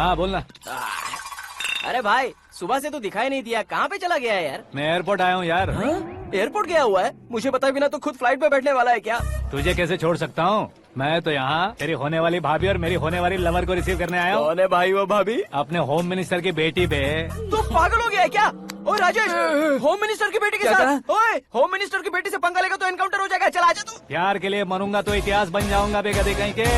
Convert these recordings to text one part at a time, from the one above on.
हाँ बोलना। अरे भाई सुबह से तो दिखाई नहीं दिया, कहाँ पे चला गया है यार? मैं एयरपोर्ट आया हूँ यार। एयरपोर्ट गया हुआ है? मुझे बताए बिना तो खुद फ्लाइट पे बैठने वाला है क्या? तुझे कैसे छोड़ सकता हूँ? मैं तो यहाँ तेरी होने वाली भाभी और मेरी होने वाली लवर को रिसीव करने आया हूँ। कौन है भाई वो भाभी? अपने होम मिनिस्टर की बेटी पे। तो पागल हो गया है क्या? ओए राजेश, होम मिनिस्टर की बेटी के साथ? ओए होम मिनिस्टर की बेटी से पंगा लेगा तो एनकाउंटर हो जाएगा। चल आजा तू। प्यार के लिए मरूंगा तो इतिहास बन जाऊंगा बेगदी कहीं के।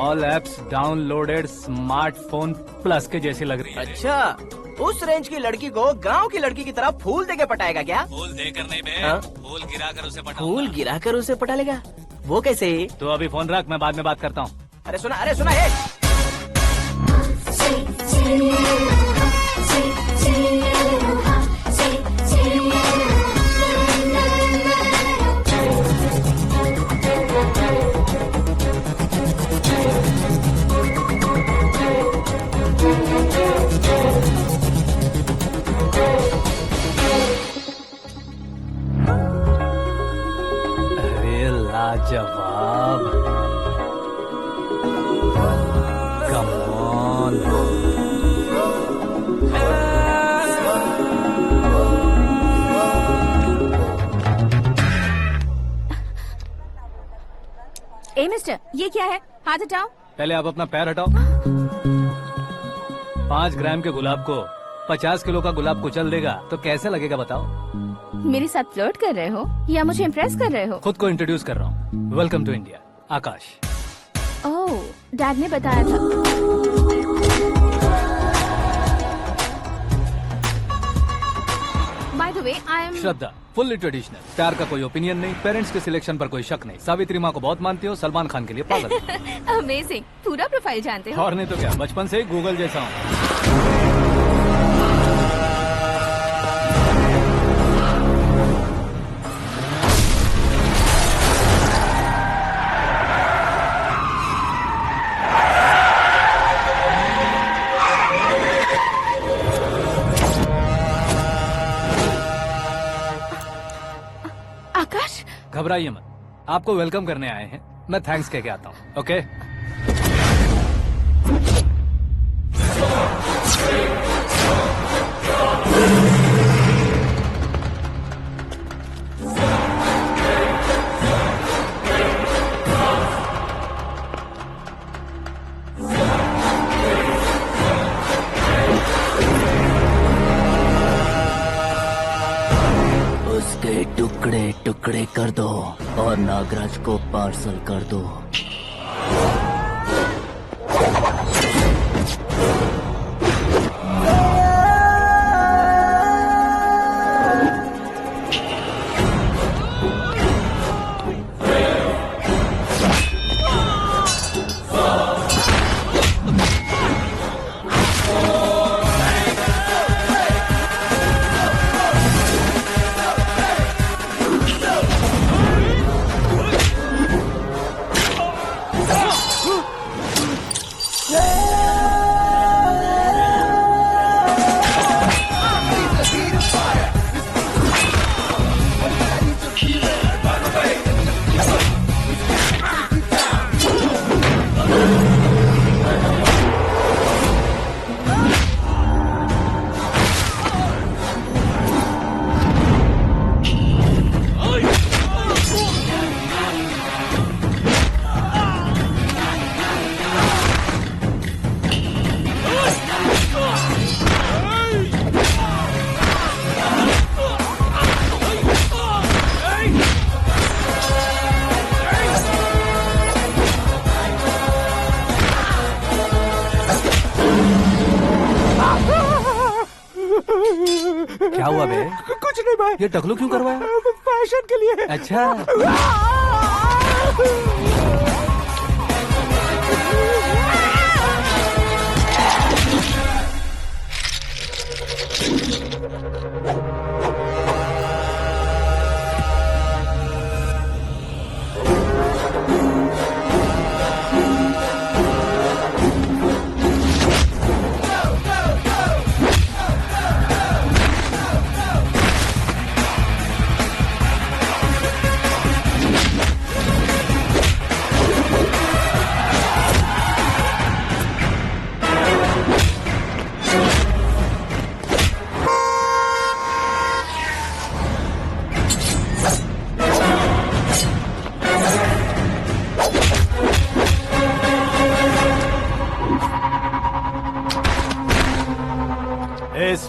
All apps downloaded smartphone plus के जैसी लग रही है। अच्छा, उस रेंज की लड़की को गांव की लड़की की तरह फूल देके पटाएगा क्या? फूल देकर नहीं बे, हाँ? फूल गिराकर उसे पटाऊंगा। फूल गिराकर उसे पटा लेगा? वो कैसे? तो अभी फोन रख, मैं बाद में बात करता हूँ। अरे सुना है। अरे लाजवाब, कम ऑन। ए मिस्टर, ये क्या है? हाथ हटाओ। पहले आप अपना पैर हटाओ। 5 ग्राम के गुलाब को 50 किलो का गुलाब कुचल देगा तो कैसे लगेगा बताओ? मेरे साथ फ्लर्ट कर रहे हो या मुझे इम्प्रेस कर रहे हो? खुद को इंट्रोड्यूस कर रहा हूँ। Welcome to India, Aakash. Oh, dad ने बताया था। By the way, I am Shraddha, fully traditional. प्यार का कोई ओपिनियन नहीं, पेरेंट्स के सिलेक्शन पर कोई शक नहीं। सावित्री माँ को बहुत मानती हो, सलमान खान के लिए पागल हो। अमेजिंग, पूरा प्रोफाइल जानते हो। और नहीं तो क्या, बचपन से ही गूगल जैसा हूँ। आकाश, घबराइए मत, आपको वेलकम करने आए हैं। मैं थैंक्स कह के आता हूँ। ओके? उसके टुकड़े टुकड़े कर दो और नागराज को पार्सल कर दो। क्या हुआ बे? कुछ नहीं भाई। ये टकलू क्यों करवाया? फैशन के लिए। अच्छा,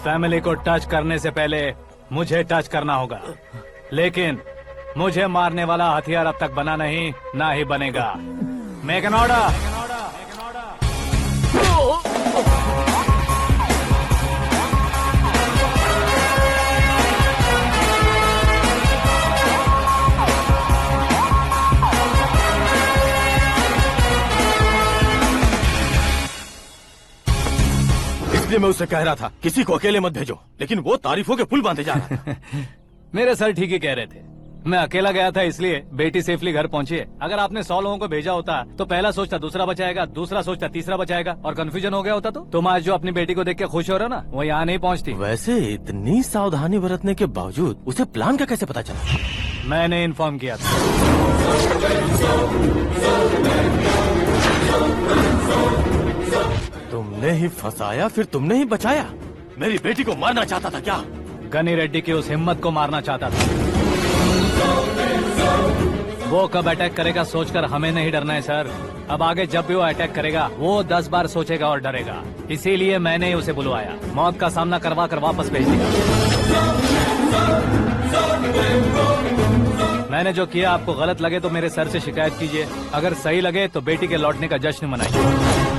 फैमिली को टच करने से पहले मुझे टच करना होगा, लेकिन मुझे मारने वाला हथियार अब तक बना नहीं, ना ही बनेगा। Make an order. इसलिए मैं उससे कह रहा था किसी को अकेले मत भेजो, लेकिन वो तारीफों के पुल बांधे जा रहा था। मेरे सर ठीक ही कह रहे थे। मैं अकेला गया था इसलिए बेटी सेफली घर पहुंची है। अगर आपने 100 लोगों को भेजा होता तो पहला सोचता दूसरा बचाएगा, दूसरा सोचता तीसरा बचाएगा, और कंफ्यूजन हो गया होता तो तुम आज जो अपनी बेटी को देख के खुश हो रहे हो ना, वो यहाँ नहीं पहुँचती। वैसे इतनी सावधानी बरतने के बावजूद उसे प्लान का कैसे पता चला? मैंने इन्फॉर्म किया था। तुमने ही फंसाया, फिर तुमने ही बचाया। मेरी बेटी को मारना चाहता था क्या? गनी रेड्डी की उस हिम्मत को मारना चाहता था। वो कब अटैक करेगा सोचकर हमें नहीं डरना है सर। अब आगे जब भी वो अटैक करेगा वो 10 बार सोचेगा और डरेगा। इसीलिए मैंने ही उसे बुलवाया। मौत का सामना करवा कर वापस भेज दिया। मैंने जो किया आपको गलत लगे तो मेरे सर से शिकायत कीजिए, अगर सही लगे तो बेटी के लौटने का जश्न मनाइए।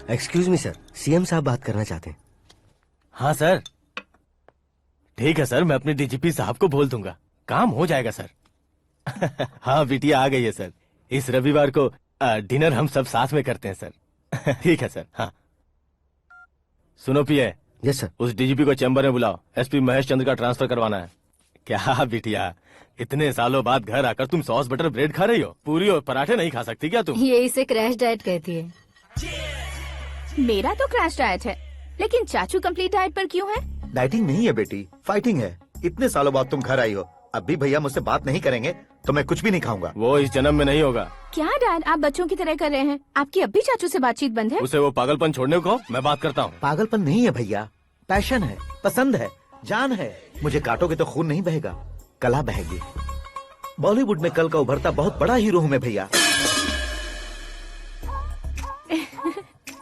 एक्सक्यूज मी सर, सीएम साहब बात करना चाहते हैं। हाँ सर, ठीक है सर, मैं अपने डीजीपी साहब को बोल दूंगा, काम हो जाएगा सर। हाँ बिटिया आ गई है सर। इस रविवार को डिनर हम सब साथ में करते हैं सर। ठीक है सर। हाँ सुनो पिए। Yes sir. उस डीजीपी को चैम्बर में बुलाओ, एसपी महेश चंद्र का ट्रांसफर करवाना है। क्या बिटिया, इतने सालों बाद घर आकर तुम सॉस बटर ब्रेड खा रही हो? पूरी और पराठे नहीं खा सकती क्या तुम? ये इसे क्रैश डाइट कहती है। मेरा तो क्रैश डाइट है, लेकिन चाचू कंप्लीट डाइट पर क्यों है? डाइटिंग नहीं है बेटी, फाइटिंग है। इतने सालों बाद तुम घर आई हो, अब भी भैया मुझसे बात नहीं करेंगे तो मैं कुछ भी नहीं खाऊंगा। वो इस जन्म में नहीं होगा। क्या डैड, आप बच्चों की तरह कर रहे हैं? आपकी अब भी चाचू से बातचीत बंद है? उसे वो पागलपन छोड़ने को मैं बात करता हूँ। पागलपन नहीं है भैया, पैशन है, पसंद है, जान है। मुझे काटोगे तो खून नहीं बहेगा, कला बहेगी। बॉलीवुड में कल का उभरता बहुत बड़ा हीरो हूँ मैं भैया।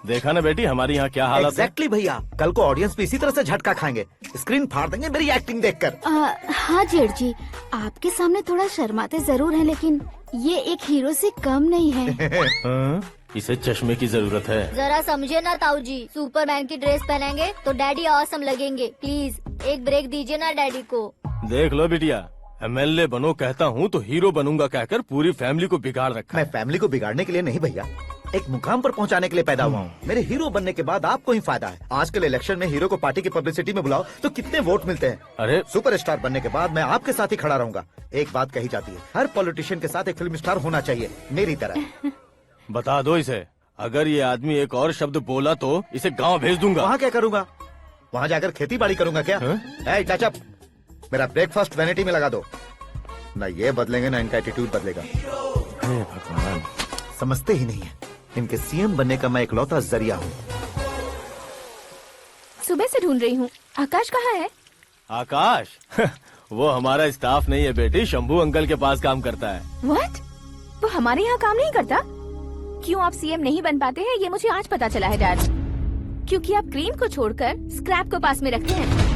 देखा ना बेटी हमारी यहाँ क्या हालत है। एग्जैक्टली भैया, कल को ऑडियंस भी इसी तरह से झटका खाएंगे, स्क्रीन फाड़ देंगे मेरी एक्टिंग देखकर। हाँ जेठ जी, आपके सामने थोड़ा शर्माते जरूर हैं, लेकिन ये एक हीरो से कम नहीं है। हाँ? इसे चश्मे की जरूरत है। जरा समझे ना ताऊ जी, सुपरमैन की ड्रेस पहनेंगे तो डैडी ऑसम लगेंगे। प्लीज एक ब्रेक दीजिए ना डैडी को। देख लो बिटिया, एमएलए बनो कहता हूँ तो हीरो बनूंगा कहकर पूरी फैमिली को बिगाड़ रखा। मैं फैमिली को बिगाड़ने के लिए नहीं भैया, एक मुकाम पर पहुंचाने के लिए पैदा हुआ हूँ। मेरे हीरो बनने के बाद आपको ही फायदा है। आजकल इलेक्शन में हीरो को पार्टी की पब्लिसिटी में बुलाओ तो कितने वोट मिलते हैं। अरे सुपरस्टार बनने के बाद मैं आपके साथ ही खड़ा रहूंगा। एक बात कही जाती है, हर पॉलिटिशियन के साथ एक फिल्म स्टार होना चाहिए, मेरी तरह। बता दो इसे, अगर ये आदमी एक और शब्द बोला तो इसे गाँव भेज दूंगा। वहाँ क्या करूँगा? वहाँ जाकर खेती बाड़ी करूँगा क्या? टच अप, मेरा ब्रेकफास्ट वैनिटी में लगा दो। न ये बदलेंगे न इनका एटीट्यूड बदलेगा। भगवान, समझते ही नहीं है, इनके सीएम बनने का मैं इकलौता जरिया हूँ। सुबह से ढूंढ रही हूँ, आकाश कहाँ है? आकाश? वो हमारा स्टाफ नहीं है बेटी, शंभू अंकल के पास काम करता है। व्हाट? वो हमारे यहाँ काम नहीं करता? क्यों आप सीएम नहीं बन पाते हैं ये मुझे आज पता चला है डैड। क्योंकि आप क्रीम को छोड़कर स्क्रैप को पास में रखते हैं।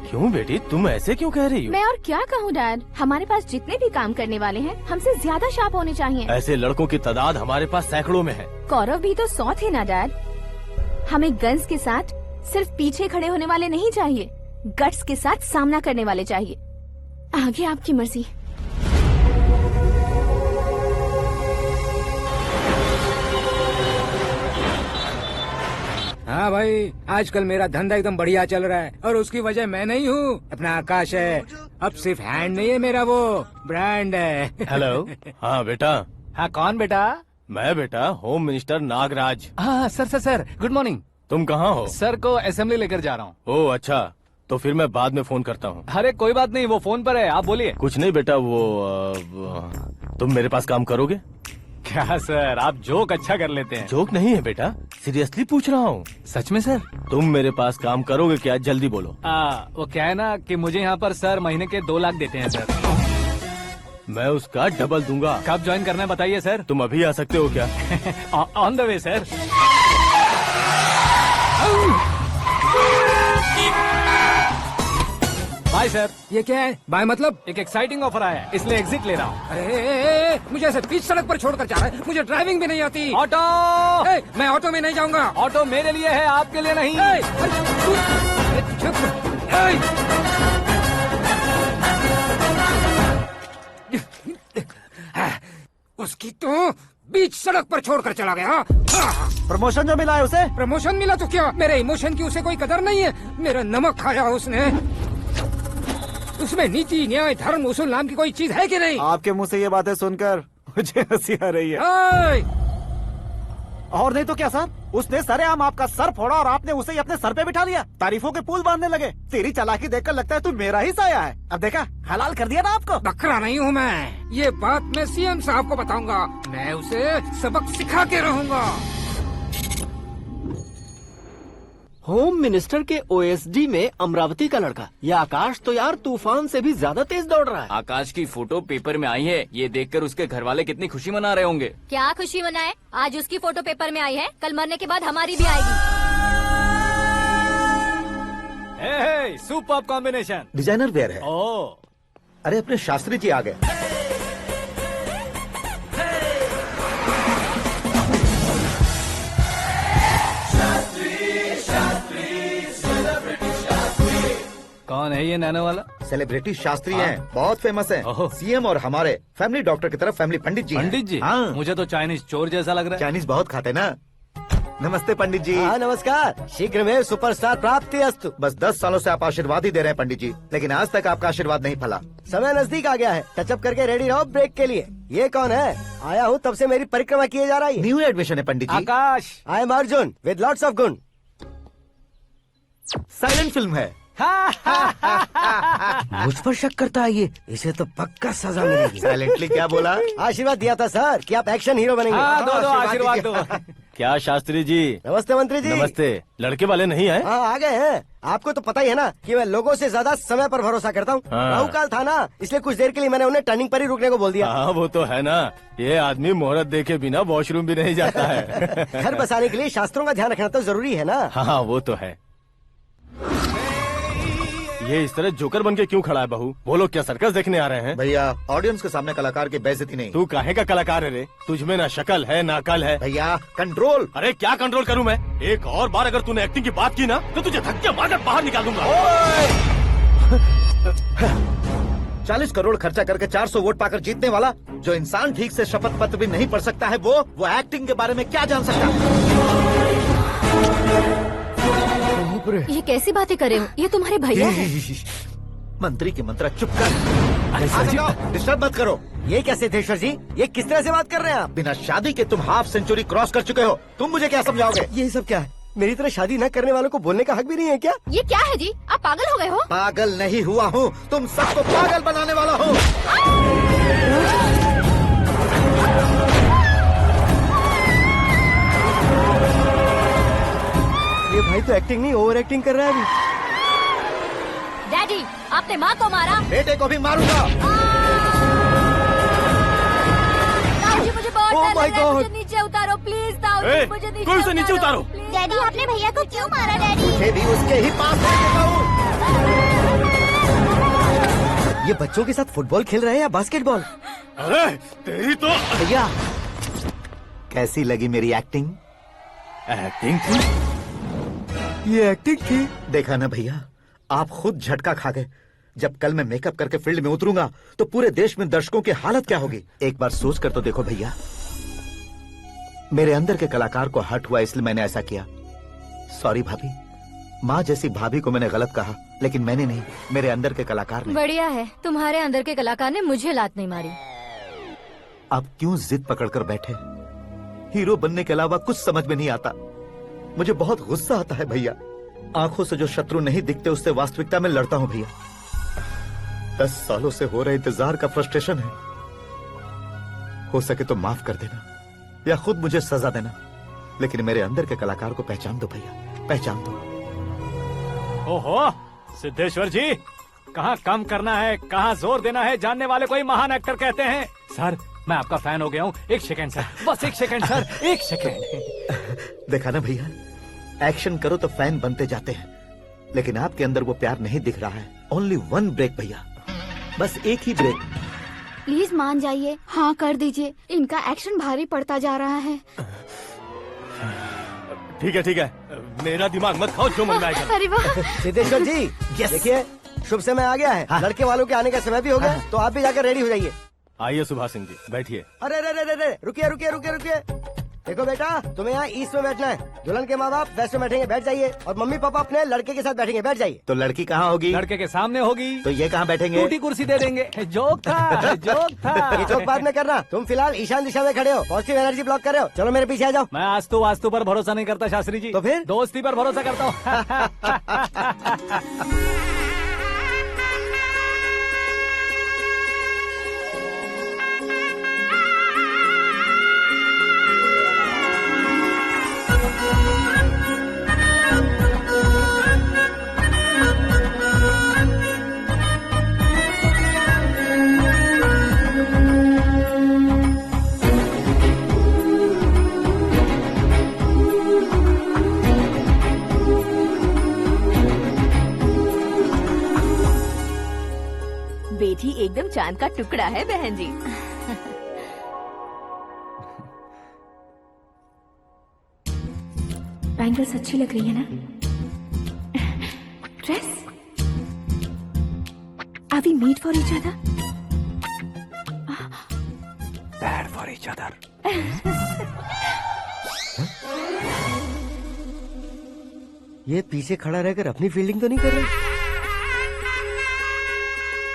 क्यों बेटी, तुम ऐसे क्यों कह रही हो? मैं और क्या कहूँ डैड, हमारे पास जितने भी काम करने वाले हैं हमसे ज्यादा शार्प होने चाहिए। ऐसे लड़कों की तादाद हमारे पास सैकड़ों में है। कौरव भी तो 100 थे ना डैड। हमें गन्स के साथ सिर्फ पीछे खड़े होने वाले नहीं चाहिए, गट्स के साथ सामना करने वाले चाहिए। आगे आपकी मर्जी। हाँ भाई, आजकल मेरा धंधा एकदम बढ़िया चल रहा है और उसकी वजह मैं नहीं हूँ, अपना आकाश है। अब सिर्फ हैंड नहीं है मेरा, वो ब्रांड है। हेलो। हाँ बेटा। हाँ कौन बेटा? मैं बेटा होम मिनिस्टर नागराज। हाँ सर, गुड मॉर्निंग। तुम कहाँ हो? सर को असेंबली लेकर जा रहा हूँ। ओह अच्छा, तो फिर मैं बाद में फोन करता हूँ। अरे कोई बात नहीं, वो फोन पर है, आप बोलिए। कुछ नहीं बेटा, तुम मेरे पास काम करोगे? क्या सर, आप जोक अच्छा कर लेते हैं। जोक नहीं है बेटा, सीरियसली पूछ रहा हूँ। सच में सर? तुम मेरे पास काम करोगे क्या? जल्दी बोलो। वो क्या है ना कि मुझे यहाँ पर सर महीने के 2 लाख देते हैं सर। मैं उसका डबल दूंगा। कब ज्वाइन करना है बताइए सर। तुम अभी आ सकते हो क्या? On the way sir. Bye sir. ये क्या है? बाय मतलब? एक एक्साइटिंग ऑफर आया है, इसलिए एग्जिट ले रहा हूँ। अरे मुझे ऐसे बीच सड़क पर छोड़कर जा रहा है, मुझे ड्राइविंग भी नहीं आती। ऑटो! मैं ऑटो में नहीं जाऊंगा। ऑटो मेरे लिए है, आपके लिए नहीं। उसकी तो बीच सड़क पर छोड़कर चला गया। प्रमोशन जो मिला है उसे? प्रमोशन मिला तो क्या, मेरे इमोशन की उसे कोई कदर नहीं है। मेरा नमक खाया उसने। उसमें नीति, न्याय, धर्म, उसूल नाम की कोई चीज है कि नहीं? आपके मुंह से ये बातें सुनकर मुझे हंसी आ रही है। और नहीं तो क्या सर, उसने सरेआम आपका सर फोड़ा और आपने उसे ही अपने सर पे बिठा लिया। तारीफों के पुल बांधने लगे। तेरी चालाकी देखकर लगता है तू मेरा ही साया है। अब देखा, हलाल कर दिया ना आपको। बकरा नहीं हूँ मैं, ये बात मैं सीएम साहब को बताऊंगा। मैं उसे सबक सिखा के रहूंगा। होम मिनिस्टर के ओएसडी में अमरावती का लड़का, ये आकाश तो यार तूफान से भी ज्यादा तेज दौड़ रहा है। आकाश की फोटो पेपर में आई है, ये देखकर उसके घर वाले कितनी खुशी मना रहे होंगे। क्या खुशी मनाए? आज उसकी फोटो पेपर में आई है, कल मरने के बाद हमारी भी आएगी। Superb combination. डिजाइनर वेयर है। ओह, अरे अपने शास्त्री जी आ गए। कौन है ये नैनो वाला? सेलिब्रिटी शास्त्री हैं, बहुत फेमस हैं। ओहो। सीएम और हमारे फैमिली डॉक्टर की तरफ फैमिली पंडित जी हैं। पंडित जी? हाँ। मुझे तो चाइनीज चोर जैसा लग रहा है। चाइनीज बहुत खाते ना। नमस्ते पंडित जी। हाँ नमस्कार, शीघ्र में सुपरस्टार प्राप्ति अस्तु। बस 10 सालों से आप आशीर्वाद ही दे रहे हैं पंडित जी, लेकिन आज तक आपका आशीर्वाद नहीं फला। समय नजदीक आ गया है, टचअप करके रेडी रहो ब्रेक के लिए। ये कौन है? आया हूँ तब से मेरी परिक्रमा किए जा रही है। न्यू एडमिशन है Pandit ji. Akash. I am Arjun with lots of गुण। साइलेंट फिल्म है। मुझ पर शक करता है ये, इसे तो पक्का सजा मिलेगी। साइलेंटली क्या बोला? आशीर्वाद दिया था सर कि आप एक्शन हीरो बनेंगे। हाँ, दो आशीर्वाद दो। क्या शास्त्री जी? नमस्ते मंत्री जी। नमस्ते। लड़के वाले नहीं आए? हाँ आ गए हैं। आपको तो पता ही है ना कि मैं लोगों से ज्यादा समय पर भरोसा करता हूँ। हाँ। राहु काल था ना, इसलिए कुछ देर के लिए मैंने उन्हें टर्निंग पर ही रुकने को बोल दिया। हाँ वो तो है ना, ये आदमी मुहूर्त देखे बिना वॉशरूम भी नहीं जाता है। घर बसाने के लिए शास्त्रों का ध्यान रखना तो जरूरी है ना। हाँ वो तो है। ये इस तरह जोकर बन के क्यों खड़ा है बहू? वो लोग क्या सर्कस देखने आ रहे हैं? भैया ऑडियंस के सामने कलाकार की बेइज्जती नहीं। तू काहे का कलाकार है रे? तुझमें ना शक्ल है ना अकल है। भैया कंट्रोल। अरे क्या कंट्रोल करूं मैं? एक और बार अगर तूने एक्टिंग की बात की ना तो तुझे धक्के मारकर बाहर निकाल दूंगा। 40 करोड़ खर्चा करके 400 वोट पाकर जीतने वाला, जो इंसान ठीक से शपथ पत्र भी नहीं पढ़ सकता है, वो एक्टिंग के बारे में क्या जान सकता है? ये कैसी बातें कर रहे हो? ये तुम्हारे भैया हैं। मंत्री की मंत्रा चुप कर। अरे डिस्टर्ब मत करो। ये क्या सिद्धेश्वर जी, ये किस तरह से बात कर रहे हैं आप? बिना शादी के तुम हाफ सेंचुरी क्रॉस कर चुके हो, तुम मुझे क्या समझाओगे? ये सब क्या है? मेरी तरह शादी न करने वालों को बोलने का हक भी नहीं है क्या? ये क्या है जी? आप पागल हो गए हो? पागल नहीं हुआ हूँ, तुम सबको पागल बनाने वाला हूँ। ये भाई तो एक्टिंग नहीं ओवर एक्टिंग कर रहा है अभी। डैडी, आपने माँ को मारा। बेटे को भी मारूंगा। ताऊ जी मुझे बहुत Oh डर my लग रहा है, God! मुझे नीचे उतारो प्लीज। ताऊ जी ए, मुझे कोई उसे नीचे उतारो। please, डैडी आपने भैया को क्यों मारा डैडी? मुझे भी उसके ही पास लेके जाऊं। ये बच्चों के साथ फुटबॉल खेल रहे हैं या बास्केटबॉल? अरे तेरी तो भैया कैसी लगी मेरी एक्टिंग? एक्टिंग थी। ये एक्टिंग थी। देखा ना भैया, आप खुद झटका खा गए। जब कल मैं मेकअप करके फील्ड में उतरूंगा तो पूरे देश में दर्शकों की हालत क्या होगी? एक बार सोच कर तो देखो भैया। मेरे अंदर के कलाकार को हर्ट हुआ इसलिए मैंने ऐसा किया। सॉरी भाभी। माँ जैसी भाभी को मैंने गलत कहा, लेकिन मैंने नहीं, मेरे अंदर के कलाकार ने। बढ़िया है, तुम्हारे अंदर के कलाकार ने मुझे लात नहीं मारी। आप क्यों जिद पकड़कर बैठे? हीरो बनने के अलावा कुछ समझ में नहीं आता। मुझे बहुत गुस्सा आता है भैया। आंखों से जो शत्रु नहीं दिखते उससे वास्तविकता में लड़ता हूं भैया। 10 सालों से हो रहे इंतजार का फ्रस्ट्रेशन है। हो सके तो माफ कर देना या खुद मुझे सजा देना, लेकिन मेरे अंदर के कलाकार को पहचान दो भैया, पहचान दो। ओहो सिद्धेश्वर जी, कहाँ कम करना है कहाँ जोर देना है जानने वाले को ही महान एक्टर कहते हैं। सर मैं आपका फैन हो गया हूँ। एक सेकंड सर, बस एक सेकंड सर, एक सेकंड। देखा ना भैया, एक्शन करो तो फैन बनते जाते हैं, लेकिन आपके अंदर वो प्यार नहीं दिख रहा है। ओनली 1 ब्रेक भैया, बस एक ही ब्रेक। प्लीज मान जाइए, हाँ कर दीजिए। इनका एक्शन भारी पड़ता जा रहा है। ठीक है, मेरा दिमाग मत खाओ, जो मन में आएगा। अरे वाह सिद्धेश्वर जी, देखिए शुभ समय आ गया है। लड़के वालों के आने का समय भी हो गया, तो आप भी जाकर रेडी हो जाइए। आइए सुभाष सिंह जी, बैठिए। अरे रुकिए। देखो बेटा, तुम्हें यहाँ ईस्ट में बैठना है। दुल्हन के माँ बाप वेस्ट में बैठेंगे, बैठ जाइए। और मम्मी पापा अपने लड़के के साथ बैठेंगे, बैठ जाइए। तो लड़की कहाँ होगी? लड़के के सामने होगी। तो ये कहाँ बैठेंगे? टूटी कुर्सी दे देंगे। जोक था, जोक था। ये जोक बाद में करना। तुम फिलहाल ईशान दिशा में खड़े हो, पॉजिटिव एनर्जी ब्लॉक कर रहे हो। चलो मेरे पीछे आ जाओ। मैं वास्तु पर भरोसा नहीं करता शास्त्री जी। तो फिर? दोस्ती पर भरोसा करता हूँ। बेटी एकदम चांद का टुकड़ा है बहन जी। बैंगल्स अच्छी लग रही है ना? Dress? Are we meet for each other? Bad for each other. ये पीछे खड़ा रहकर अपनी फील्डिंग तो नहीं कर रहा?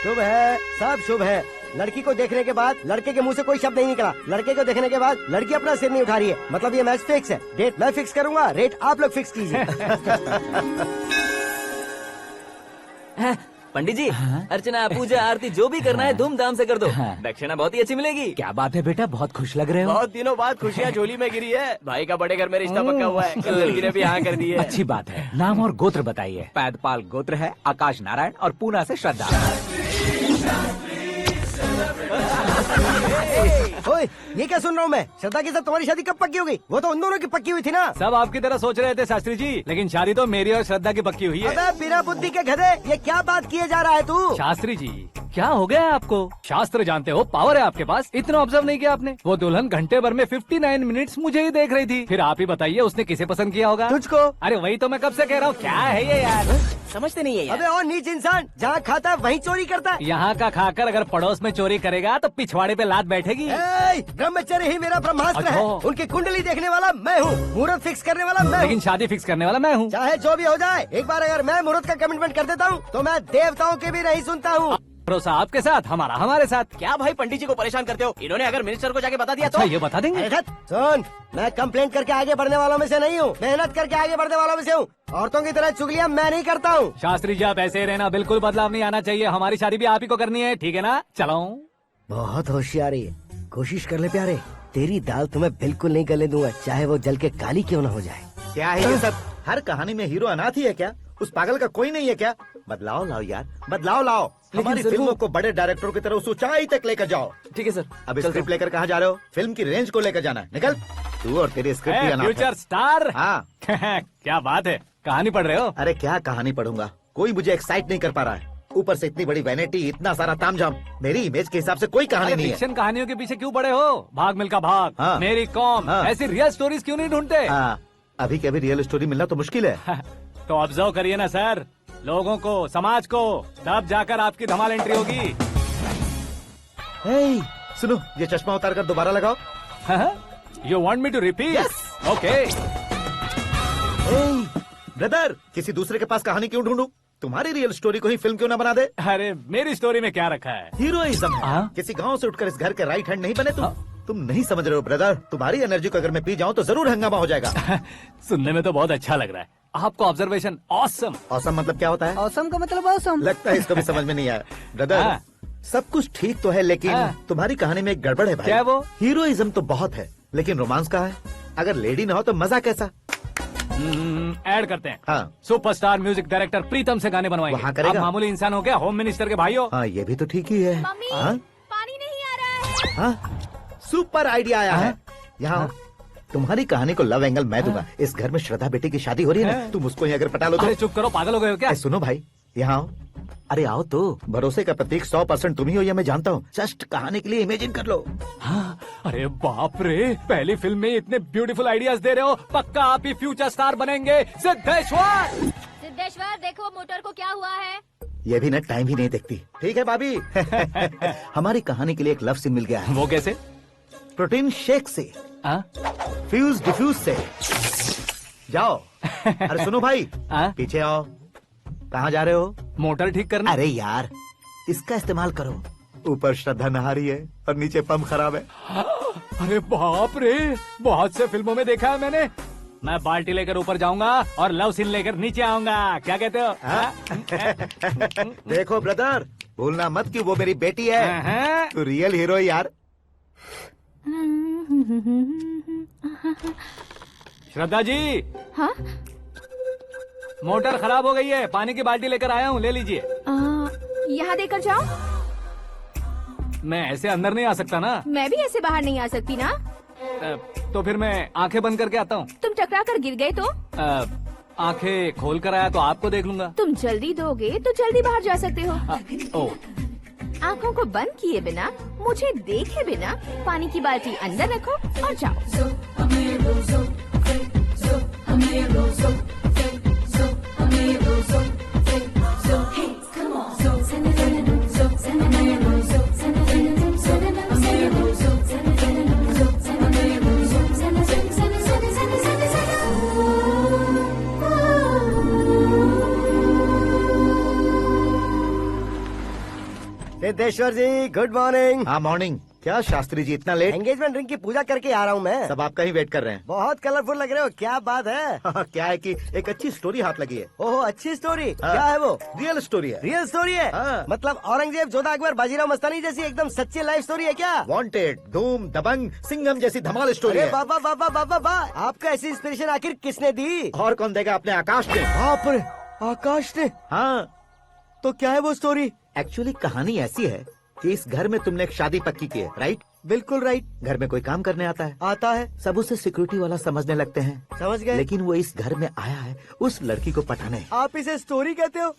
शुभ है, सब शुभ है। लड़की को देखने के बाद लड़के के मुंह से कोई शब्द नहीं निकला। लड़के को देखने के बाद लड़की अपना सिर नहीं उठा रही है। मतलब ये मैच फिक्स है। डेट मैं फिक्स करूंगा, रेट आप लोग फिक्स कीजिए। पंडित जी, अर्चना पूजा आरती जो भी करना है धूमधाम से कर दो। दक्षिणा बहुत ही अच्छी मिलेगी। क्या बात है बेटा, बहुत खुश लग रहे हो। बहुत दिनों बाद खुशियाँ झोली में गिरी है। भाई का बड़े घर में रिश्ता पक्का हुआ है। लड़की ने भी हाँ कर दी है। अच्छी बात है। नाम और गोत्र बताइए। पैदपाल गोत्र है, आकाश नारायण, और पूना से श्रद्धा। ओए, ये क्या सुन रहा हूँ मैं? श्रद्धा के साथ तुम्हारी शादी कब पक्की हो गई? वो तो उन दोनों की पक्की हुई थी ना। सब आपकी तरह सोच रहे थे शास्त्री जी, लेकिन शादी तो मेरी और श्रद्धा की पक्की हुई है। अबे बिना बुद्धि के गधे, ये क्या बात किए जा रहा है तू? शास्त्री जी क्या हो गया है आपको? शास्त्र जानते हो, पावर है आपके पास। इतना ऑब्जर्व नहीं किया आपने? वो दुल्हन घंटे भर में 59 मिनट्स मुझे ही देख रही थी। फिर आप ही बताइए उसने किसे पसंद किया होगा? तुझको। अरे वही तो मैं कब से कह रहा हूँ, क्या है ये यार? समझते नहीं है यार। अबे और नीच इंसान, जहाँ खाता है वहीं चोरी करता है। यहाँ का खाकर अगर पड़ोस में चोरी करेगा तो पिछवाड़े पे लात बैठेगी। ब्रह्मचर्य ही मेरा ब्रह्मास्त्र है। अच्छा। उनकी कुंडली देखने वाला मैं हूँ, मुहूर्त फिक्स करने वाला मैं लेकिन हूँ। शादी फिक्स करने वाला मैं हूँ। चाहे जो भी हो जाए, एक बार अगर मैं मुहूर्त का कमिटमेंट कर देता हूँ तो मैं देवताओं के भी नहीं सुनता हूँ। भरोसा आपके साथ, हमारा हमारे साथ। क्या भाई पंडित जी को परेशान करते हो? इन्होंने अगर मिनिस्टर को जाके बता दिया अच्छा तो ये बता देंगे? अरे सुन, मैं कंप्लेंट करके आगे बढ़ने वालों में से नहीं हूँ, मेहनत करके आगे बढ़ने वालों में से हूँ। औरतों की तरह चुगलियाँ मैं नहीं करता हूँ। शास्त्री जी आप ऐसे ही रहना, बिल्कुल बदलाव नहीं आना चाहिए। हमारी शादी भी आप ही को करनी है, ठीक है ना? चलो। बहुत होशियारी है, कोशिश कर ले प्यारे। तेरी दाल तुम्हें बिल्कुल नहीं गलने दूंगा, चाहे वो जल के काली क्यों न हो जाए। क्या है ये सब? हर कहानी में हीरो अनाथ ही है क्या? उस पागल का कोई नहीं है क्या? बदलाव लाओ यार, बदलाव लाओ। हमारी फिल्मों को बड़े डायरेक्टरों की तरह उस ऊंचाई तक लेकर जाओ। ठीक है सर। अब स्क्रिप्ट लेकर कहाँ जा रहे हो? फिल्म की रेंज को लेकर जाना है। निकल तू और तेरी स्क्रिप्ट ही अनाथ है। Future star. हाँ क्या बात है, कहानी पढ़ रहे हो? अरे क्या कहानी पढ़ूंगा, कोई मुझे एक्साइट नहीं कर पा रहा है। ऊपर से इतनी बड़ी वैनिटी, इतना सारा तामझाम। मेरी इमेज के हिसाब से कोई कहानी नहीं है। फिक्शन कहानियों के पीछे क्यों पड़े हो? भाग मिल्खा भाग, हाँ। मेरी कॉम, हाँ। ऐसी रियल स्टोरीज क्यों नहीं ढूंढते? हाँ, अभी के अभी रियल स्टोरी मिलना तो मुश्किल है। तो ऑब्जर्व करिए ना सर, लोगों को, समाज को, तब जाकर आपकी धमाल एंट्री होगी। सुनो, ये चश्मा उतार कर दोबारा लगाओ। You want me to repeat? Okay. Brother, किसी दूसरे के पास कहानी क्यों ढूंढूं? तुम्हारी रियल स्टोरी को ही फिल्म क्यों ना बना दे? अरे मेरी स्टोरी में क्या रखा है? हीरोइज्म है। किसी गांव से उठकर इस घर के राइट हैंड नहीं बने तुम नहीं समझ रहे हो ब्रदर। तुम्हारी एनर्जी को अगर मैं पी जाऊं तो जरूर हंगामा हो जाएगा। सुनने में तो बहुत अच्छा लग रहा है, आपको ऑब्जर्वेशन ऑसम। औसम मतलब क्या होता है? औसम का मतलब औसम। लगता है इसको भी समझ में नहीं आया। ब्रदर, हाँ। सब कुछ ठीक तो है, लेकिन हाँ। तुम्हारी कहानी में एक गड़बड़ है भाई। क्या है वो? हीरोइज्म तो बहुत है, लेकिन रोमांस कहाँ है? अगर लेडी ना हो तो मजा कैसा? ऐड करते हैं। हाँ। सुपरस्टार म्यूजिक डायरेक्टर प्रीतम से गाने बनवाएंगे। वहाँ करेगा? आप मामूली इंसान हो क्या, होम मिनिस्टर के भाई हो। हाँ, ये भी तो ठीक ही है। मम्मी हाँ? पानी नहीं आ रहा है। हाँ? सुपर आइडिया आया है। यहाँ तुम्हारी कहानी को लव एंगल मैं दूंगा। इस घर में श्रद्धा बेटी की शादी हो रही है ना, तुम उसको ही अगर पटा लो अरे तो। चुप करो, पागल हो गए हो क्या? सुनो भाई, यहाँ आओ। अरे आओ तो। भरोसे का प्रतीक 100% तुम ही हो, ये मैं जानता हूँ। जस्ट कहानी के लिए इमेजिन कर लो। हाँ, अरे बाप रे, पहली फिल्म में इतने ब्यूटीफुल आइडियाज दे रहे हो, पक्का आप ही फ्यूचर स्टार बनेंगे। सिद्धेश्वर, सिद्धेश्वर देखो मोटर को क्या हुआ है। ये भी ना टाइम ही नहीं देखती। ठीक है भाभी। हमारी कहानी के लिए एक लव सीन मिल गया है। वो कैसे? प्रोटीन शेक से, हाँ? फ्यूज डिफ्यूज से। जाओ। अरे सुनो भाई, हाँ? पीछे आओ। कहाँ जा रहे हो? मोटर ठीक करना। अरे यार, इसका इस्तेमाल करो। ऊपर श्रद्धा नहा रही है और नीचे पंप खराब है। अरे बाप रे, बहुत से फिल्मों में देखा है मैंने। मैं बाल्टी लेकर ऊपर जाऊंगा और लव सीन लेकर नीचे आऊंगा। क्या कहते हो? देखो ब्रदर, भूलना मत कि वो मेरी बेटी है। तू रियल हीरो है यार। श्रद्धा जी, हाँ? मोटर खराब हो गई है, पानी की बाल्टी लेकर आया हूँ, ले लीजिए। यहाँ देकर जाओ। मैं ऐसे अंदर नहीं आ सकता ना। मैं भी ऐसे बाहर नहीं आ सकती ना। तो फिर मैं आंखें बंद करके आता हूँ। तुम टकरा कर गिर गए तो? आंखें खोल कर आया तो आपको देख लूंगा। तुम जल्दी दोगे तो जल्दी बाहर जा सकते हो। ओ, आँखों को बंद किए बिना, मुझे देखे बिना पानी की बाल्टी अंदर रखो और जाओ। सिद्धेश्वर जी गुड मॉर्निंग। हाँ मॉर्निंग। क्या शास्त्री जी इतना लेट? एंगेजमेंट रिंग की पूजा करके आ रहा हूँ मैं। सब आपका ही वेट कर रहे हैं। बहुत कलरफुल लग रहे हो, क्या बात है? क्या है कि एक अच्छी स्टोरी हाथ लगी है। ओहो, अच्छी स्टोरी। हाँ। क्या है वो? रियल स्टोरी है। रियल स्टोरी है? हाँ। मतलब औरंगजेब, जोधा अकबर, बाजीराव मस्तानी जैसी एकदम सच्ची लाइफ स्टोरी है क्या? वांटेड, धूम, दबंग, सिंघम जैसी धमाल स्टोरी अरे है। बाबा बाबा बाबा बा, आपको ऐसी इंस्पिरेशन आखिर किसने दी? और कौन देगा? अपने आकाश ने। बाप रे, आकाश ने? हाँ। तो क्या है वो स्टोरी? एक्चुअली कहानी ऐसी है कि इस घर में तुमने एक शादी पक्की की है, राइट? बिल्कुल राइट। घर में कोई काम करने आता है। आता है। सब उसे सिक्योरिटी वाला समझने लगते हैं। समझ गए। लेकिन वो इस घर में आया है उस लड़की को पटाने। आप इसे स्टोरी कहते हो?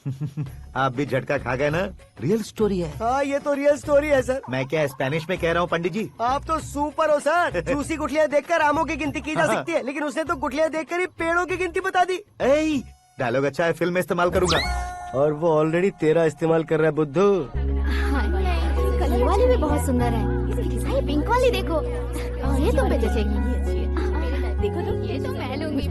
आप भी झटका खा गए ना? रियल स्टोरी है। हाँ, ये तो रियल स्टोरी है सर। मैं क्या स्पेनिश में कह रहा हूँ पंडित जी? आप तो सुपर हो सर। चूसी गुठलियाँ देखकर आमों की गिनती की जा हाँ। सकती है, लेकिन उसने तो गुठलियाँ देखकर ही पेड़ों की गिनती बता दी। डायलॉग अच्छा है, फिल्म में इस्तेमाल करूंगा। और वो ऑलरेडी तेरा इस्तेमाल कर रहा है बुद्धू। ये वाली भी बहुत सुंदर है। ये पिंक वाली देखो, ये तुम पे जचेगी। देखो तो, ये तो मैं लूंगी।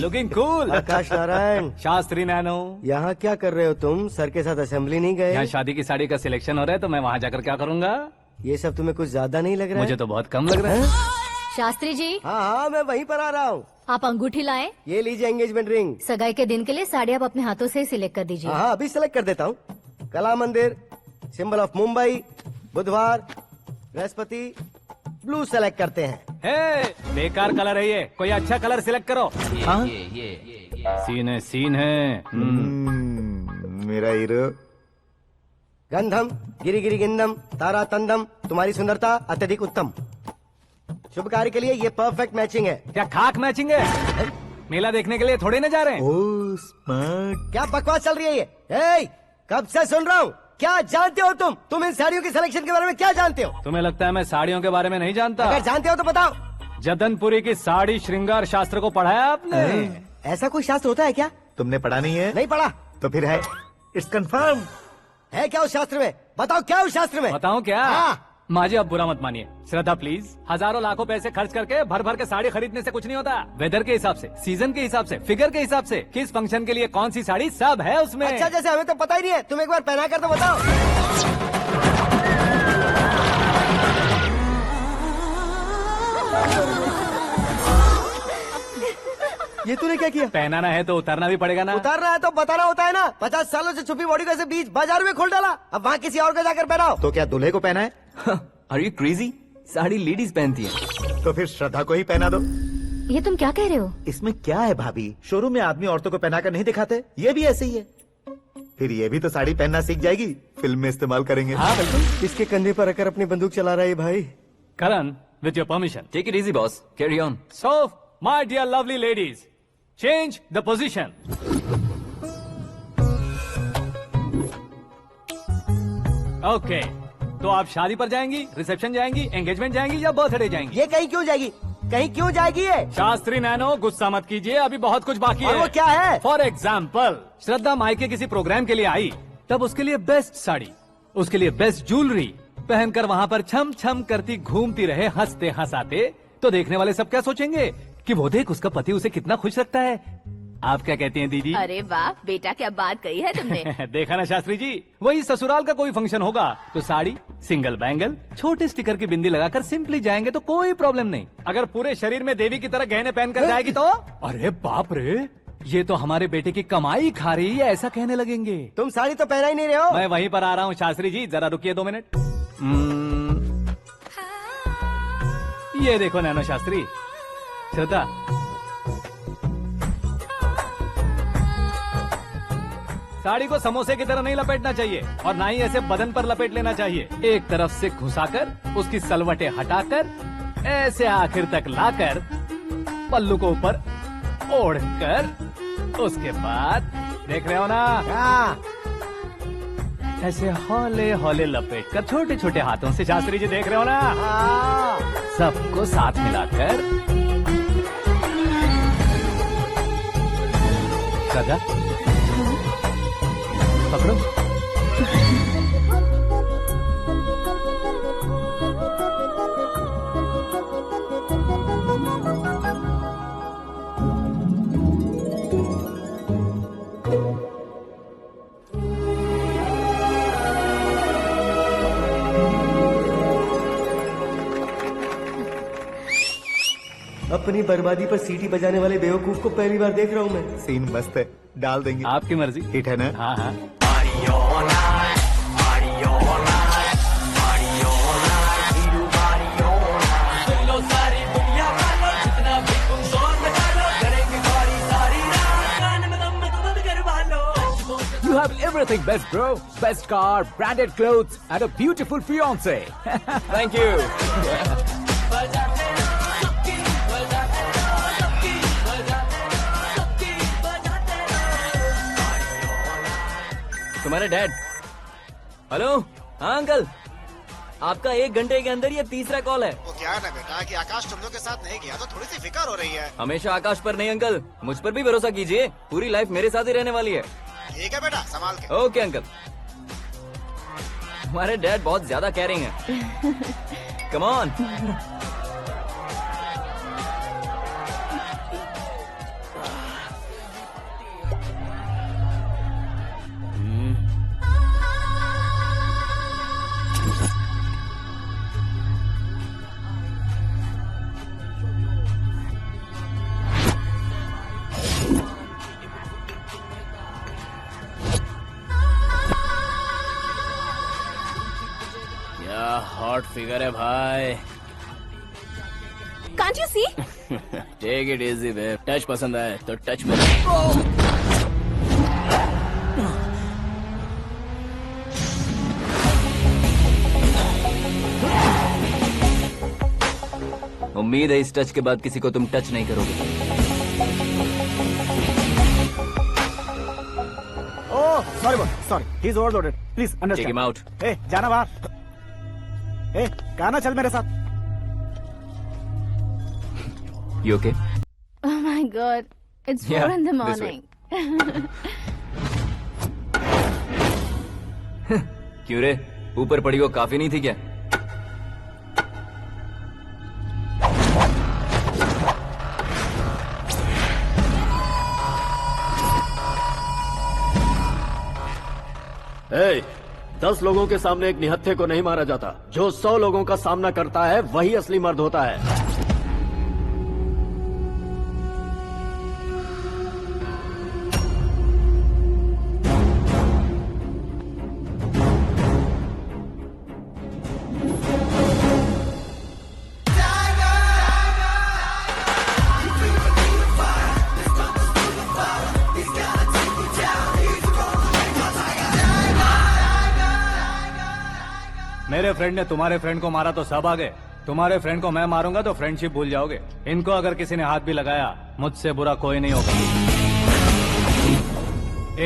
Looking cool. Akash Narayan. Shastri nano. यहाँ क्या कर रहे हो तुम? सर के साथ असेंबली नहीं गए? यहाँ शादी की साड़ी का सिलेक्शन हो रहा है, तो मैं वहाँ जाकर क्या करूँगा? ये सब तुम्हें कुछ ज्यादा नहीं लग रहा है? मुझे तो बहुत कम लग रहा है। शास्त्री जी। हाँ हाँ, मैं वहीं पर आ रहा हूँ। आप अंगूठी लाएं। ये लीजिए एंगेजमेंट रिंग। सगाई के दिन के लिए साड़ी आप अपने हाथों से ही सिलेक्ट कर दीजिए। हाँ, अभी सेलेक्ट कर देता हूँ। कला मंदिर, सिंबल ऑफ मुंबई, बुधवार, बृहस्पति, ब्लू सेलेक्ट करते हैं। बेकार कलर है ये, कोई अच्छा कलर सिलेक्ट करो। हाँ? सीन है, सीन है। मेरा हीरो। गंधम गिरी गिरी गिंदम तारा तंदम, तुम्हारी सुंदरता अत्यधिक उत्तम। शुभ कार्य के लिए ये परफेक्ट मैचिंग है। क्या खाक मैचिंग है? मेला देखने के लिए थोड़े न जा रहे हैं। Oh smart. क्या बकवास चल रही है ये? ए, कब से सुन रहा हूँ। क्या जानते हो तुम इन साड़ियों की सिलेक्शन के बारे में क्या जानते हो? तुम्हें लगता है मैं साड़ियों के बारे में नहीं जानता? अगर जानते हो तो बताओ। जदनपुरी की साड़ी श्रृंगार शास्त्र को पढ़ा है आपने? ऐसा कोई शास्त्र होता है क्या? तुमने पढ़ा नहीं है? नहीं पढ़ा। तो फिर है, इट्स कंफर्म। है क्या उस शास्त्र में? बताओ क्या उस शास्त्र में? बताऊं क्या? हाँ। माजी अब बुरा मत मानिए। श्रद्धा प्लीज, हजारों लाखों पैसे खर्च करके भर भर के साड़ी खरीदने से कुछ नहीं होता। वेदर के हिसाब से, सीजन के हिसाब से, फिगर के हिसाब से, किस फंक्शन के लिए कौन सी साड़ी, सब है उसमें। अच्छा, जैसे हमें तो पता ही नहीं है, तुम एक बार पहना कर तो बताओ। ये तूने क्या किया? पहनाना है तो उतारना भी पड़ेगा ना। उतारना है तो बताना होता है ना। 50 सालों से छुपी बॉडी को ऐसे बीच बाजार में खोल डाला, अब वहाँ किसी और को जाकर पहनाओ। तो क्या दूल्हे को पहना है? Are you crazy? Sari ladies पहनती है। तो फिर श्रद्धा को ही पहना दो। ये तुम क्या कह रहे हो? इसमें क्या है भाभी, शोरूम में आदमी औरतों को पहनाकर नहीं दिखाते, ये भी ऐसे ही है। फिर ये भी तो साड़ी पहनना सीख जाएगी, फिल्म में इस्तेमाल करेंगे। हाँ बिल्कुल। इसके कंधे पर रखकर अपनी बंदूक चला रहा है भाई। Karan, with your permission. Take it easy boss, carry on. So, my dear lovely ladies, change the position. Okay. तो आप शादी पर जाएंगी, रिसेप्शन जाएंगी, एंगेजमेंट जाएंगी या बर्थडे जाएंगी? ये कहीं क्यों जाएगी? कहीं क्यों जाएगी ये? शास्त्री नैनो, गुस्सा मत कीजिए, अभी बहुत कुछ बाकी और है। वो क्या है? फॉर एग्जाम्पल, श्रद्धा मायके किसी प्रोग्राम के लिए आई, तब उसके लिए बेस्ट साड़ी, उसके लिए बेस्ट ज्वेलरी पहनकर वहाँ पर छम छम करती घूमती रहे हंसते हंसाते, तो देखने वाले सब क्या सोचेंगे कि वो देख उसका पति उसे कितना खुश रखता है। आप क्या कहती हैं दीदी? अरे वाह बेटा, क्या बात कही है तुमने। देखा ना शास्त्री जी, वही ससुराल का कोई फंक्शन होगा तो साड़ी, सिंगल बैंगल, छोटे स्टिकर की बिंदी लगाकर सिंपली जाएंगे तो कोई प्रॉब्लम नहीं। अगर पूरे शरीर में देवी की तरह गहने पहनकर जाएगी तो अरे बाप रे, ये तो हमारे बेटे की कमाई खा रही है, ऐसा कहने लगेंगे। तुम साड़ी तो पहना ही नहीं रहे हो। मैं वहीं पर आ रहा हूँ शास्त्री जी, जरा रुकिए 2 मिनट। ये देखो नैनो शास्त्री, श्रद्धा, साड़ी को समोसे की तरह नहीं लपेटना चाहिए और ना ही ऐसे बदन पर लपेट लेना चाहिए। एक तरफ से घुसाकर उसकी सलवटें हटाकर ऐसे आखिर तक लाकर पल्लू को ऊपर ओढ़कर उसके बाद देख रहे हो ना, ऐसे हौले हौले लपेट कर छोटे छोटे हाथों से, शास्त्री जी देख रहे हो ना, सबको साथ मिलाकर श्रद्धा पकड़ो। अपनी बर्बादी पर सीटी बजाने वाले बेवकूफ को पहली बार देख रहा हूँ मैं। सीन मस्त है, डाल देंगे। आपकी मर्जी। हिट है ना? हाँ हाँ। You have everything best, bro. Best car, branded clothes, and a beautiful fiance. Thank you. तुम्हारे डैड। हेलो, हाँ अंकल, आपका 1 घंटे के अंदर ये 3रा कॉल है। वो क्या है ना बेटा कि आकाश तुम लोग के साथ नहीं गया तो थोड़ी सी फिक्र हो रही है। हमेशा आकाश पर नहीं अंकल, मुझ पर भी भरोसा कीजिए, पूरी लाइफ मेरे साथ ही रहने वाली है। ठीक है बेटा, संभाल के। Okay uncle. हमारे डैड बहुत ज्यादा केयरिंग है। Come on. हॉट फिगर है भाई। Can't you see? Take it easy babe, touch पसंद आए तो टच में। उम्मीद है इस टच के बाद किसी को तुम टच नहीं करोगे। Oh, sorry, boss. Sorry. He's overloaded. Please understand. Take him out. Hey, जाना बाहर। Hey, गाना चल मेरे साथ। You okay? Oh my God, it's 4 Yeah, in the this way. morning. क्यों रे, ऊपर पड़ी वो काफी नहीं थी क्या? Hey, 10 लोगों के सामने एक निहत्थे को नहीं मारा जाता। जो 100 लोगों का सामना करता है वही असली मर्द होता है। मेरे फ्रेंड ने तुम्हारे फ्रेंड को मारा तो सब आ गए, तुम्हारे फ्रेंड को मैं मारूंगा तो फ्रेंडशिप भूल जाओगे। इनको अगर किसी ने हाथ भी लगाया, मुझसे बुरा कोई नहीं होगा।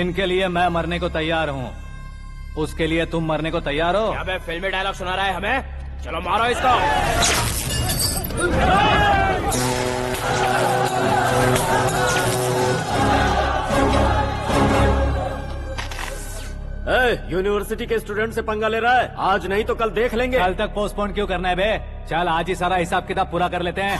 इनके लिए मैं मरने को तैयार हूँ, उसके लिए तुम मरने को तैयार हो? अबे फिल्मी डायलॉग सुना रहा है हमें? चलो मारो इसको। यूनिवर्सिटी के स्टूडेंट से पंगा ले रहा है, आज नहीं तो कल देख लेंगे। कल तक पोस्टपोन क्यों करना है बे? चल आज ही सारा हिसाब किताब पूरा कर लेते हैं।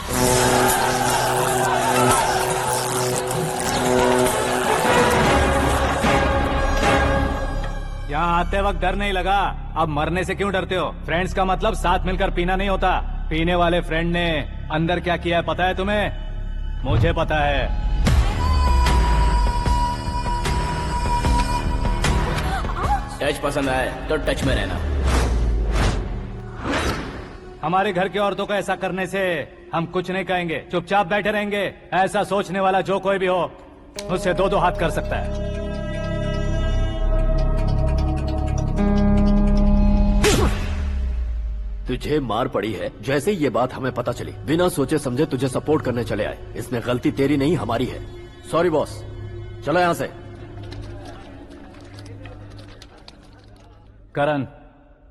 यहाँ आते वक्त डर नहीं लगा, अब मरने से क्यों डरते हो? फ्रेंड्स का मतलब साथ मिलकर पीना नहीं होता। पीने वाले फ्रेंड ने अंदर क्या किया है पता है तुम्हें? मुझे पता है। टच पसंद आए तो टच में रहना। हमारे घर की औरतों को ऐसा करने से हम कुछ नहीं कहेंगे, चुपचाप बैठे रहेंगे। ऐसा सोचने वाला जो कोई भी हो, उससे दो दो हाथ कर सकता है। तुझे मार पड़ी है, जैसे ही ये बात हमें पता चली बिना सोचे समझे तुझे सपोर्ट करने चले आए। इसमें गलती तेरी नहीं हमारी है। सॉरी बॉस, चलो यहाँ से। करण,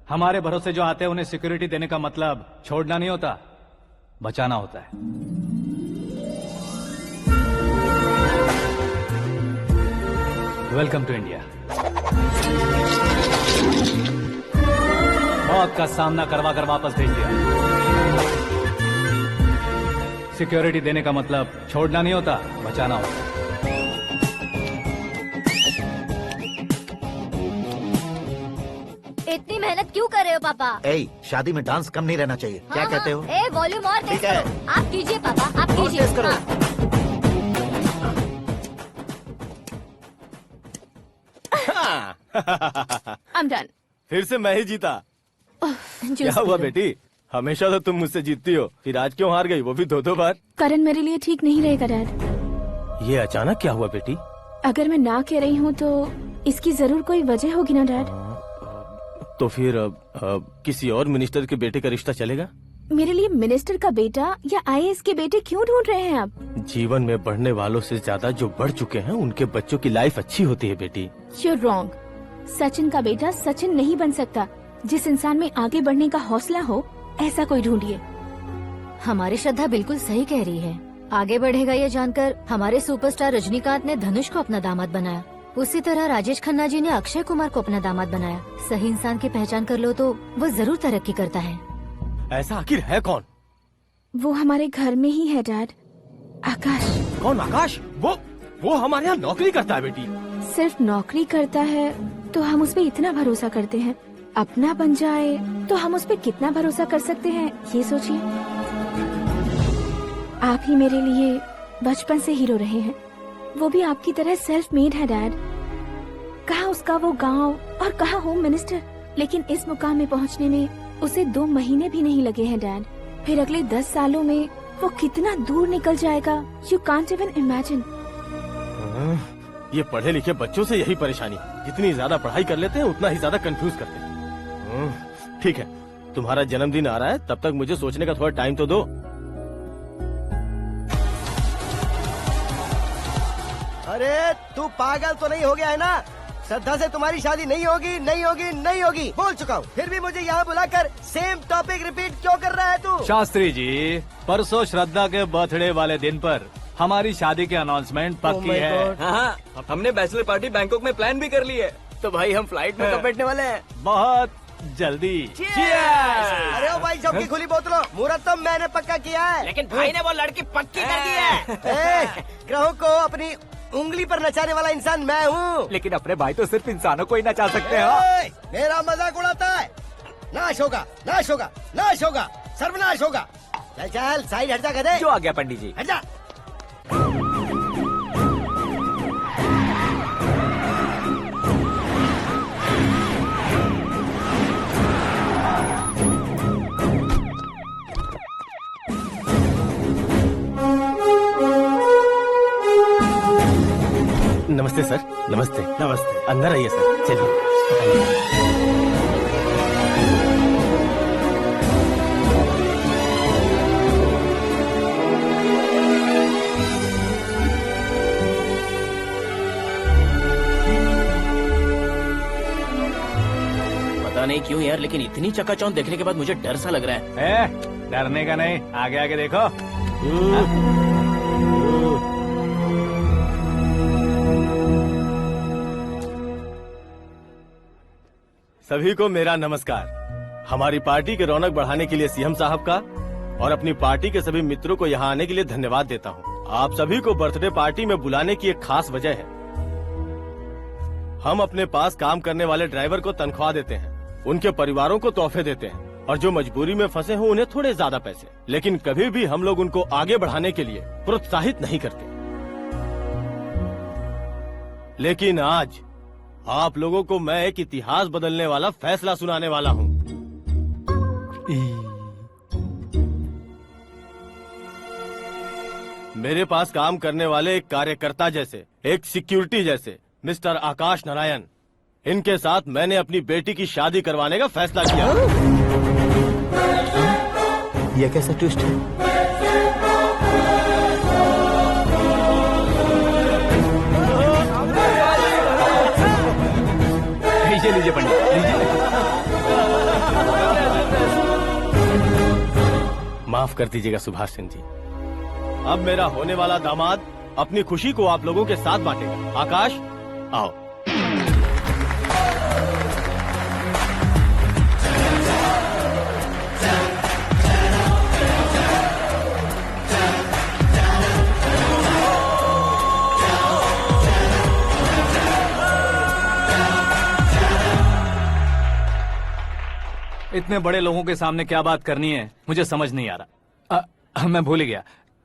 हमारे भरोसे जो आते हैं उन्हें सिक्योरिटी देने का मतलब छोड़ना नहीं होता, बचाना होता है। Welcome to India. मौत का सामना करवा कर वापस भेज दिया। सिक्योरिटी देने का मतलब छोड़ना नहीं होता, बचाना होता है। इतनी मेहनत क्यों कर रहे हो पापा? ए, शादी में डांस कम नहीं रहना चाहिए। क्या कहते हो? ए वॉल्यूम और तेज ठीक है। करो। आप कीजिए पापा, आप कीजिए। करो। I'm done. फिर से मैं ही जीता। क्या हुआ बेटी? हमेशा तो तुम मुझसे जीतती हो, फिर आज क्यों हार गई, वो भी दो दो बार? करण मेरे लिए ठीक नहीं रहेगा डैड। ये अचानक क्या हुआ बेटी? अगर मैं ना कह रही हूँ तो इसकी जरूर कोई वजह होगी ना डैड। तो फिर किसी और मिनिस्टर के बेटे का रिश्ता चलेगा? मेरे लिए मिनिस्टर का बेटा या आईएएस के बेटे क्यों ढूंढ रहे हैं आप? जीवन में बढ़ने वालों से ज्यादा जो बढ़ चुके हैं उनके बच्चों की लाइफ अच्छी होती है बेटी। You're wrong. सचिन का बेटा सचिन नहीं बन सकता। जिस इंसान में आगे बढ़ने का हौसला हो, ऐसा कोई ढूंढिए। हमारी श्रद्धा बिल्कुल सही कह रही है। आगे बढ़ेगा ये जानकर हमारे सुपरस्टार रजनीकांत ने धनुष को अपना दामाद बनाया। उसी तरह राजेश खन्ना जी ने अक्षय कुमार को अपना दामाद बनाया। सही इंसान की पहचान कर लो तो वो जरूर तरक्की करता है। ऐसा आखिर है कौन? वो हमारे घर में ही है डैड, आकाश। कौन आकाश? वो हमारे यहाँ नौकरी करता है बेटी। सिर्फ नौकरी करता है तो हम उस पे इतना भरोसा करते हैं, अपना बन जाए तो हम उस पे कितना भरोसा कर सकते हैं, ये सोचिए। आप ही मेरे लिए बचपन से हीरो रहे हैं, वो भी आपकी तरह सेल्फ मेड है डैड। कहाँ उसका वो गांव और कहाँ होम मिनिस्टर, लेकिन इस मुकाम में पहुँचने में उसे 2 महीने भी नहीं लगे हैं डैड। फिर अगले 10 सालों में वो कितना दूर निकल जाएगा, यू कांट इवन इमेजिन। ये पढ़े लिखे बच्चों से यही परेशानी, जितनी ज्यादा पढ़ाई कर लेते हैं उतना ही ज्यादा कंफ्यूज करते हैं। ठीक है, तुम्हारा जन्मदिन आ रहा है, तब तक मुझे सोचने का थोड़ा टाइम तो दो। अरे तू पागल तो नहीं हो गया है ना? श्रद्धा से तुम्हारी शादी नहीं होगी, नहीं होगी, नहीं होगी, बोल चुका हूँ। फिर भी मुझे यहाँ बुलाकर सेम टॉपिक रिपीट क्यों कर रहा है तू? शास्त्री जी, परसों श्रद्धा के बर्थडे वाले दिन पर हमारी शादी की अनाउंसमेंट पक्की है। हाँ, हमने बैचलर पार्टी बैंकॉक में प्लान भी कर ली है। तो भाई हम फ्लाइट में कब बैठने वाले हैं? बहुत जल्दी। अरे ओ भाई, सबकी खुली बोतलों, मुहूर्त तो मैंने पक्का किया है। लेकिन भाई ने वो लड़की पक्की कर दी है। ग्रहों को अपनी उंगली पर नचाने वाला इंसान मैं हूँ। लेकिन अपने भाई तो सिर्फ इंसानों को ही नचा सकते हो। मेरा मजाक उड़ाता है? नाश होगा, नाश होगा, नाश होगा, सर्वनाश होगा। चल चल साइड हट जा गधे। जो आ गया पंडित जी। हट जा। नमस्ते सर। नमस्ते। नमस्ते। अंदर आइए सर, चलिए। नहीं क्यों यार, लेकिन इतनी चकाचौंध देखने के बाद मुझे डर सा लग रहा है। डरने का नहीं, आगे आगे देखो। सभी को मेरा नमस्कार। हमारी पार्टी की रौनक बढ़ाने के लिए सीएम साहब का और अपनी पार्टी के सभी मित्रों को यहाँ आने के लिए धन्यवाद देता हूँ। आप सभी को बर्थडे पार्टी में बुलाने की एक खास वजह है। हम अपने पास काम करने वाले ड्राइवर को तनख्वाह देते हैं, उनके परिवारों को तोहफे देते हैं और जो मजबूरी में फंसे हो उन्हें थोड़े ज्यादा पैसे, लेकिन कभी भी हम लोग उनको आगे बढ़ाने के लिए प्रोत्साहित नहीं करते। लेकिन आज आप लोगों को मैं एक इतिहास बदलने वाला फैसला सुनाने वाला हूँ। मेरे पास काम करने वाले एक कार्यकर्ता जैसे, एक सिक्योरिटी जैसे मिस्टर आकाश नारायण, इनके साथ मैंने अपनी बेटी की शादी करवाने का फैसला किया। ये कैसा ट्विस्ट है? लीजिए पंडित, माफ कर दीजिएगा सुभाष सिंह जी। अब मेरा होने वाला दामाद अपनी खुशी को आप लोगों के साथ बांटेगा। आकाश, आओ। इतने बड़े लोगों के सामने क्या बात करनी है मुझे समझ नहीं आ रहा। मैं भूल ही गया।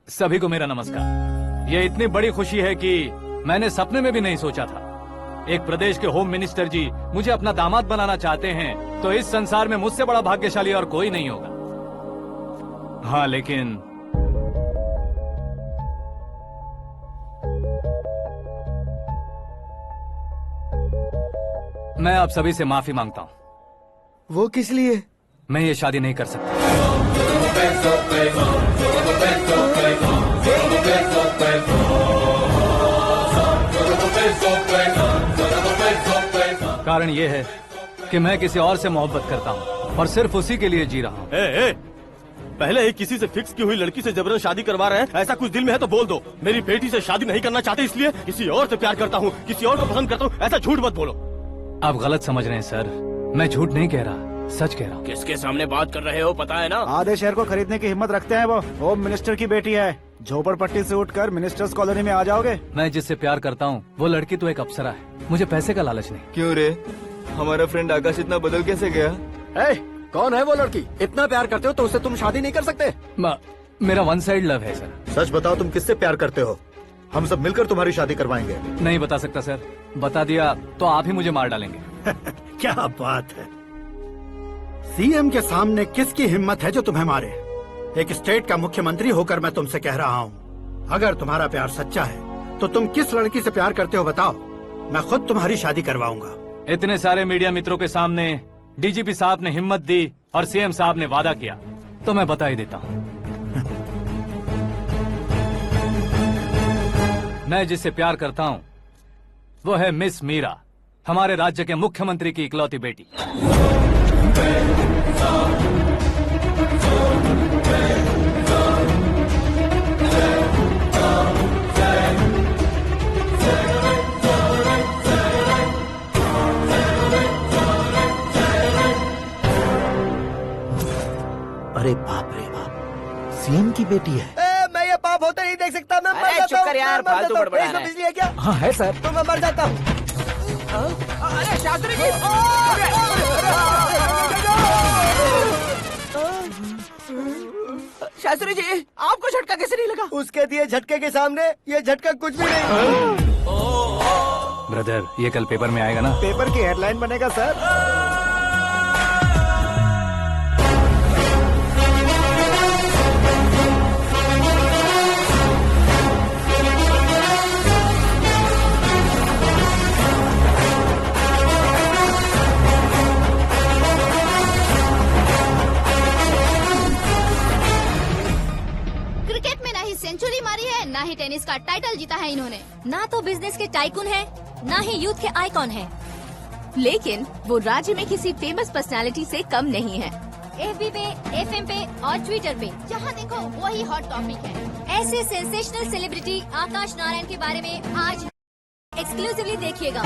सभी को मेरा नमस्कार। ये इतनी बड़ी खुशी है कि मैंने सपने में भी नहीं सोचा था। एक प्रदेश के होम मिनिस्टर जी मुझे अपना दामाद बनाना चाहते हैं तो इस संसार में मुझसे बड़ा भाग्यशाली और कोई नहीं होगा। हाँ, लेकिन मैं आप सभी से माफी मांगता हूँ। वो किस लिए? मैं ये शादी नहीं कर सकता। कारण ये है कि मैं किसी और से मोहब्बत करता हूँ और सिर्फ उसी के लिए जी रहा हूँ। पहले ही किसी से फिक्स की हुई लड़की से जबरन शादी करवा रहे हैं, ऐसा कुछ दिल में है तो बोल दो। मेरी बेटी से शादी नहीं करना चाहते इसलिए किसी और से प्यार करता हूँ, किसी और को पसंद करता हूँ, ऐसा झूठ मत बोलो। आप गलत समझ रहे हैं सर, मैं झूठ नहीं कह रहा, सच कह रहा हूँ। किसके सामने बात कर रहे हो पता है ना? आधे शहर को खरीदने की हिम्मत रखते हैं वो। होम मिनिस्टर की बेटी है, झोपड़पट्टी से उठकर मिनिस्टर्स कॉलोनी में आ जाओगे। मैं जिससे प्यार करता हूँ वो लड़की तो एक अप्सरा है, मुझे पैसे का लालच नहीं। क्यों रे, हमारा फ्रेंड आकाश इतना बदल कैसे गया? कौन है वो लड़की? इतना प्यार करते हो तो उससे तुम शादी नहीं कर सकते? मेरा वन साइड लव है सर। सच बताओ, तुम किससे प्यार करते हो? हम सब मिलकर तुम्हारी शादी करवाएंगे। नहीं बता सकता सर, बता दिया तो आप ही मुझे मार डालेंगे। क्या बात है, सीएम के सामने किसकी हिम्मत है जो तुम्हें मारे? एक स्टेट का मुख्यमंत्री होकर मैं तुमसे कह रहा हूँ, अगर तुम्हारा प्यार सच्चा है तो तुम किस लड़की से प्यार करते हो बताओ, मैं खुद तुम्हारी शादी करवाऊंगा। इतने सारे मीडिया मित्रों के सामने डीजीपी साहब ने हिम्मत दी और सीएम साहब ने वादा किया तो मैं बता ही देता हूँ। मैं जिससे प्यार करता हूँ वो है मिस मीरा, हमारे राज्य के मुख्यमंत्री की इकलौती बेटी। अरे बाप रे बाप, सीएम की बेटी है। मैं ये पाप होते नहीं देख सकता। मैं मर जाता हूँ। चुप कर यार, फालतू बड़बड़ा रहा है। बिजली है क्या? हाँ है सर। तो मैं मर जाता हूँ। अरे शास्त्री जी, शास्त्री जी आपको झटका कैसे नहीं लगा? उसके दिए झटके के सामने ये झटका कुछ भी नहीं। ब्रदर, ये कल पेपर में आएगा ना? पेपर की हेडलाइन बनेगा सर। क्रिकेट में ना ही सेंचुरी मारी है, ना ही टेनिस का टाइटल जीता है इन्होंने। ना तो बिजनेस के टाइकून है, ना ही यूथ के आइकॉन है। लेकिन वो राज्य में किसी फेमस पर्सनालिटी से कम नहीं है। FB पे, FM पे और ट्विटर पे जहाँ देखो वही हॉट टॉपिक है। ऐसे सेंसेशनल सेलिब्रिटी आकाश नारायण के बारे में आज एक्सक्लूसिवली देखिएगा।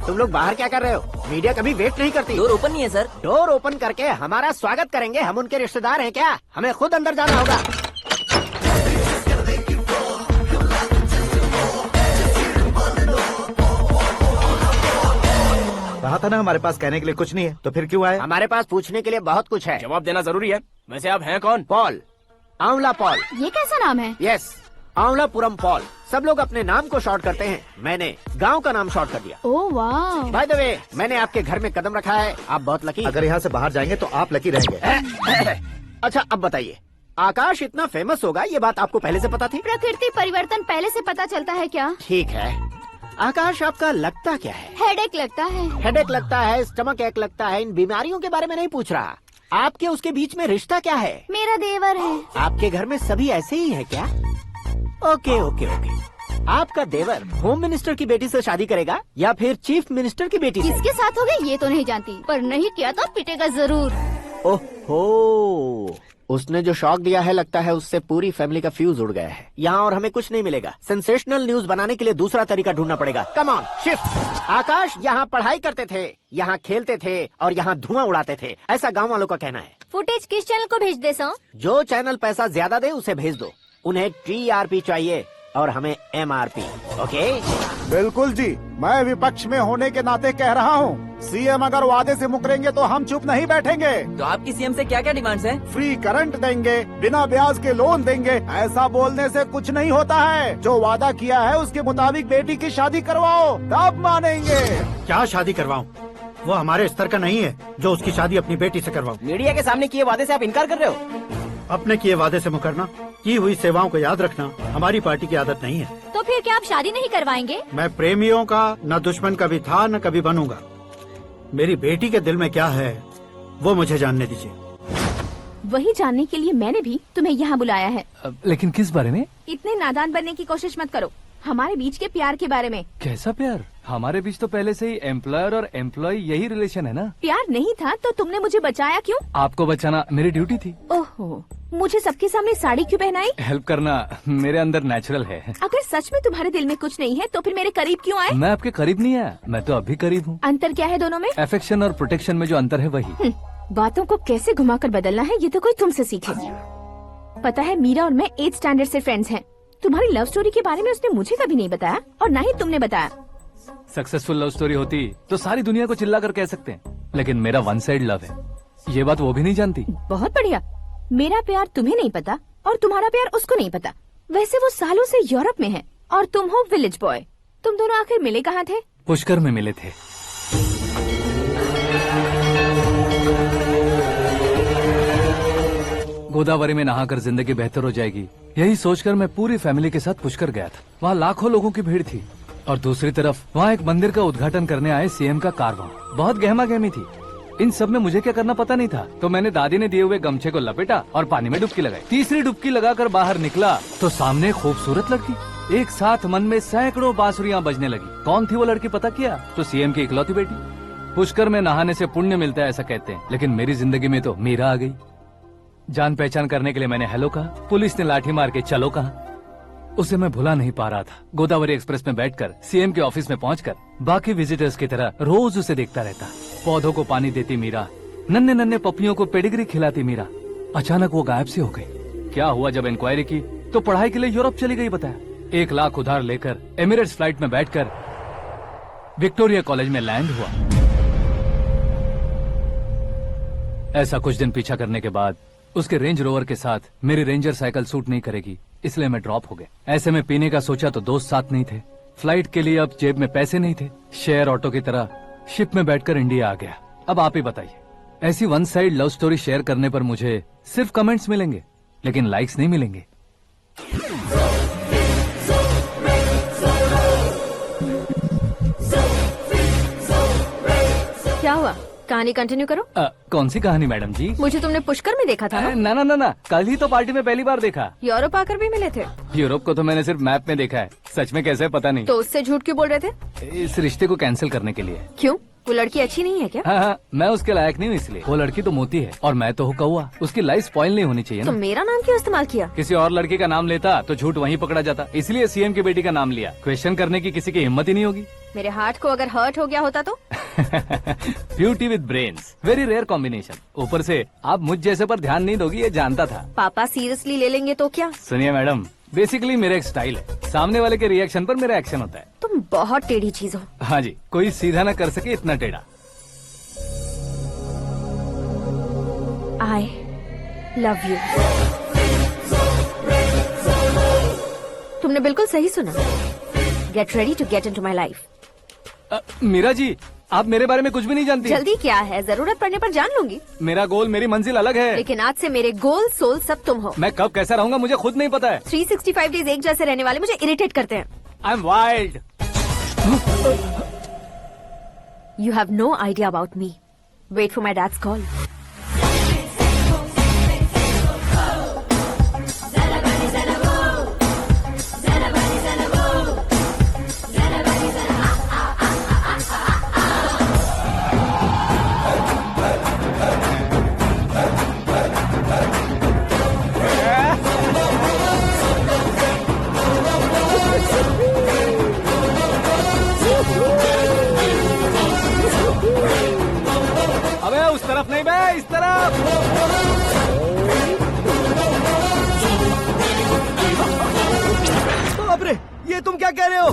तुम लोग बाहर क्या कर रहे हो? मीडिया कभी वेट नहीं करती। डोर ओपन नहीं है सर। डोर ओपन करके हमारा स्वागत करेंगे? हम उनके रिश्तेदार हैं क्या? हमें खुद अंदर जाना होगा। कहा था ना हमारे पास कहने के लिए कुछ नहीं है, तो फिर क्यों आए? हमारे पास पूछने के लिए बहुत कुछ है। जवाब देना जरूरी है। वैसे आप हैं कौन? पॉल, आंवला पॉल। ये कैसा नाम है? Yes, Aanwalapuram Paul. सब लोग अपने नाम को शॉर्ट करते हैं, मैंने गांव का नाम शॉर्ट कर दिया। ओह वाह। बाय द वे, मैंने आपके घर में कदम रखा है, आप बहुत लकी। अगर यहाँ से बाहर जाएंगे तो आप लकी रहेंगे। अच्छा अब बताइए, आकाश इतना फेमस होगा ये बात आपको पहले से पता थी? प्रकृति परिवर्तन पहले से पता चलता है क्या? ठीक है, आकाश आपका लगता क्या है? हेडेक लगता है। हेडेक लगता है, स्टमक एक लगता है, इन बीमारियों के बारे में नहीं पूछ रहा। आपके उसके बीच में रिश्ता क्या है? मेरा देवर है। आपके घर में सभी ऐसे ही है क्या? Okay okay okay. आपका देवर होम मिनिस्टर की बेटी से शादी करेगा या फिर चीफ मिनिस्टर की बेटी से? किसके साथ हो गई ये तो नहीं जानती, पर नहीं किया तो पिटेगा जरूर। ओहो, उसने जो शॉक दिया है लगता है उससे पूरी फैमिली का फ्यूज उड़ गया है। यहाँ और हमें कुछ नहीं मिलेगा। सेंसेशनल न्यूज बनाने के लिए दूसरा तरीका ढूंढना पड़ेगा। Come on shift. आकाश यहाँ पढ़ाई करते थे, यहाँ खेलते थे और यहाँ धुआं उड़ाते थे, ऐसा गाँव वालों का कहना है। फुटेज किस चैनल को भेज दे सो? जो चैनल पैसा ज्यादा दे उसे भेज दो। उन्हें TRP चाहिए और हमें MRP। ओके? बिल्कुल जी, मैं विपक्ष में होने के नाते कह रहा हूँ, सीएम अगर वादे से मुकरेंगे तो हम चुप नहीं बैठेंगे। तो आपकी सीएम से क्या क्या डिमांड्स हैं? फ्री करंट देंगे, बिना ब्याज के लोन देंगे। ऐसा बोलने से कुछ नहीं होता है। जो वादा किया है उसके मुताबिक बेटी की शादी करवाओ, तब मानेंगे। क्या शादी करवाऊं? वो हमारे स्तर का नहीं है जो उसकी शादी अपनी बेटी से करवाऊं। मीडिया के सामने किए वादे से आप इनकार कर रहे हो? अपने किए वादे से मुकरना, की हुई सेवाओं को याद रखना हमारी पार्टी की आदत नहीं है। तो फिर क्या आप शादी नहीं करवाएंगे? मैं प्रेमियों का न दुश्मन कभी था न कभी बनूंगा। मेरी बेटी के दिल में क्या है वो मुझे जानने दीजिए। वही जानने के लिए मैंने भी तुम्हें यहाँ बुलाया है। लेकिन किस बारे में? इतने नादान बनने की कोशिश मत करो। हमारे बीच के प्यार के बारे में। कैसा प्यार? हमारे बीच तो पहले से ही एम्प्लॉयर और एम्प्लॉय यही रिलेशन है ना। प्यार नहीं था तो तुमने मुझे बचाया क्यों? आपको बचाना मेरी ड्यूटी थी। ओहो, मुझे सबके सामने साड़ी क्यों पहनाई? हेल्प करना मेरे अंदर नेचुरल है। अगर सच में तुम्हारे दिल में कुछ नहीं है तो फिर मेरे करीब क्यों आए? मैं आपके करीब नहीं आया, मैं तो अभी करीब हूँ। अंतर क्या है दोनों में? अफेक्शन और प्रोटेक्शन में जो अंतर है वही। बातों को कैसे घुमाकर बदलना है ये तो कोई तुमसे सीखे। पता है, मीरा और मैं 8th स्टैंडर्ड से फ्रेंड्स हैं। तुम्हारी लव स्टोरी के बारे में उसने मुझे कभी नहीं बताया और न ही तुमने बताया। सक्सेसफुल लव स्टोरी होती तो सारी दुनिया को चिल्ला कर कह सकते हैं, लेकिन मेरा वन साइड लव है, ये बात वो भी नहीं जानती। बहुत बढ़िया। मेरा प्यार तुम्हें नहीं पता और तुम्हारा प्यार उसको नहीं पता। वैसे वो सालों से यूरोप में है और तुम हो विलेज बॉय। तुम दोनों आखिर मिले कहाँ थे? पुष्कर में मिले थे। गोदावरी में नहाकर जिंदगी बेहतर हो जाएगी, यही सोचकर मैं पूरी फैमिली के साथ पुष्कर गया था। वहाँ लाखों लोगों की भीड़ थी और दूसरी तरफ वहाँ एक मंदिर का उद्घाटन करने आए सीएम का कारवां। बहुत गहमा गहमी थी। इन सब में मुझे क्या करना पता नहीं था, तो मैंने दादी ने दिए हुए गमछे को लपेटा और पानी में डुबकी लगाई। तीसरी डुबकी लगाकर बाहर निकला तो सामने खूबसूरत लड़की। एक साथ मन में सैकड़ों बांसुरियां बजने लगी। कौन थी वो लड़की पता किया? तो सीएम की इकलौती बेटी। पुष्कर में नहाने से पुण्य मिलता है ऐसा कहते हैं, लेकिन मेरी जिंदगी में तो मीरा आ गई। जान पहचान करने के लिए मैंने हेलो कहा, पुलिस ने लाठी मार के चलो कहा। उसे मैं भुला नहीं पा रहा था। गोदावरी एक्सप्रेस में बैठकर सीएम के ऑफिस में पहुंचकर बाकी विजिटर्स की तरह रोज उसे देखता रहता। पौधों को पानी देती मीरा, नन्हे नन्हे पपियों को पेडिग्री खिलाती मीरा। अचानक वो गायब सी हो गई। क्या हुआ? जब इंक्वायरी की तो पढ़ाई के लिए यूरोप चली गई बताया। 1 लाख उधार लेकर एमिरेट्स फ्लाइट में बैठकर विक्टोरिया कॉलेज में लैंड हुआ। ऐसा कुछ दिन पीछा करने के बाद उसके रेंज रोवर के साथ मेरी रेंजर साइकिल सूट नहीं करेगी, इसलिए मैं ड्रॉप हो गया। ऐसे में पीने का सोचा तो दोस्त साथ नहीं थे, फ्लाइट के लिए अब जेब में पैसे नहीं थे। शेयर ऑटो की तरह शिप में बैठकर इंडिया आ गया। अब आप ही बताइए, ऐसी one side love story share करने पर मुझे सिर्फ कमेंट्स मिलेंगे, लेकिन लाइक्स नहीं मिलेंगे। क्या हुआ? कहानी कंटिन्यू करो। कौन सी कहानी मैडम जी? मुझे तुमने पुष्कर में देखा था ना? ना, कल ही तो पार्टी में पहली बार देखा। यूरोप आकर भी मिले थे? यूरोप को तो मैंने सिर्फ मैप में देखा है, सच में कैसे है पता नहीं। तो उससे झूठ क्यों बोल रहे थे? इस रिश्ते को कैंसिल करने के लिए। क्यों? वो लड़की अच्छी नहीं है क्या? हाँ, मैं उसके लायक नहीं हूँ इसलिए। वो लड़की तो मोती है और मैं तो हूँ कौवा। उसकी लाइफ स्पॉइल नहीं होनी चाहिए तो ना। मेरा नाम क्यों इस्तेमाल किया? किसी और लड़की का नाम लेता तो झूठ वहीं पकड़ा जाता, इसलिए सीएम की बेटी का नाम लिया। क्वेश्चन करने की किसी की हिम्मत ही नहीं होगी। मेरे हार्ट को अगर हर्ट हो गया होता तो? Beauty with brains, very rare combination. ऊपर से आप मुझ जैसे पर ध्यान नहीं दोगी ये जानता था। पापा सीरियसली ले लेंगे तो क्या? सुनिए मैडम, बेसिकली मेरा एक स्टाइल है, सामने वाले के रिएक्शन पर मेरा एक्शन होता है। तुम बहुत टेढ़ी चीज हो। हाँ जी, कोई सीधा न कर सके इतना टेढ़ा। I love you। तुमने बिल्कुल सही सुना। Get ready to get into my life। Meera ji, आप मेरे बारे में कुछ भी नहीं जानती। जल्दी क्या है, जरूरत पड़ने पर जान लूंगी। मेरा गोल, मेरी मंजिल अलग है। लेकिन आज से मेरे गोल सोल सब तुम हो। मैं कब कैसा रहूंगा मुझे खुद नहीं पता है। 365 डेज एक जैसे रहने वाले मुझे इरिटेट करते हैं। I am wild. You have no idea about me। Wait for my dad's call। अबे उस तरफ नहीं बे, इस तरफ। बाप रे, ये तुम क्या कह रहे हो?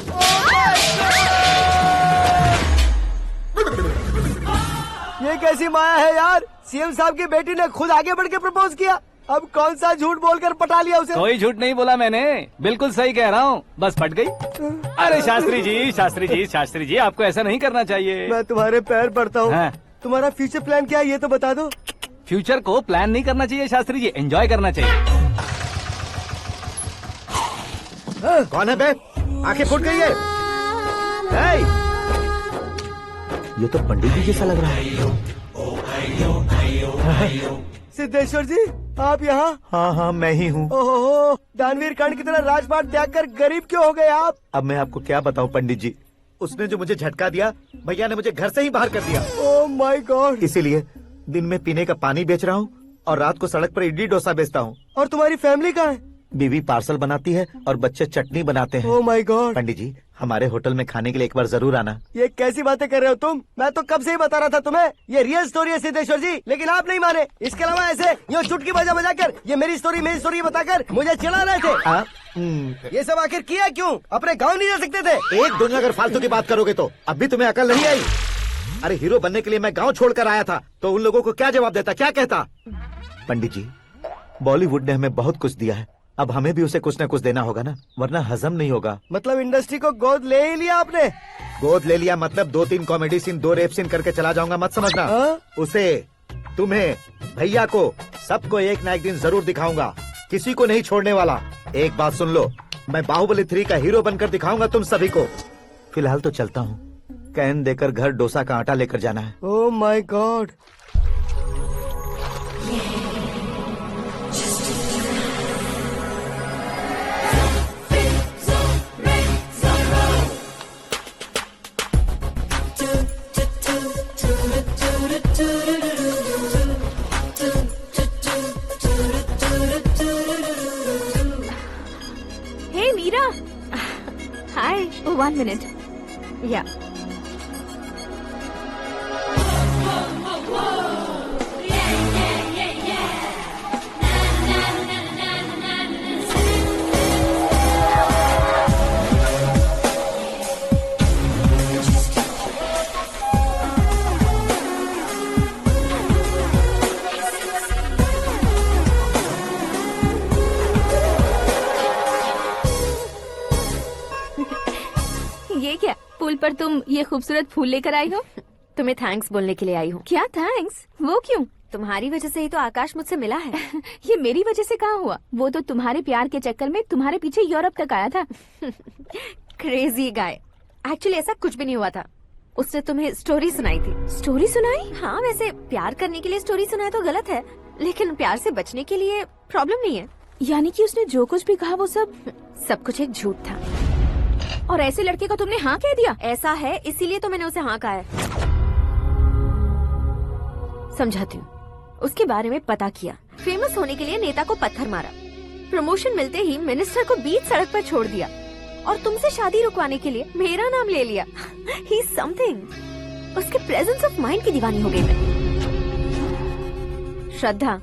ये कैसी माया है यार? सीएम साहब की बेटी ने खुद आगे बढ़ के प्रपोज किया। अब कौन सा झूठ बोलकर पटा लिया उसे? कोई झूठ नहीं बोला मैंने, बिल्कुल सही कह रहा हूँ, बस पट गई। अरे शास्त्री जी, शास्त्री जी, शास्त्री जी, आपको ऐसा नहीं करना चाहिए। मैं तुम्हारे पैर पड़ता हूँ। हाँ। तुम्हारा फ्यूचर प्लान क्या है ये तो बता दो। फ्यूचर को प्लान नहीं करना चाहिए शास्त्री जी, एंजॉय करना चाहिए। कौन है बे? आंखें फूट गई है। हे! ये तो पंडित जी जैसा लग रहा है। सिद्धेश्वर जी, आप यहाँ? हाँ हाँ, मैं ही हूँ। ओहो, दानवीर कर्ण की तरह राजपाट त्याग कर गरीब क्यों हो गए आप? अब मैं आपको क्या बताऊँ पंडित जी, उसने जो मुझे झटका दिया, भैया ने मुझे घर से ही बाहर कर दिया। Oh my God. इसीलिए दिन में पीने का पानी बेच रहा हूँ और रात को सड़क पर इडली डोसा बेचता हूँ। और तुम्हारी फैमिली कहाँ है? बीवी पार्सल बनाती है और बच्चे चटनी बनाते हैं। Oh my God. पंडित जी, हमारे होटल में खाने के लिए एक बार जरूर आना। ये कैसी बातें कर रहे हो तुम? मैं तो कब से ही बता रहा था तुम्हें, ये रियल स्टोरी है सिद्धेश्वर जी, लेकिन आप नहीं माने। इसके अलावा ऐसे यूँ चुटकी बजा कर ये मेरी स्टोरी बताकर मुझे चिढ़ा रहे थे। ये सब आखिर किया क्यों? अपने गाँव नहीं जा सकते थे? एक दुनिया अगर फालतू की बात करोगे तो अब भी तुम्हें अकल नहीं आई। अरे हीरो बनने के लिए मैं गाँव छोड़कर आया था, तो उन लोगों को क्या जवाब देता, क्या कहता? पंडित जी, बॉलीवुड ने हमें बहुत कुछ दिया है, अब हमें भी उसे कुछ न कुछ देना होगा ना, वरना हजम नहीं होगा। मतलब इंडस्ट्री को गोद ले ही लिया आपने? गोद ले लिया मतलब 2-3 कॉमेडी सीन, 2 रेप सीन करके चला जाऊंगा मत समझना। उसे, तुम्हें, भैया को, सबको एक ना एक दिन जरूर दिखाऊंगा, किसी को नहीं छोड़ने वाला। एक बात सुन लो, मैं बाहुबली 3 का हीरो बनकर दिखाऊंगा तुम सभी को। फिलहाल तो चलता हूँ, कैन देकर घर डोसा का आटा लेकर जाना है। Oh my God. Hey Meera. Hi. Oh, 1 minute. Yeah। पर तुम ये खूबसूरत फूल लेकर आई हो? तुम्हें थैंक्स बोलने के लिए आई हूँ। क्या थैंक्स? वो क्यों? तुम्हारी वजह से ही तो आकाश मुझसे मिला है। ये मेरी वजह से कहाँ हुआ? वो तो तुम्हारे प्यार के चक्कर में तुम्हारे पीछे यूरोप तक आया था। Crazy guy. एक्चुअली ऐसा कुछ भी नहीं हुआ था। उसने तुम्हें स्टोरी सुनाई थी। स्टोरी सुनाई? हाँ, वैसे प्यार करने के लिए स्टोरी सुनाए तो गलत है, लेकिन प्यार से बचने के लिए प्रॉब्लम नहीं है। यानी कि उसने जो कुछ भी कहा वो सब कुछ एक झूठ था। और ऐसे लड़के को तुमने हाँ कह दिया? ऐसा है, इसीलिए तो मैंने उसे हाँ कहा है। समझाती हूँ। उसके बारे में पता किया, फेमस होने के लिए नेता को पत्थर मारा, प्रमोशन मिलते ही मिनिस्टर को बीच सड़क पर छोड़ दिया और तुमसे शादी रुकवाने के लिए मेरा नाम ले लिया। ही समथिंग। उसके प्रेजेंस ऑफ माइंड की दीवानी हो गई मैं। श्रद्धा,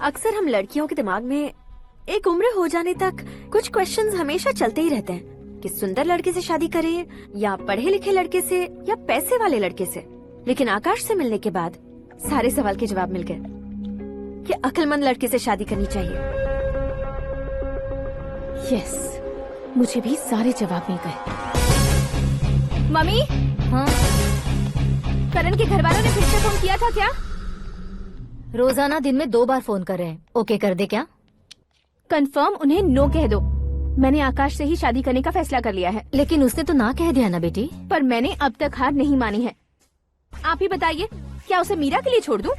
अक्सर हम लड़कियों के दिमाग में एक उम्र हो जाने तक कुछ क्वेश्चंस हमेशा चलते ही रहते हैं कि सुंदर लड़के से शादी करें या पढ़े लिखे लड़के से या पैसे वाले लड़के से। लेकिन आकाश से मिलने के बाद सारे सवाल के जवाब मिल गए कि अक्लमंद लड़के से शादी करनी चाहिए। यस, मुझे भी सारे जवाब मिल गए। मम्मी, हाँ? करण के घर वालों ने फिर से फोन किया था क्या? रोजाना दिन में 2 बार फोन कर रहे हैं। ओके कर दे क्या? कंफर्म उन्हें नो कह दो। मैंने आकाश से ही शादी करने का फैसला कर लिया है। लेकिन उसने तो ना कह दिया ना बेटी। पर मैंने अब तक हार नहीं मानी है। आप ही बताइए, क्या उसे मीरा के लिए छोड़ दूं?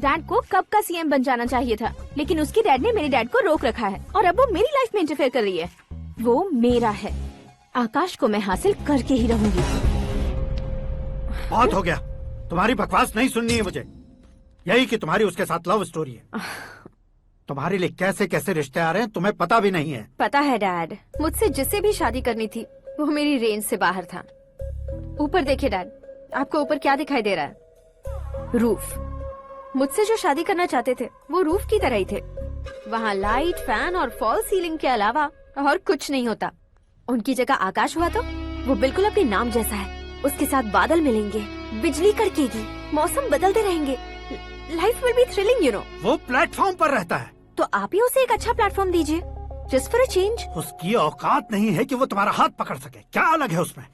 डैड को कब का सीएम बन जाना चाहिए था, लेकिन उसकी डैड ने मेरे डैड को रोक रखा है और अब वो मेरी लाइफ में इंटरफेयर कर रही है। वो मेरा है। आकाश को मैं हासिल करके ही रहूंगी। बहुत हो गया, तुम्हारी बकवास नहीं सुननी है मुझे। यही कि तुम्हारी उसके साथ लव स्टोरी है। तुम्हारे लिए कैसे कैसे रिश्ते आ रहे हैं तुम्हें पता भी नहीं है। पता है डैड, मुझसे जिसे भी शादी करनी थी वो मेरी रेंज से बाहर था। ऊपर देखिए डैड, आपको ऊपर क्या दिखाई दे रहा है? रूफ। मुझसे जो शादी करना चाहते थे वो रूफ की तरह ही थे। वहाँ लाइट, फैन और फॉल सीलिंग के अलावा और कुछ नहीं होता। उनकी जगह आकाश हुआ तो वो बिल्कुल अपने नाम जैसा है। उसके साथ बादल मिलेंगे, बिजली कड़केगी, मौसम बदलते रहेंगे। Life will be thrilling, you know. वो प्लेटफॉर्म पर रहता है तो आप ही उसे एक अच्छा प्लेटफॉर्म दीजिए, जस्ट फॉर अ चेंज। उसकी औकात नहीं है कि वो तुम्हारा हाथ पकड़ सके। क्या अलग है उसमें?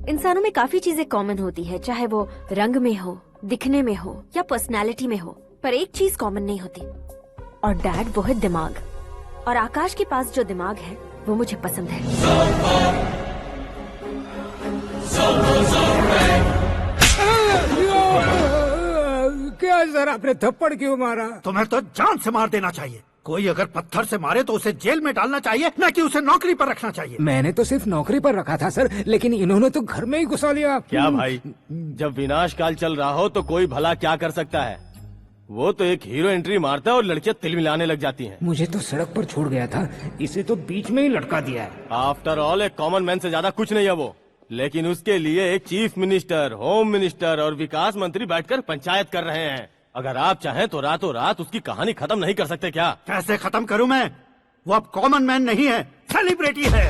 इंसानों में काफी चीजें कॉमन होती है, चाहे वो रंग में हो, दिखने में हो या पर्सनालिटी में हो, पर एक चीज कॉमन नहीं होती, और डैड वो है दिमाग। और आकाश के पास जो दिमाग है वो मुझे पसंद है। क्या सर, आपने थप्पड़ क्यों मारा? तुम्हें तो जान से मार देना चाहिए। कोई अगर पत्थर से मारे तो उसे जेल में डालना चाहिए, न कि उसे नौकरी पर रखना चाहिए। मैंने तो सिर्फ नौकरी पर रखा था सर, लेकिन इन्होंने तो घर में ही घुसा लिया। क्या भाई, जब विनाश काल चल रहा हो तो कोई भला क्या कर सकता है? वो तो एक हीरो एंट्री मारता है और लड़कियां तिल मिलाने लग जाती हैं। मुझे तो सड़क पर छोड़ गया था, इसे तो बीच में ही लटका दिया है। आफ्टर ऑल एक कॉमन मैन से ज्यादा कुछ नहीं है वो, लेकिन उसके लिए एक चीफ मिनिस्टर, होम मिनिस्टर और विकास मंत्री बैठकर पंचायत कर रहे हैं। अगर आप चाहें तो रातों रात उसकी कहानी खत्म नहीं कर सकते क्या? कैसे खत्म करूं मैं? वो अब कॉमन मैन नहीं है, सेलिब्रिटी है।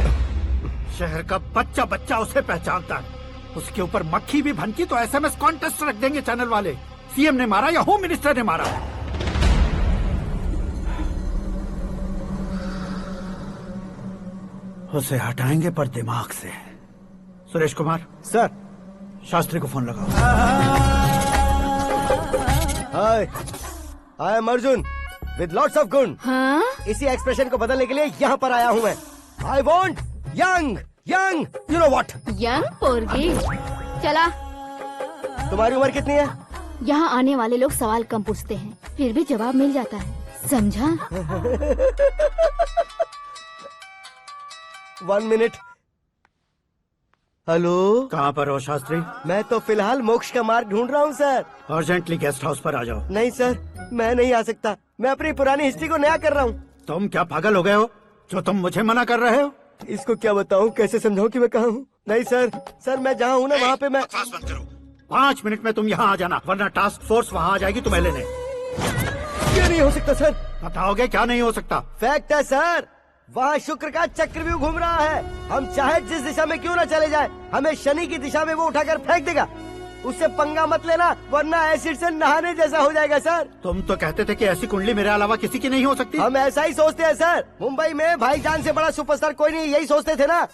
शहर का बच्चा बच्चा उसे पहचानता है। उसके ऊपर मक्खी भी भनकी तो एसएमएस कॉन्टेस्ट रख देंगे चैनल वाले। सीएम ने मारा या होम मिनिस्टर ने मारा। उसे हटाएंगे पर दिमाग से। सुरेश कुमार सर, शास्त्री को फोन लगाओ। Hi, I am Arjun with lots of गुण। हाँ? इसी एक्सप्रेशन को बदलने के लिए यहाँ पर आया हूँ मैं। I want young young, you know what? Young पोरगी। चला। तुम्हारी उम्र कितनी है? यहाँ आने वाले लोग सवाल कम पूछते हैं, फिर भी जवाब मिल जाता है, समझा? 1 मिनट। हेलो, कहाँ पर हो शास्त्री? मैं तो फिलहाल मोक्ष का मार्ग ढूंढ रहा हूँ सर। अर्जेंटली गेस्ट हाउस पर आ जाओ। नहीं सर, मैं नहीं आ सकता। मैं अपनी पुरानी हिस्ट्री को नया कर रहा हूँ। तुम क्या पागल हो गए हो जो तुम मुझे मना कर रहे हो? इसको क्या बताऊँ, कैसे समझाऊँ कि मैं कहाँ हूँ? नहीं सर, सर मैं जहाँ हूँ ना वहाँ पे मैं। 5 मिनट में तुम यहाँ आ जाना, वरना टास्क फोर्स वहाँ आ जाएगी तुम्हें लेने। क्या नहीं हो सकता सर? बताओगे क्या नहीं हो सकता? फैक्ट है सर, वहाँ शुक्र का चक्रव्यूह घूम रहा है। हम चाहे जिस दिशा में क्यों न चले जाए, हमें शनि की दिशा में वो उठाकर फेंक देगा। उससे पंगा मत लेना, वरना एसिड से नहाने जैसा हो जाएगा सर। तुम तो कहते थे कि ऐसी कुंडली मेरे अलावा किसी की नहीं हो सकती। हम ऐसा ही सोचते हैं सर। मुंबई में भाईजान से बड़ा सुपरस्टार कोई नहीं, यही सोचते थे ना।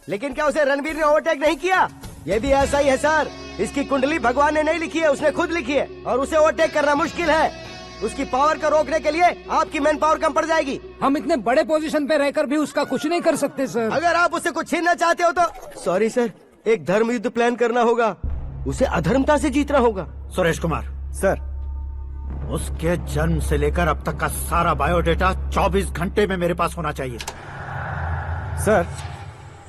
लेकिन क्या उसे रणवीर ने ओवरटेक नहीं किया? ये भी ऐसा ही है सर। इसकी कुंडली भगवान ने नहीं लिखी है, उसने खुद लिखी है, और उसे ओवरटेक करना मुश्किल है। उसकी पावर को रोकने के लिए आपकी मैन पावर कम पड़ जाएगी। हम इतने बड़े पोजीशन पे रहकर भी उसका कुछ नहीं कर सकते सर। अगर आप उससे कुछ छीनना चाहते हो तो सॉरी सर, एक धर्म युद्ध प्लान करना होगा। उसे अधर्मता से जीतना होगा। सुरेश कुमार सर, उसके जन्म से लेकर अब तक का सारा बायोडेटा 24 घंटे में मेरे पास होना चाहिए। सर,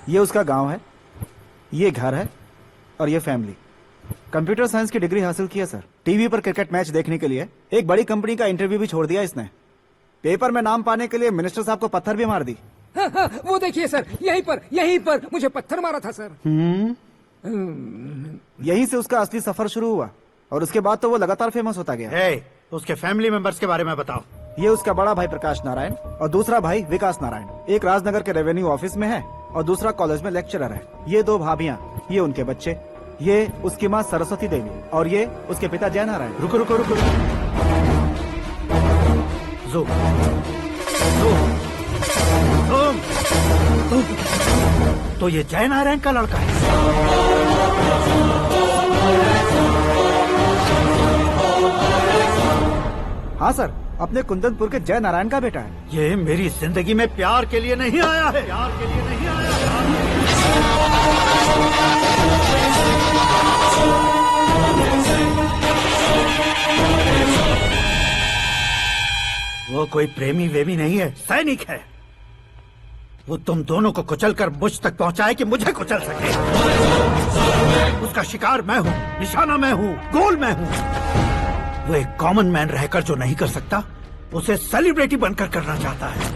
ये उसका गांव है, ये घर है और ये फैमिली। कंप्यूटर साइंस की डिग्री हासिल की है सर। टीवी पर क्रिकेट मैच देखने के लिए एक बड़ी कंपनी का इंटरव्यू भी छोड़ दिया इसने। पेपर में नाम पाने के लिए मिनिस्टर साहब को पत्थर भी मार दी। हाँ, वो देखिए सर, यहीं पर मुझे पत्थर मारा था सर। यहीं से उसका असली सफर शुरू हुआ और उसके बाद तो वो लगातार फेमस होता गया। उसके फैमिली मेंबर्स के बारे में बताओ। ये उसका बड़ा भाई प्रकाश नारायण और दूसरा भाई विकास नारायण। एक राजनगर के रेवेन्यू ऑफिस में है और दूसरा कॉलेज में लेक्चरर है। ये 2 भाभियां, ये उनके बच्चे, ये उसकी माँ सरस्वती देवी और ये उसके पिता जय नारायण। रुको रुको रुको, तो ये जय नारायण का लड़का है। हाँ सर, अपने कुंदनपुर के जय नारायण का बेटा है। ये मेरी जिंदगी में प्यार के लिए नहीं आया है, प्यार के लिए नहीं आया है। वो कोई प्रेमी वेमी नहीं है, सैनिक है। वो तुम दोनों को कुचलकर मुझ तक पहुंचाए कि मुझे कुचल सके। उसका शिकार मैं हूँ, निशाना मैं हूँ, गोल मैं हूँ। वो एक कॉमन मैन रहकर जो नहीं कर सकता, उसे सेलिब्रिटी बनकर करना चाहता है।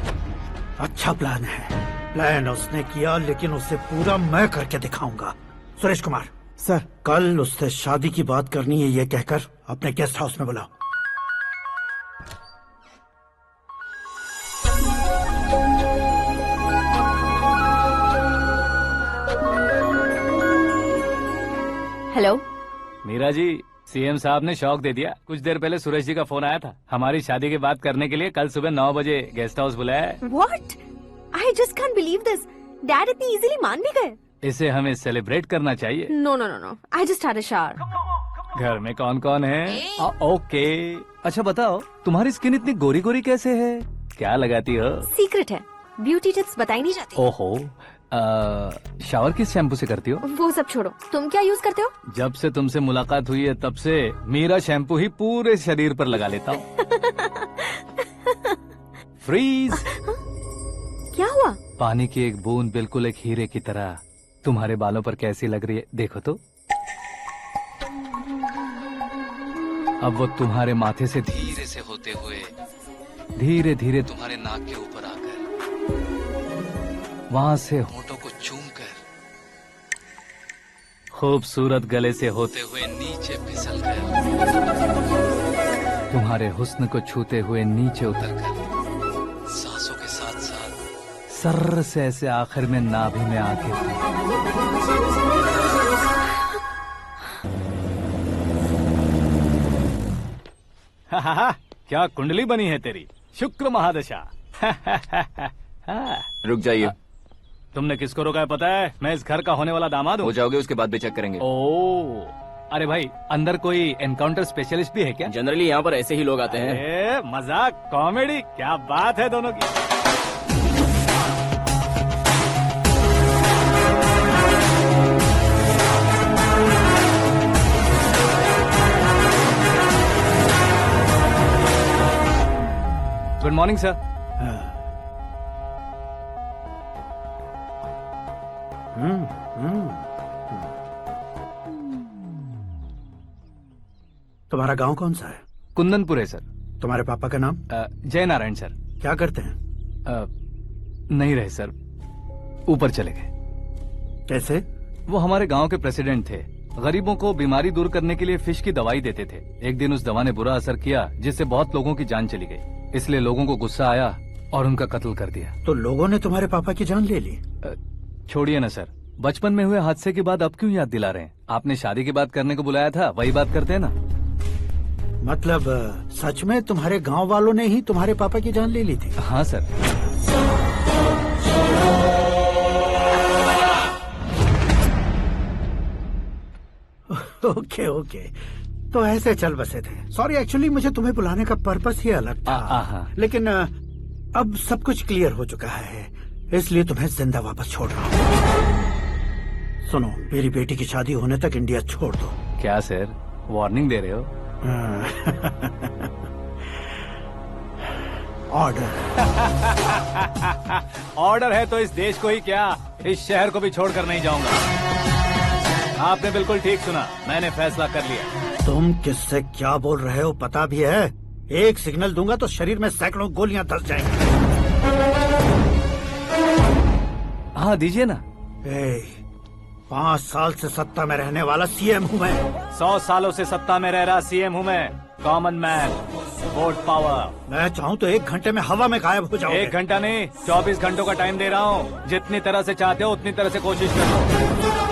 अच्छा प्लान है। प्लान उसने किया, लेकिन उसे पूरा मैं करके दिखाऊंगा। सुरेश कुमार सर, कल उससे शादी की बात करनी है, ये कहकर अपने गेस्ट हाउस में बुलाओ। हेलो मीरा जी, सीएम साहब ने शौक दे दिया। कुछ देर पहले सुरेश जी का फोन आया था, हमारी शादी की बात करने के लिए कल सुबह 9 बजे गेस्ट हाउस बुलाया है। What? I just can't believe this. Dad इतनी इजीली मान भी गए। इसे हमें सेलिब्रेट करना चाहिए। No, no, no, no. I just had a shower. घर में कौन कौन है? ओके। अच्छा बताओ, तुम्हारी स्किन इतनी गोरी गोरी कैसे है? क्या लगाती हो? सीक्रेट है, ब्यूटी टिप्स बताई नहीं जाती। ओहो, शावर किस शैम्पू से करती हो? वो सब छोड़ो, तुम क्या यूज करते हो? जब से तुमसे मुलाकात हुई है तब से मेरा शैम्पू ही पूरे शरीर पर लगा लेता हूँ। फ्रीज। क्या हुआ? पानी की एक बूंद बिल्कुल एक हीरे की तरह तुम्हारे बालों पर कैसी लग रही है, देखो तो। अब वो तुम्हारे माथे से धीरे से होते हुए धीरे धीरे तुम्हारे नाक के ऊपर आकर वहां से होठों को चूमकर खूबसूरत गले से होते हुए नीचे फिसलकर तुम्हारे हुस्न को छूते हुए नीचे उतरकर सांसों के साथ साथ सर्र से ऐसे आखिर में नाभि में आके क्या कुंडली बनी है तेरी, शुक्र महादशा। रुक जाइए। तुमने किसको रोका है पता है? मैं इस घर का होने वाला दामाद हूँ। हो जाओगे उसके बाद भी चेक करेंगे। ओ, अरे भाई, अंदर कोई एनकाउंटर स्पेशलिस्ट भी है क्या? जनरली यहाँ पर ऐसे ही लोग आते हैं। मजाक, कॉमेडी, क्या बात है दोनों की। Good morning sir. तुम्हारा गांव कौन सा है? कुंदनपुर है सर। तुम्हारे पापा का नाम? जय नारायण सर। क्या करते हैं? नहीं रहे सर, ऊपर चले गए। कैसे? वो हमारे गांव के प्रेसिडेंट थे। गरीबों को बीमारी दूर करने के लिए फिश की दवाई देते थे। एक दिन उस दवा ने बुरा असर किया जिससे बहुत लोगों की जान चली गई। इसलिए लोगों को गुस्सा आया और उनका कत्ल कर दिया। तो लोगों ने तुम्हारे पापा की जान ले ली? छोड़िए ना सर, बचपन में हुए हादसे के बाद अब क्यों याद दिला रहे हैं? आपने शादी की बात करने को बुलाया था, वही बात करते हैं ना। मतलब सच में तुम्हारे गांव वालों ने ही तुम्हारे पापा की जान ले ली थी? हाँ सर। ओके ओके, तो ऐसे चल बसे थे। सॉरी, एक्चुअली मुझे तुम्हें बुलाने का पर्पस ही अलग था, लेकिन अब सब कुछ क्लियर हो चुका है, इसलिए तुम्हें जिंदा वापस छोड़ रहा हूँ। सुनो, मेरी बेटी की शादी होने तक इंडिया छोड़ दो। क्या सर, वार्निंग दे रहे हो? ऑर्डर। ऑर्डर है तो इस देश को ही क्या, इस शहर को भी छोड़कर नहीं जाऊंगा। आपने बिल्कुल ठीक सुना, मैंने फैसला कर लिया। तुम किससे क्या बोल रहे हो पता भी है? एक सिग्नल दूंगा तो शरीर में सैकड़ों गोलियां धस जाएंगी। हाँ दीजिए ना। 5 साल से सत्ता में रहने वाला सीएम हूँ मैं। 100 सालों से सत्ता में रह रहा सीएम हूँ मैं। Common man, vote power. मैं चाहूँ तो 1 घंटे में हवा में गायब हो जाऊँ। 1 घंटा नहीं, 24 घंटों का टाइम दे रहा हूँ। जितनी तरह से चाहते हो उतनी तरह से कोशिश करो।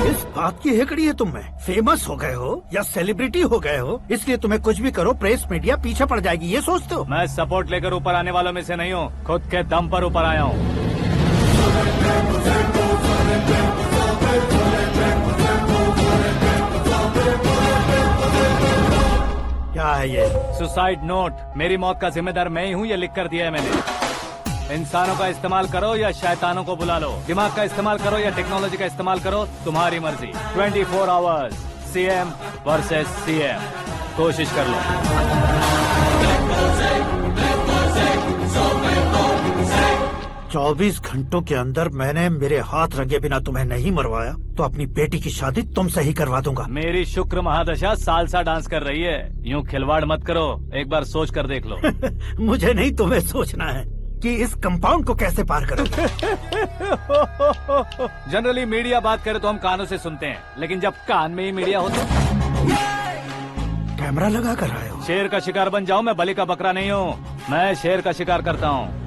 इस बात की हेकड़ी है तुम में। फेमस हो गए हो या सेलिब्रिटी हो गए हो, इसलिए तुम्हें कुछ भी करो प्रेस मीडिया पीछे पड़ जाएगी, ये सोचते हो? मैं सपोर्ट लेकर ऊपर आने वालों में से नहीं हूँ, खुद के दम पर ऊपर आया हूँ। क्या है ये? Suicide note. मेरी मौत का जिम्मेदार मैं ही हूँ, ये लिख कर दिया है मैंने। इंसानों का इस्तेमाल करो या शैतानों को बुला लो, दिमाग का इस्तेमाल करो या टेक्नोलॉजी का इस्तेमाल करो, तुम्हारी मर्जी। 24 आवर्स, सीएम वर्सेस सीएम, कोशिश कर लो। 24 घंटों के अंदर मैंने मेरे हाथ रंगे बिना तुम्हें नहीं मरवाया तो अपनी बेटी की शादी तुमसे ही करवा दूंगा। मेरी शुक्र महादशा सालसा डांस कर रही है, यूँ खिलवाड़ मत करो, एक बार सोच कर देख लो। मुझे नहीं, तुम्हें सोचना है कि इस कंपाउंड को कैसे पार करो। जनरली मीडिया बात करे तो हम कानों से सुनते हैं, लेकिन जब कान में ही मीडिया हो तो कैमरा लगा कर आए हो। शेर का शिकार बन जाऊं, मैं बलि का बकरा नहीं हूँ, मैं शेर का शिकार करता हूँ।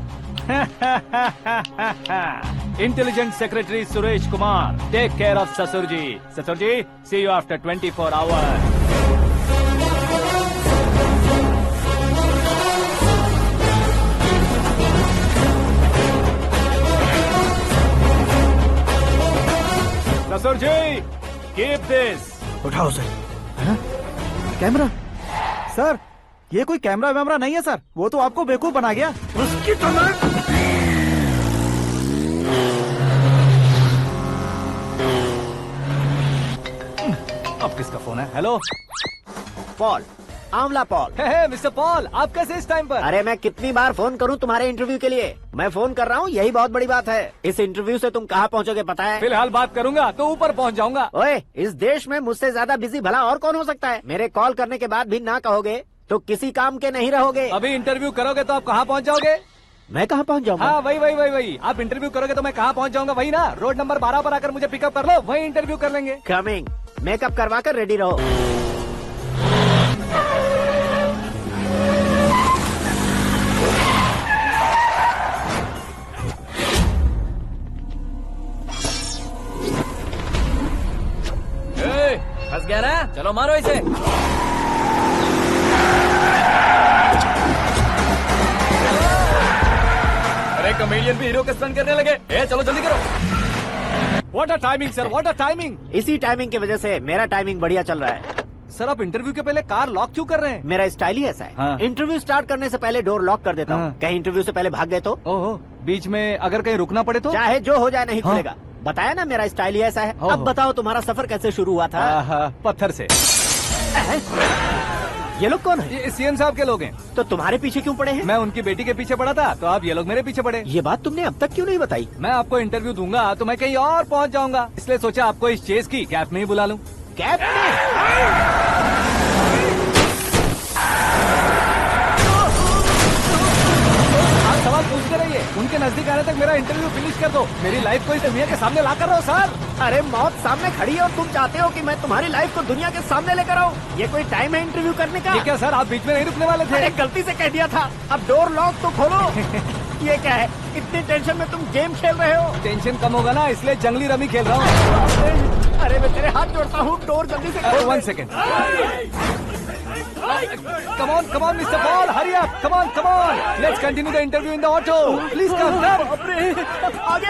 Intelligent secretary Suresh Kumar, take care of ससुर जी। ससुर जी, सी यू आफ्टर 24 आवर्स। ससुर जी, कीप दिस। उठाओ सर। कैमरा? सर, ये कोई कैमरा वैमरा नहीं है सर, वो तो आपको बेवकूफ बना गया। उसकी तो मैं... अब किसका फोन है? हेलो पॉल, आंवला पॉल। मिस्टर पॉल, आप कैसे इस टाइम पर? अरे मैं कितनी बार फोन करूं तुम्हारे इंटरव्यू के लिए? मैं फोन कर रहा हूं, यही बहुत बड़ी बात है। इस इंटरव्यू से तुम कहां पहुंचोगे पता है? फिलहाल बात करूंगा तो ऊपर पहुंच जाऊंगा। ओए, इस देश में मुझसे ज्यादा बिजी भला और कौन हो सकता है? मेरे कॉल करने के बाद भी ना कहोगे तो किसी काम के नहीं रहोगे। अभी इंटरव्यू करोगे तो आप कहाँ पहुँच जाओगे? मैं कहाँ पहुँच जाऊंगा? हाँ, वही। आप इंटरव्यू करोगे तो मैं कहाँ पहुँच जाऊंगा? वही ना, रोड नंबर 12 पर आकर मुझे पिकअप कर लो, वही इंटरव्यू कर लेंगे। कमिंग। मेकअप करवा कर रेडी रहो। फंस गया ना, चलो मारो इसे। अरे कमेडियन भी हीरो के स्टंट करने लगे। चलो जल्दी करो। What a timing sir, what a timing. इसी टाइमिंग की वजह से मेरा टाइमिंग बढ़िया चल रहा है। सर, आप इंटरव्यू के पहले कार लॉक क्यों कर रहे हैं? मेरा स्टाइल ही ऐसा है। हाँ। इंटरव्यू स्टार्ट करने से पहले डोर लॉक कर देता हूँ। कहीं इंटरव्यू से पहले भाग गए तो? ओहो, बीच में अगर कहीं रुकना पड़े तो? चाहे जो हो जाए नहीं खुलेगा। बताया ना मेरा स्टाइल ही ऐसा है। अब बताओ तुम्हारा सफर कैसे शुरू हुआ था? पत्थर से। ये लोग कौन है? ये सीएम साहब के लोग हैं। तो तुम्हारे पीछे क्यों पड़े हैं? मैं उनकी बेटी के पीछे पड़ा था, तो आप ये लोग मेरे पीछे पड़े। ये बात तुमने अब तक क्यों नहीं बताई? मैं आपको इंटरव्यू दूंगा तो मैं कहीं और पहुंच जाऊंगा, इसलिए सोचा आपको इस चेस की कैप में ही बुला लूं। कैप में? सवाल पूछते रहिए, उनके नजदीक आने तक मेरा इंटरव्यू फिनिश कर दो। मेरी लाइफ को इस दुनिया के सामने ला कर रहो सर। अरे मौत सामने खड़ी है और तुम चाहते हो कि मैं तुम्हारी लाइफ को दुनिया के सामने लेकर आऊं? ये कोई टाइम है इंटरव्यू करने का? ये क्या सर, आप बीच में नहीं रुकने वाले थे? अरे गलती से कह दिया था। अब डोर लॉक तो खोलो। ये क्या है, इतनी टेंशन में तुम गेम खेल रहे हो? टेंशन कम होगा ना, इसलिए जंगली रमी खेल रहा हूँ। अरे मैं तेरे हाथ जोड़ता हूँ, डोर जल्दी से खोल। 1 second. Come on, Mr. Paul, hurry up! Come on! Let's continue the interview in the auto. Please come. आगे।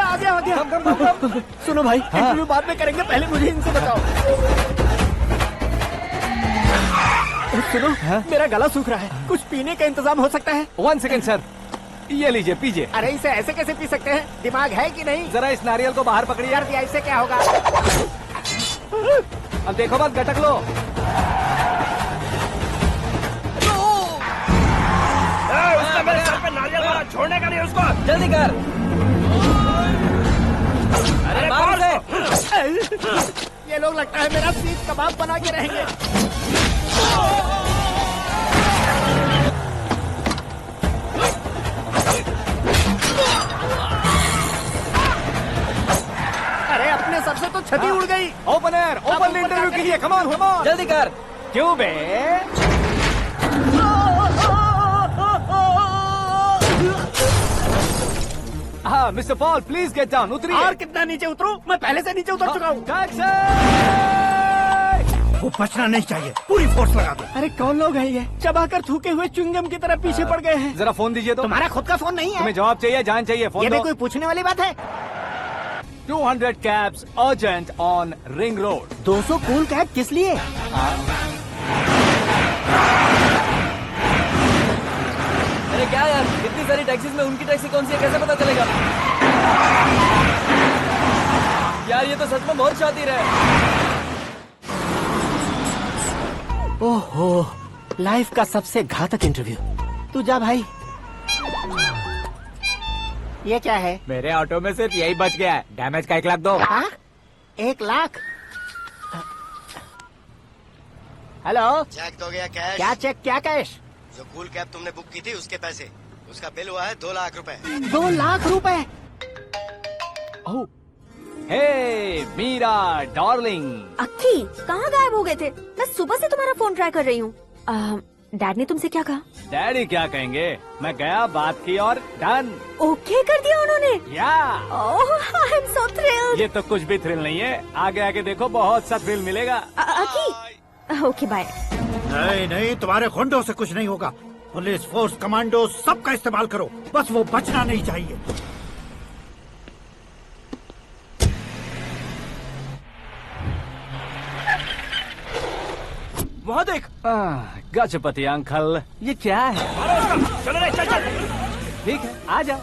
सुनो भाई, इंटरव्यू बाद में करेंगे, पहले मुझे इनसे बताओ। सुनो मेरा गला सूख रहा है, कुछ पीने का इंतजाम हो सकता है? 1 सेकेंड सर, ये लीजिए पीजिए। अरे इसे ऐसे कैसे पी सकते हैं? दिमाग है कि नहीं? जरा इस नारियल को बाहर पकड़िए। कर दिया, इससे क्या होगा? अब देखो मत, गटक लो। उसने मेरे सर पे नारियल मारा, छोड़ने का नहीं उसको। जल्दी कर। अरे मार दे। ये लोग लगता है मेरा सीख कबाब बना के रहेंगे। अरे अपने सर से तो छती उड़ गई। ओपनर, ओपन इंटरव्यू कीजिए। कम ऑन, कम ऑन, जल्दी कर। क्यों बे? हाँ mister Paul, please get down. उतरिए। और कितना नीचे उतरूं? मैं पहले से नीचे उतर चुका हूँ। वो बचना नहीं चाहिए, पूरी फोर्स लगा दो। अरे कौन लोग हैं ये? चबाकर थूके हुए च्युइंगम की तरह पीछे पड़ गए हैं। जरा फोन दीजिए तो। तुम्हारा खुद का फोन नहीं है? तुम्हें जवाब चाहिए, जान चाहिए, फोन ये दो। भी कोई पूछने वाली बात है? 200 cabs urgent on ring road. 200 cool cab किस लिए? अरे क्या यार, इतनी सारी टैक्सीज में उनकी टैक्सी कौन सी है, कैसे पता चलेगा? यार ये तो सच में बहुत शातिर है। ओहो, लाइफ का सबसे घातक इंटरव्यू। तू जा भाई। ये क्या है? मेरे ऑटो में सिर्फ यही बच गया है, डैमेज का 1 लाख दो। 1 लाख? हेलो, चेक तो गया कैश। क्या चेक, क्या कैश? जो कूल कैब तुमने बुक की थी उसके पैसे, उसका बिल हुआ है 2 लाख रुपए। 2 लाख रुपए? हे मीरा डार्लिंग। अक्की, कहाँ गायब हो गए थे? मैं सुबह से तुम्हारा फोन ट्राई कर रही हूँ। डैड ने तुमसे क्या कहा? डैडी क्या कहेंगे, मैं गया, बात की और डन। ओके कर दिया उन्होंने? या। ओह, आई एम सो थ्रिल्ड। ये तो कुछ भी थ्रिल नहीं है, आगे आगे देखो बहुत सा थ्रिल मिलेगा। अक्की, ओके बाय। नहीं नहीं, तुम्हारे गुंडों से कुछ नहीं होगा। पुलिस फोर्स, कमांडो, सबका इस्तेमाल करो, बस वो बचना नहीं चाहिए। वहाँ देख। गजपति अंकल, ये क्या है? चलो रे, चल चल। ठीक है, आ जा।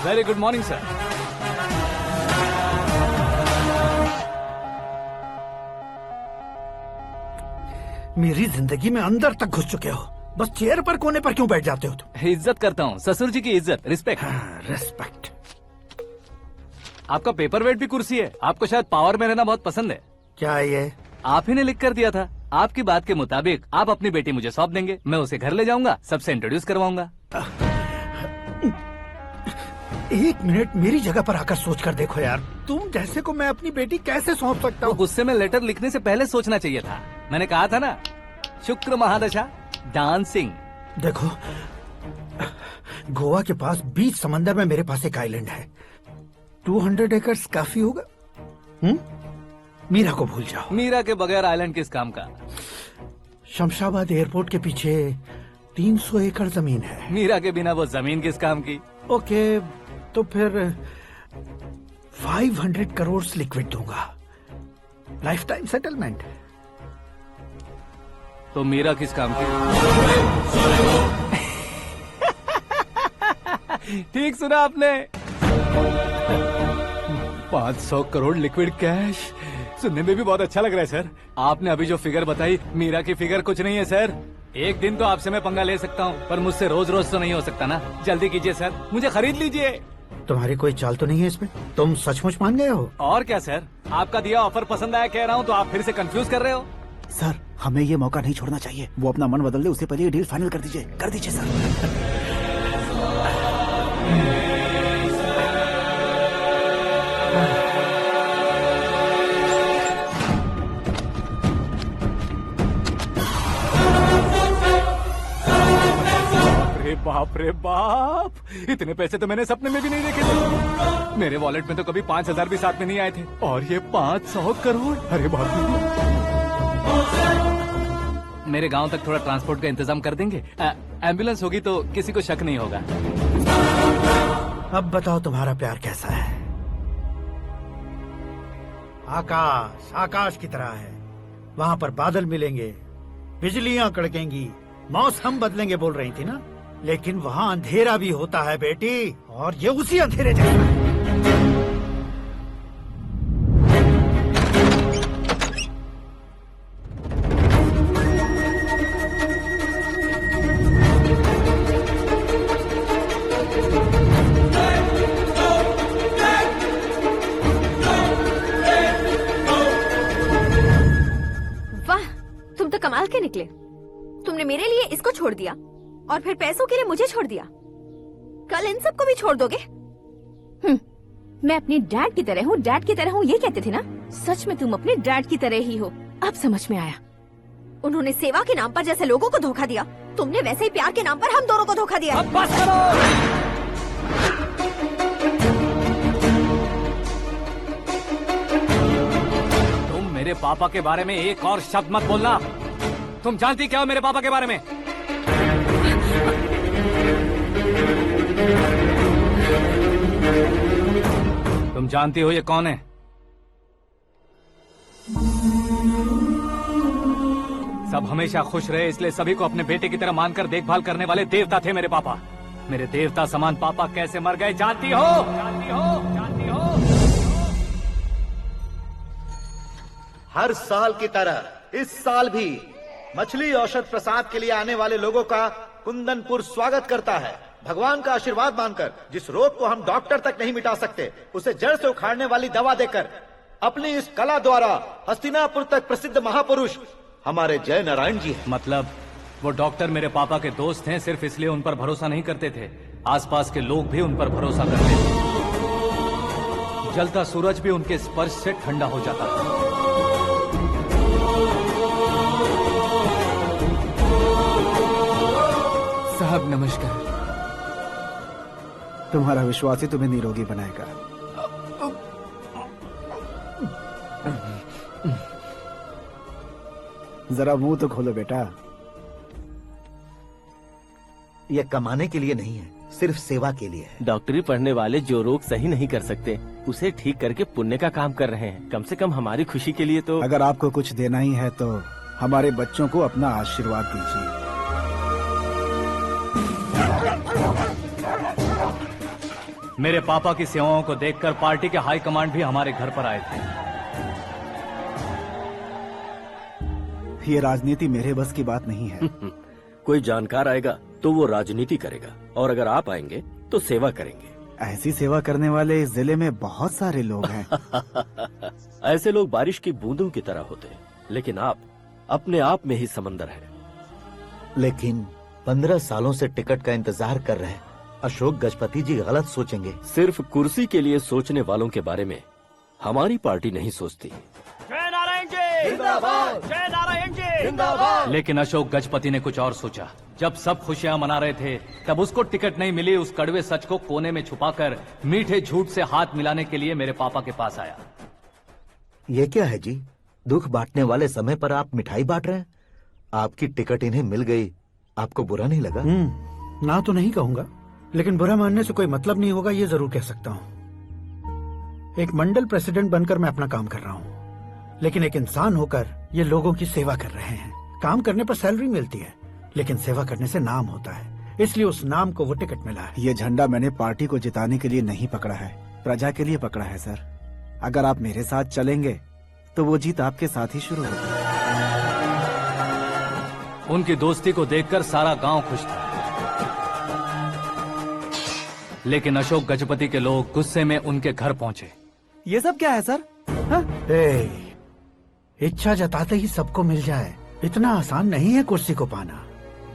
Very good morning sir. मेरी जिंदगी में अंदर तक घुस चुके हो, बस चेयर पर कोने पर क्यों बैठ जाते हो तुम? इज्जत करता हूँ, ससुर जी की इज्जत, रिस्पेक्ट। रिस्पेक्ट। आपका पेपर वेट भी कुर्सी है। आपको शायद पावर में रहना बहुत पसंद है। क्या ये? आप ही ने लिख कर दिया था। आपकी बात के मुताबिक आप अपनी बेटी मुझे सौंप देंगे, मैं उसे घर ले जाऊंगा, सबसे इंट्रोड्यूस करवाऊंगा। एक मिनट मेरी जगह पर आकर सोच कर देखो यार, तुम जैसे को मैं अपनी बेटी कैसे सौंप सकता हूँ? गुस्से में लेटर लिखने से पहले सोचना चाहिए था। मैंने कहा था ना, शुक्र महादशा डांसिंग। देखो, गोवा के पास बीच समंदर में मेरे पास एक आइलैंड है, 200 एकर्स काफी होगा। मीरा को भूल जाओ। मीरा के बगैर आइलैंड किस काम का? शमशाबाद एयरपोर्ट के पीछे 300 एकड़ जमीन है। मीरा के बिना वो जमीन किस काम की? ओके, तो फिर 500 करोड़ लिक्विड दूंगा, लाइफ टाइम सेटलमेंट। तो मीरा किस काम की? ठीक सुना आपने, 500 करोड़ लिक्विड कैश। सुनने में भी बहुत अच्छा लग रहा है सर। आपने अभी जो फिगर बताई, मीरा की फिगर कुछ नहीं है सर। एक दिन तो आपसे मैं पंगा ले सकता हूँ, पर मुझसे रोज रोज तो नहीं हो सकता ना। जल्दी कीजिए सर, मुझे खरीद लीजिए। तुम्हारी कोई चाल तो नहीं है इसमें? तुम सचमुच मान गए हो? और क्या सर, आपका दिया ऑफर पसंद आया कह रहा हूँ, तो आप फिर से कंफ्यूज कर रहे हो। सर, हमें ये मौका नहीं छोड़ना चाहिए। वो अपना मन बदल दे, उससे पहले ये डील फाइनल कर दीजिए। कर दीजिए सर। बाप रे बाप, इतने पैसे तो मैंने सपने में भी नहीं देखे थे। मेरे वॉलेट में तो कभी 5000 भी साथ में नहीं आए थे, और ये 500 करोड़। अरे बाप रे। मेरे गांव तक थोड़ा ट्रांसपोर्ट का इंतजाम कर देंगे? एम्बुलेंस होगी तो किसी को शक नहीं होगा। अब बताओ तुम्हारा प्यार कैसा है? आकाश आकाश की तरह है, वहाँ पर बादल मिलेंगे, बिजलियां कड़केंगी, मौसम बदलेंगे बोल रही थी ना। लेकिन वहाँ अंधेरा भी होता है बेटी, और ये उसी अंधेरे जैसा है। वाह, तुम तो कमाल के निकले। तुमने मेरे लिए इसको छोड़ दिया और फिर पैसों के लिए मुझे छोड़ दिया। कल इन सबको भी छोड़ दोगे? मैं अपने डैड की तरह हूँ, डैड की तरह हूँ, ये कहते थे ना। सच में तुम अपने डैड की तरह ही हो, अब समझ में आया। उन्होंने सेवा के नाम पर जैसे लोगों को धोखा दिया, तुमने वैसे ही प्यार के नाम पर हम दोनों को धोखा दिया। अब बस करो। तुम मेरे पापा के बारे में एक और शब्द मत बोलना। तुम जानती क्या हो मेरे पापा के बारे में? तुम जानती हो ये कौन है? सब हमेशा खुश रहे, इसलिए सभी को अपने बेटे की तरह मानकर देखभाल करने वाले देवता थे मेरे पापा। मेरे देवता समान पापा कैसे मर गए जानती हो? जानती हो? जानती हो? हर साल की तरह इस साल भी मछली औषध प्रसाद के लिए आने वाले लोगों का कुंदनपुर स्वागत करता है। भगवान का आशीर्वाद मानकर जिस रोग को हम डॉक्टर तक नहीं मिटा सकते, उसे जड़ से उखाड़ने वाली दवा देकर अपनी इस कला द्वारा हस्तिनापुर तक प्रसिद्ध महापुरुष हमारे जय नारायण जी हैं। मतलब वो डॉक्टर मेरे पापा के दोस्त हैं, सिर्फ इसलिए उन पर भरोसा नहीं करते थे, आसपास के लोग भी उन पर भरोसा करते थे। जलता सूरज भी उनके स्पर्श से ठंडा हो जाता था। साहब नमस्कार। तुम्हारा विश्वास ही तुम्हें निरोगी बनाएगा। जरा मुंह तो खोलो बेटा। यह कमाने के लिए नहीं है, सिर्फ सेवा के लिए है। डॉक्टरी पढ़ने वाले जो रोग सही नहीं कर सकते, उसे ठीक करके पुण्य का काम कर रहे हैं। कम से कम हमारी खुशी के लिए तो। अगर आपको कुछ देना ही है तो हमारे बच्चों को अपना आशीर्वाद दीजिए। मेरे पापा की सेवाओं को देखकर पार्टी के हाई कमांड भी हमारे घर पर आए थे। ये राजनीति मेरे बस की बात नहीं है। कोई जानकार आएगा तो वो राजनीति करेगा, और अगर आप आएंगे तो सेवा करेंगे। ऐसी सेवा करने वाले इस जिले में बहुत सारे लोग हैं। ऐसे लोग बारिश की बूंदों की तरह होते हैं, लेकिन आप अपने आप में ही समंदर हैं। लेकिन 15 सालों से टिकट का इंतजार कर रहे हैं। अशोक गजपति जी गलत सोचेंगे। सिर्फ कुर्सी के लिए सोचने वालों के बारे में हमारी पार्टी नहीं सोचती। जय नारायण जी जिंदाबाद, जय नारायण जी जिंदाबाद। लेकिन अशोक गजपति ने कुछ और सोचा। जब सब खुशियां मना रहे थे तब उसको टिकट नहीं मिली। उस कड़वे सच को कोने में छुपाकर मीठे झूठ से हाथ मिलाने के लिए मेरे पापा के पास आया। ये क्या है जी? दुख बांटने वाले समय पर आप मिठाई बांट रहे हैं। आपकी टिकट इन्हें मिल गई, आपको बुरा नहीं लगा? ना तो नहीं कहूंगा, लेकिन बुरा मानने से कोई मतलब नहीं होगा, ये जरूर कह सकता हूँ। एक मंडल प्रेसिडेंट बनकर मैं अपना काम कर रहा हूँ, लेकिन एक इंसान होकर ये लोगों की सेवा कर रहे हैं। काम करने पर सैलरी मिलती है, लेकिन सेवा करने से नाम होता है, इसलिए उस नाम को वो टिकट मिला है। ये झंडा मैंने पार्टी को जिताने के लिए नहीं पकड़ा है, प्रजा के लिए पकड़ा है सर। अगर आप मेरे साथ चलेंगे तो वो जीत आपके साथ ही शुरू होगी। उनकी दोस्ती को देखकर सारा गांव खुश था, लेकिन अशोक गजपति के लोग गुस्से में उनके घर पहुंचे। ये सब क्या है सर? इच्छा जताते ही सबको मिल जाए, इतना आसान नहीं है कुर्सी को पाना।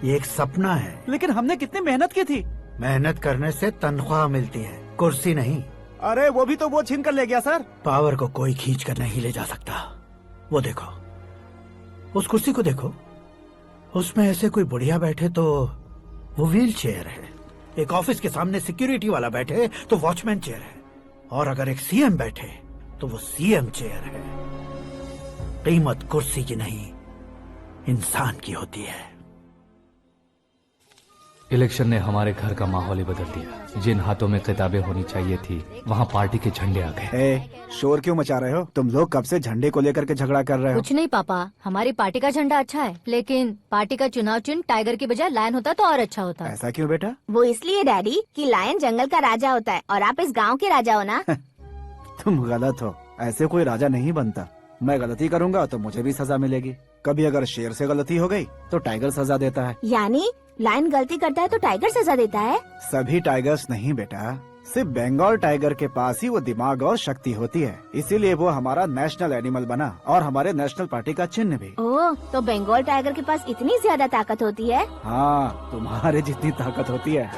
ये एक सपना है। लेकिन हमने कितनी मेहनत की थी। मेहनत करने से तनख्वाह मिलती है, कुर्सी नहीं। अरे वो भी तो वो छीन कर ले गया सर। पावर को कोई खींच कर नहीं ले जा सकता। वो देखो, उस कुर्सी को देखो, उसमें ऐसे कोई बुढ़िया बैठे तो वो व्हील चेयर है। एक ऑफिस के सामने सिक्योरिटी वाला बैठे तो वॉचमैन चेयर है, और अगर एक सीएम बैठे तो वो सीएम चेयर है। कीमत कुर्सी की नहीं, इंसान की होती है। इलेक्शन ने हमारे घर का माहौल ही बदल दिया। जिन हाथों में किताबें होनी चाहिए थी, वहाँ पार्टी के झंडे आ गए। शोर क्यों मचा रहे हो? तुम लोग कब से झंडे को लेकर के झगड़ा कर रहे हो? कुछ नहीं पापा, हमारी पार्टी का झंडा अच्छा है, लेकिन पार्टी का चुनाव चिन्ह टाइगर की बजाय लायन होता तो और अच्छा होता। ऐसा क्यों बेटा? वो इसलिए डैडी कि लायन जंगल का राजा होता है और आप इस गांव के राजा हो ना। तुम गलत हो, ऐसे कोई राजा नहीं बनता। मैं गलती करूंगा तो मुझे भी सजा मिलेगी। कभी अगर शेर से गलती हो गई तो टाइगर सजा देता है। यानी लायन गलती करता है तो टाइगर सजा देता है? सभी टाइगर्स नहीं बेटा, सिर्फ बंगाल टाइगर के पास ही वो दिमाग और शक्ति होती है, इसीलिए वो हमारा नेशनल एनिमल बना और हमारे नेशनल पार्टी का चिन्ह भी। ओह, तो बंगाल टाइगर के पास इतनी ज्यादा ताकत होती है? हाँ, तुम्हारे जितनी ताकत होती है।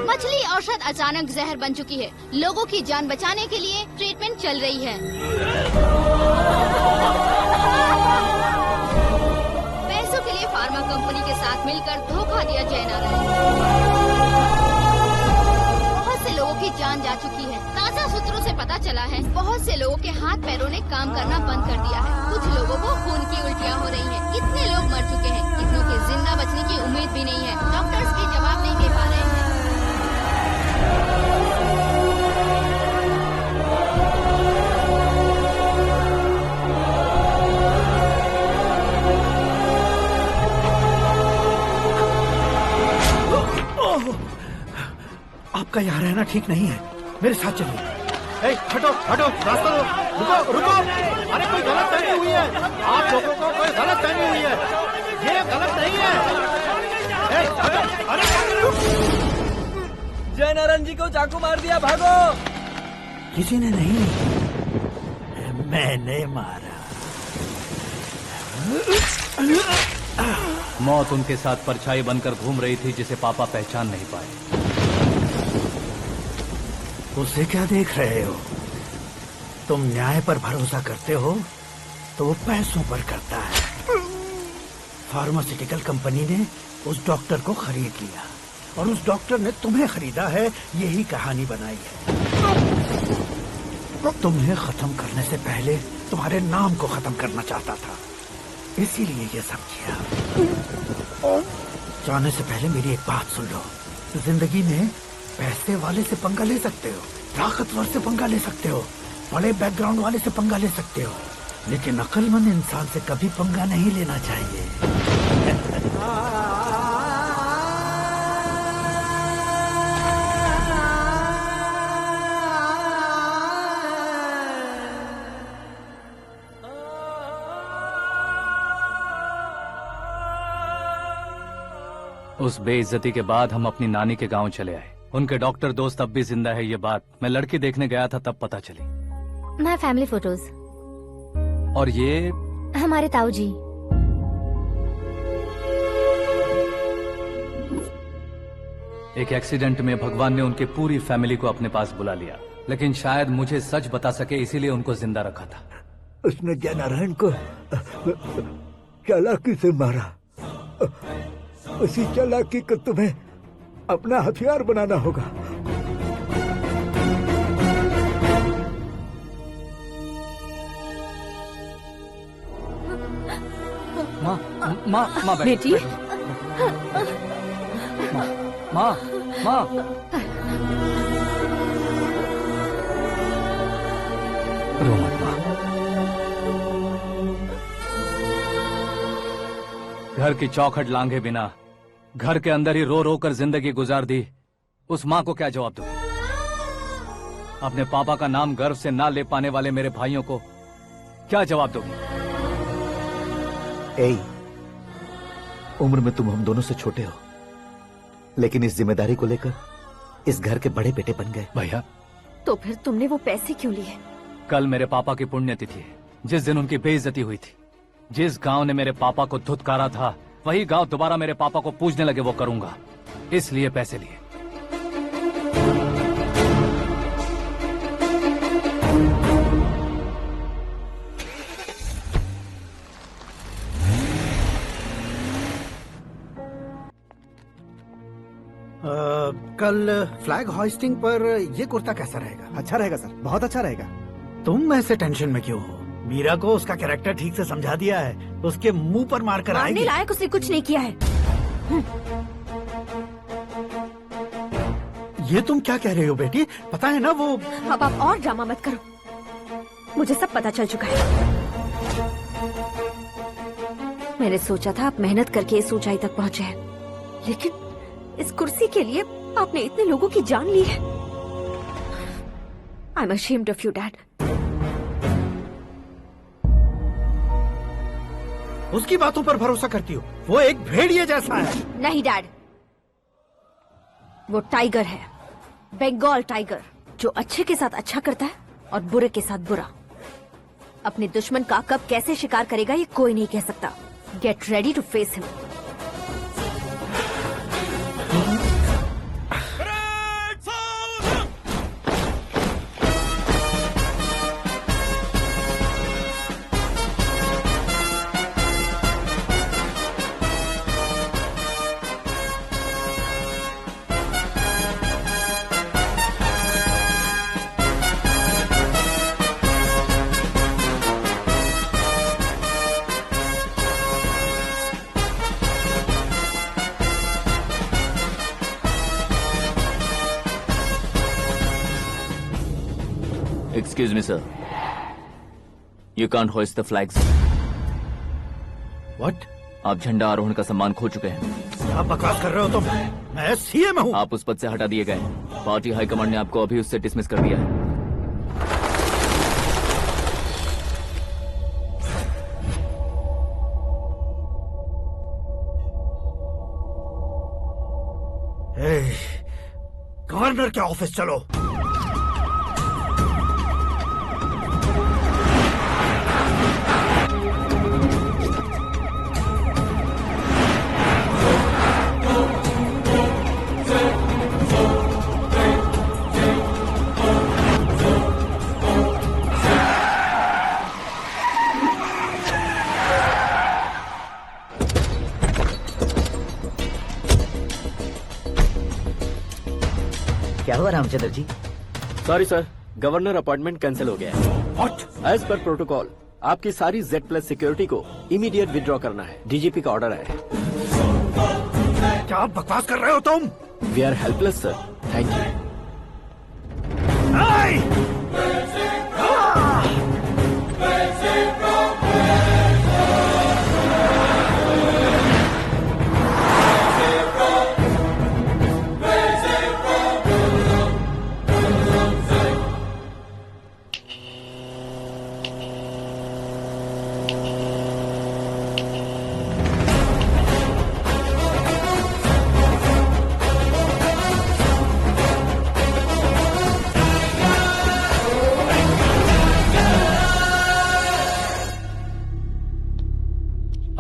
मछली औषध अचानक जहर बन चुकी है। लोगों की जान बचाने के लिए ट्रीटमेंट चल रही है। पैसों के लिए फार्मा कंपनी के साथ मिलकर धोखा दिया जय नारायण। बहुत से लोगों की जान जा चुकी है। ताजा सूत्रों से पता चला है बहुत से लोगों के हाथ पैरों ने काम करना बंद कर दिया है। कुछ लोगों को खून की उल्टियाँ हो रही हैं। कितने लोग मर चुके हैं, कितनों के जिंदा बचने की उम्मीद भी नहीं है। डॉक्टर्स के जवाब नहीं दे पा रहे हैं। आपका यहाँ रहना ठीक नहीं है, मेरे साथ चलिए। हटो हटो, रास्ता दो। रुको रुको, अरे कोई गलत फहमी हुई है। आप लोगों को कोई गलत फहमी हुई है, ये गलत नहीं है। हटो, अरे जय नारायण जी को चाकू मार दिया, भागो। किसी ने नहीं, मैंने मारा। मौत उनके साथ परछाई बनकर घूम रही थी, जिसे पापा पहचान नहीं पाए। उसे क्या देख रहे हो? तुम न्याय पर भरोसा करते हो तो वो पैसों पर करता है। फार्मास्यूटिकल कंपनी ने उस डॉक्टर को खरीद लिया और उस डॉक्टर ने तुम्हें खरीदा है, यही कहानी बनाई है। तुम्हें खत्म करने से पहले तुम्हारे नाम को खत्म करना चाहता था, इसीलिए ये सब किया। जाने से पहले मेरी एक बात सुन लो। जिंदगी में पैसे वाले से पंगा ले सकते हो, ताकतवर से पंगा ले सकते हो, बड़े बैकग्राउंड वाले से पंगा ले सकते हो, लेकिन अक्लमंद इंसान से कभी पंगा नहीं लेना चाहिए। उस बेइज्जती के बाद हम अपनी नानी के गांव चले आए। उनके डॉक्टर दोस्त अब भी जिंदा है, ये बात मैं लड़की देखने गया था तब पता चली। मैं फैमिली फोटोज। और ये हमारे ताऊ जी। एक एक्सीडेंट में भगवान ने उनकी पूरी फैमिली को अपने पास बुला लिया, लेकिन शायद मुझे सच बता सके इसीलिए उनको जिंदा रखा था। उसने जयनारायण को चालाकी से मारा। उसी चालाकी को तुम्हें अपना हथियार बनाना होगा। माँ, माँ, माँ बेटी। माँ, माँ, रो मत माँ। घर की चौखट लांघे बिना घर के अंदर ही रो रो कर जिंदगी गुजार दी उस माँ को क्या जवाब दूं? अपने पापा का नाम गर्व से ना ले पाने वाले मेरे भाइयों को क्या जवाब दोगी? उम्र में तुम हम दोनों से छोटे हो, लेकिन इस जिम्मेदारी को लेकर इस घर के बड़े बेटे बन गए। भैया, तो फिर तुमने वो पैसे क्यों लिए? कल मेरे पापा की पुण्यतिथि है, जिस दिन उनकी बेइज्जती हुई थी। जिस गांव ने मेरे पापा को धुतकारा था वही गांव दोबारा मेरे पापा को पूजने लगे वो करूंगा, इसलिए पैसे लिए। कल फ्लैग होइस्टिंग पर ये कुर्ता कैसा रहेगा? अच्छा रहेगा सर, बहुत अच्छा रहेगा। तुम ऐसे टेंशन में क्यों हो? मीरा को उसका कैरेक्टर ठीक से समझा दिया है, उसके मुंह पर मारकर आएगी। मारने लायक उसने कुछ नहीं किया है। ये तुम क्या कह रहे हो बेटी? पता है ना वो। अब आप और ड्रामा मत करो, मुझे सब पता चल चुका है। मैंने सोचा था आप मेहनत करके इस ऊंचाई तक पहुंचे हैं, लेकिन इस कुर्सी के लिए आपने इतने लोगों की जान ली है। I am ashamed of you dad. उसकी बातों पर भरोसा करती हो? वो एक भेड़िए जैसा है। नहीं डैड, वो टाइगर है, बंगाल टाइगर, जो अच्छे के साथ अच्छा करता है और बुरे के साथ बुरा। अपने दुश्मन का कब कैसे शिकार करेगा ये कोई नहीं कह सकता। Get ready to face him. Excuse me, sir. You can't hoist the flags. What? आप झंडा आरोहण का सम्मान खो चुके हैं। क्या बकवास कर रहे हो तुम? मैं सीएम हूँ। आप उस पद से हटा दिए गए। पार्टी हाईकमांड ने आपको अभी उससे डिसमिस कर दिया है। गवर्नर के ऑफिस चलो। क्या हुआ Ramchandra ji? Sorry sir, governor appointment cancel हो गया है। What? एज पर प्रोटोकॉल आपकी सारी Z+ सिक्योरिटी को इमीडिएट विड्रॉ करना है। डीजीपी का ऑर्डर है। क्या बकवास कर रहे हो तुम? We are helpless sir, thank you.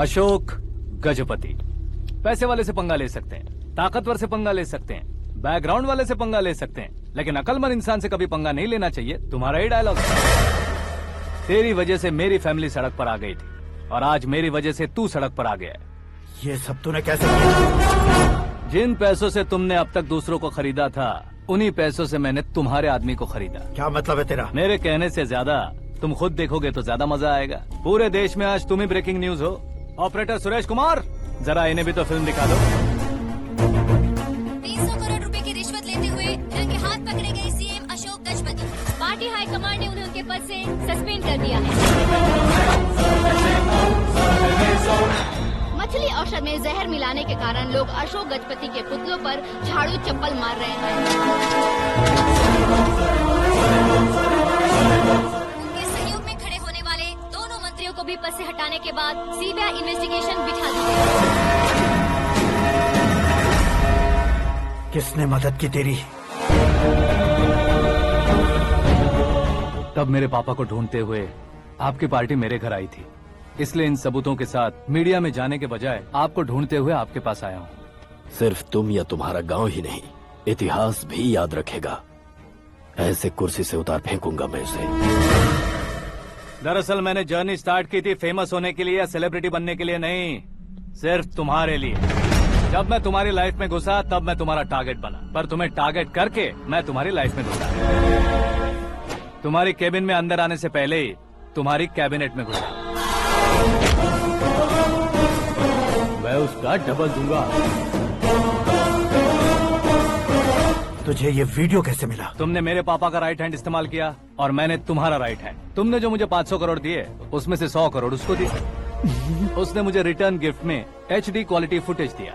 Ashok Gajapati. पैसे वाले से पंगा ले सकते हैं, ताकतवर से पंगा ले सकते हैं, बैकग्राउंड वाले से पंगा ले सकते हैं, लेकिन अकलमंद इंसान से कभी पंगा नहीं लेना चाहिए। तुम्हारा ही डायलॉग। तेरी वजह से मेरी फैमिली सड़क पर आ गई थी और आज मेरी वजह से तू सड़क पर आ गया है। ये सब तूने कैसे किया? जिन पैसों से तुमने अब तक दूसरों को खरीदा था, उन्हीं पैसों से मैंने तुम्हारे आदमी को खरीदा। क्या मतलब है तेरा? मेरे कहने से ज्यादा तुम खुद देखोगे तो ज्यादा मजा आएगा। पूरे देश में आज तुम ही ब्रेकिंग न्यूज हो। ऑपरेटर सुरेश कुमार, जरा इन्हें भी तो फिल्म दिखा दो। 300 करोड़ रुपए की रिश्वत लेते हुए रंगे हाथ पकड़े गए CM Ashok Gajapati. Party high command ने उन्हें उनके पद से सस्पेंड कर दिया है। मछली औषध में जहर मिलाने के कारण लोग अशोक गजपति के पुतलों पर झाड़ू चप्पल मार रहे हैं। उनके सहयोग में खड़े होने वाले दोनों मंत्रियों को भी पद से हटाने के बाद सीबीआई इन्वेस्टिगेशन बिठा दी गई। किसने मदद की तेरी? तब मेरे पापा को ढूंढते हुए आपकी पार्टी मेरे घर आई थी, इसलिए इन सबूतों के साथ मीडिया में जाने के बजाय आपको ढूंढते हुए आपके पास आया हूँ। सिर्फ तुम या तुम्हारा गांव ही नहीं, इतिहास भी याद रखेगा। ऐसे कुर्सी से उतार फेंकूंगा मैं उसे। दरअसल मैंने जर्नी स्टार्ट की थी फेमस होने के लिए या सेलिब्रिटी बनने के लिए नहीं, सिर्फ तुम्हारे लिए। जब मैं तुम्हारी लाइफ में घुसा तब मैं तुम्हारा टारगेट बना, पर तुम्हें टारगेट करके मैं तुम्हारी लाइफ में घुसा। तुम्हारी केबिन में अंदर आने से पहले ही तुम्हारी कैबिनेट में घुसा। मैं उसका डबल दूंगा। तुझे ये वीडियो कैसे मिला? तुमने मेरे पापा का राइट हैंड इस्तेमाल किया और मैंने तुम्हारा राइट हैंड। तुमने जो मुझे 500 करोड़ दिए, उसमें से 100 करोड़ उसको दिए। उसने मुझे रिटर्न गिफ्ट में HD क्वालिटी फुटेज दिया।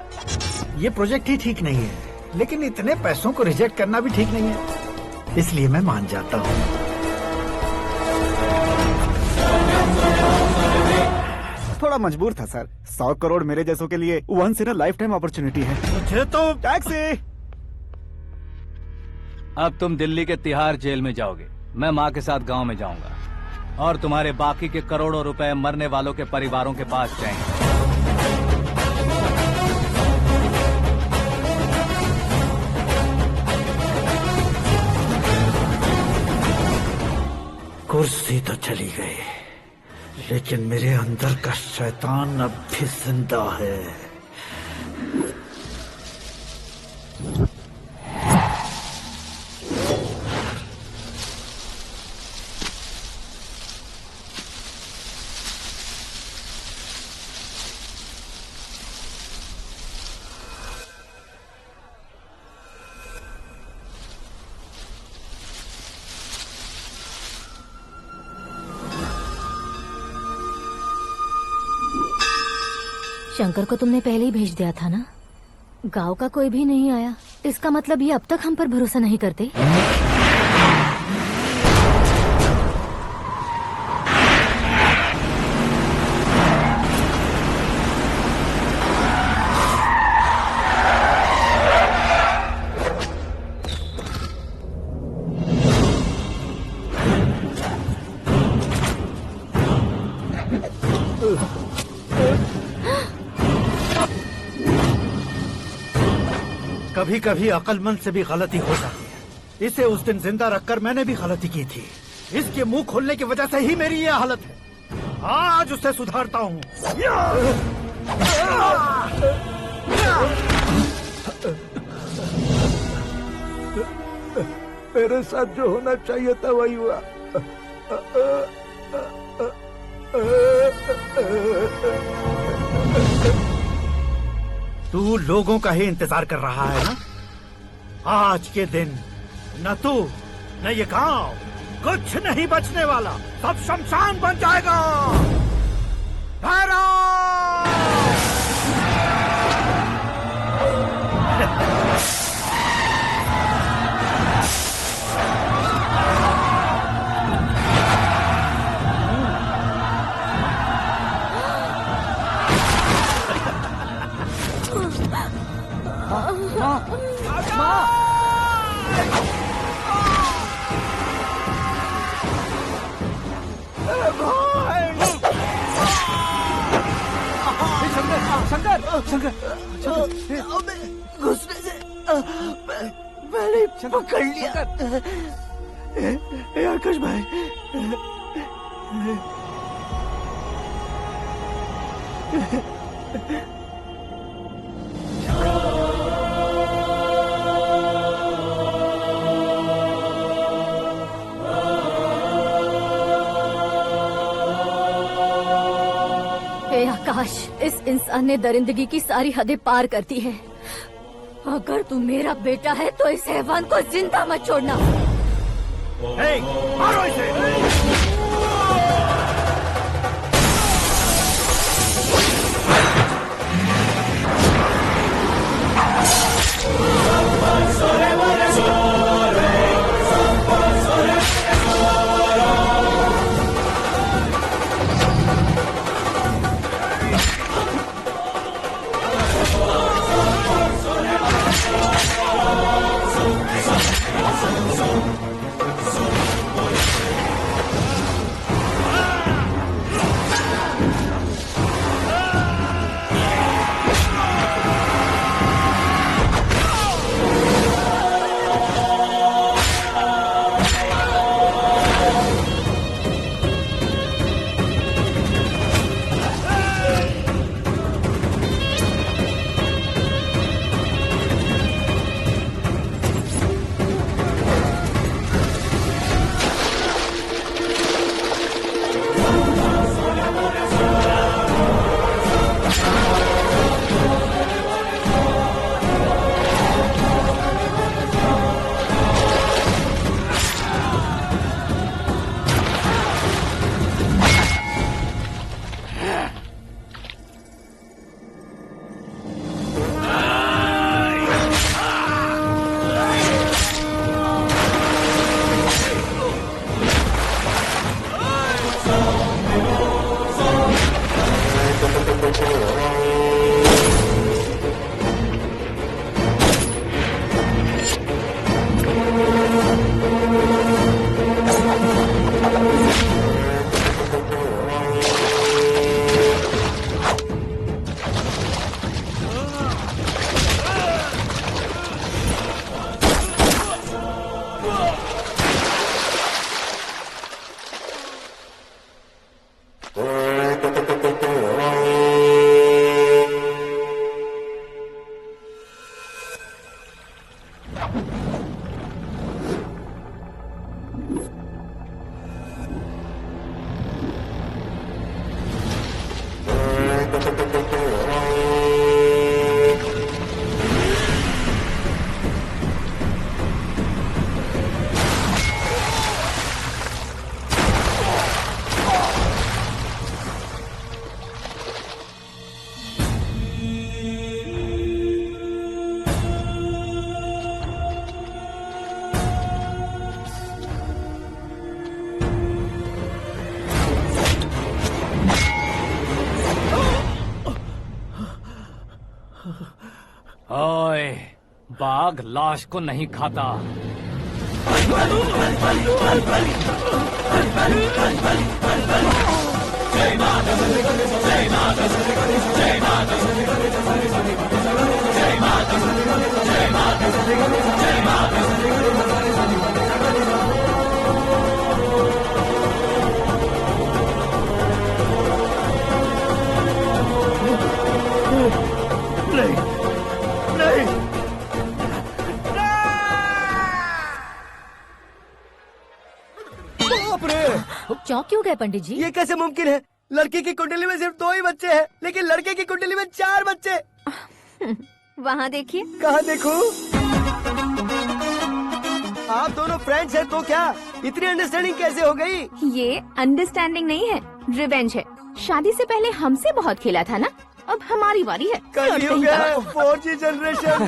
ये प्रोजेक्ट ही ठीक नहीं है, लेकिन इतने पैसों को रिजेक्ट करना भी ठीक नहीं है, इसलिए मैं मान जाता हूँ। थोड़ा मजबूर था सर। 100 करोड़ मेरे जैसों के लिए once in a lifetime opportunity है। मुझे तो टैक्सी। अब तुम दिल्ली के तिहाड़ जेल में जाओगे, मैं माँ के साथ गांव में जाऊंगा और तुम्हारे बाकी के करोड़ों रुपए मरने वालों के परिवारों के पास जाएंगे। कुर्सी तो चली गई, लेकिन मेरे अंदर का शैतान अब भी जिंदा है। शंकर को तुमने पहले ही भेज दिया था ना? गांव का कोई भी नहीं आया, इसका मतलब ये अब तक हम पर भरोसा नहीं करते। कभी कभी अक्लमंद से भी गलती हो जाती है। इसे उस दिन जिंदा रखकर मैंने भी गलती की थी। इसके मुंह खोलने की वजह से ही मेरी ये हालत है। आज उसे सुधारता हूँ। मेरे साथ जो होना चाहिए था वही हुआ। तू लोगों का ही इंतजार कर रहा है ना? आज के दिन न तू न ये गांव कुछ नहीं बचने वाला, सब शमशान बन जाएगा। घुसने से मैंने पकड़ लिया। आकाश भाई, हे आकाश, इस इंसान ने दरिंदगी की सारी हदें पार कर दी है। अगर तू मेरा बेटा है तो इस हैवान को जिंदा मत छोड़ना। मारो इसे। ओए, बाघ लाश को नहीं खाता। नहीं, नहीं। बाप रे! चौंक क्यों गए पंडित जी? ये कैसे मुमकिन है? लड़की की कुंडली में सिर्फ 2 ही बच्चे हैं, लेकिन लड़के की कुंडली में 4 बच्चे। वहाँ देखिए। कहाँ देखूं? आप दोनों फ्रेंड्स हैं तो क्या? इतनी अंडरस्टैंडिंग कैसे हो गई? ये अंडरस्टैंडिंग नहीं है, रिवेंज है। शादी से पहले हमसे बहुत खेला था ना, अब हमारी बारी है। कलयुग है, 4G जनरेशन।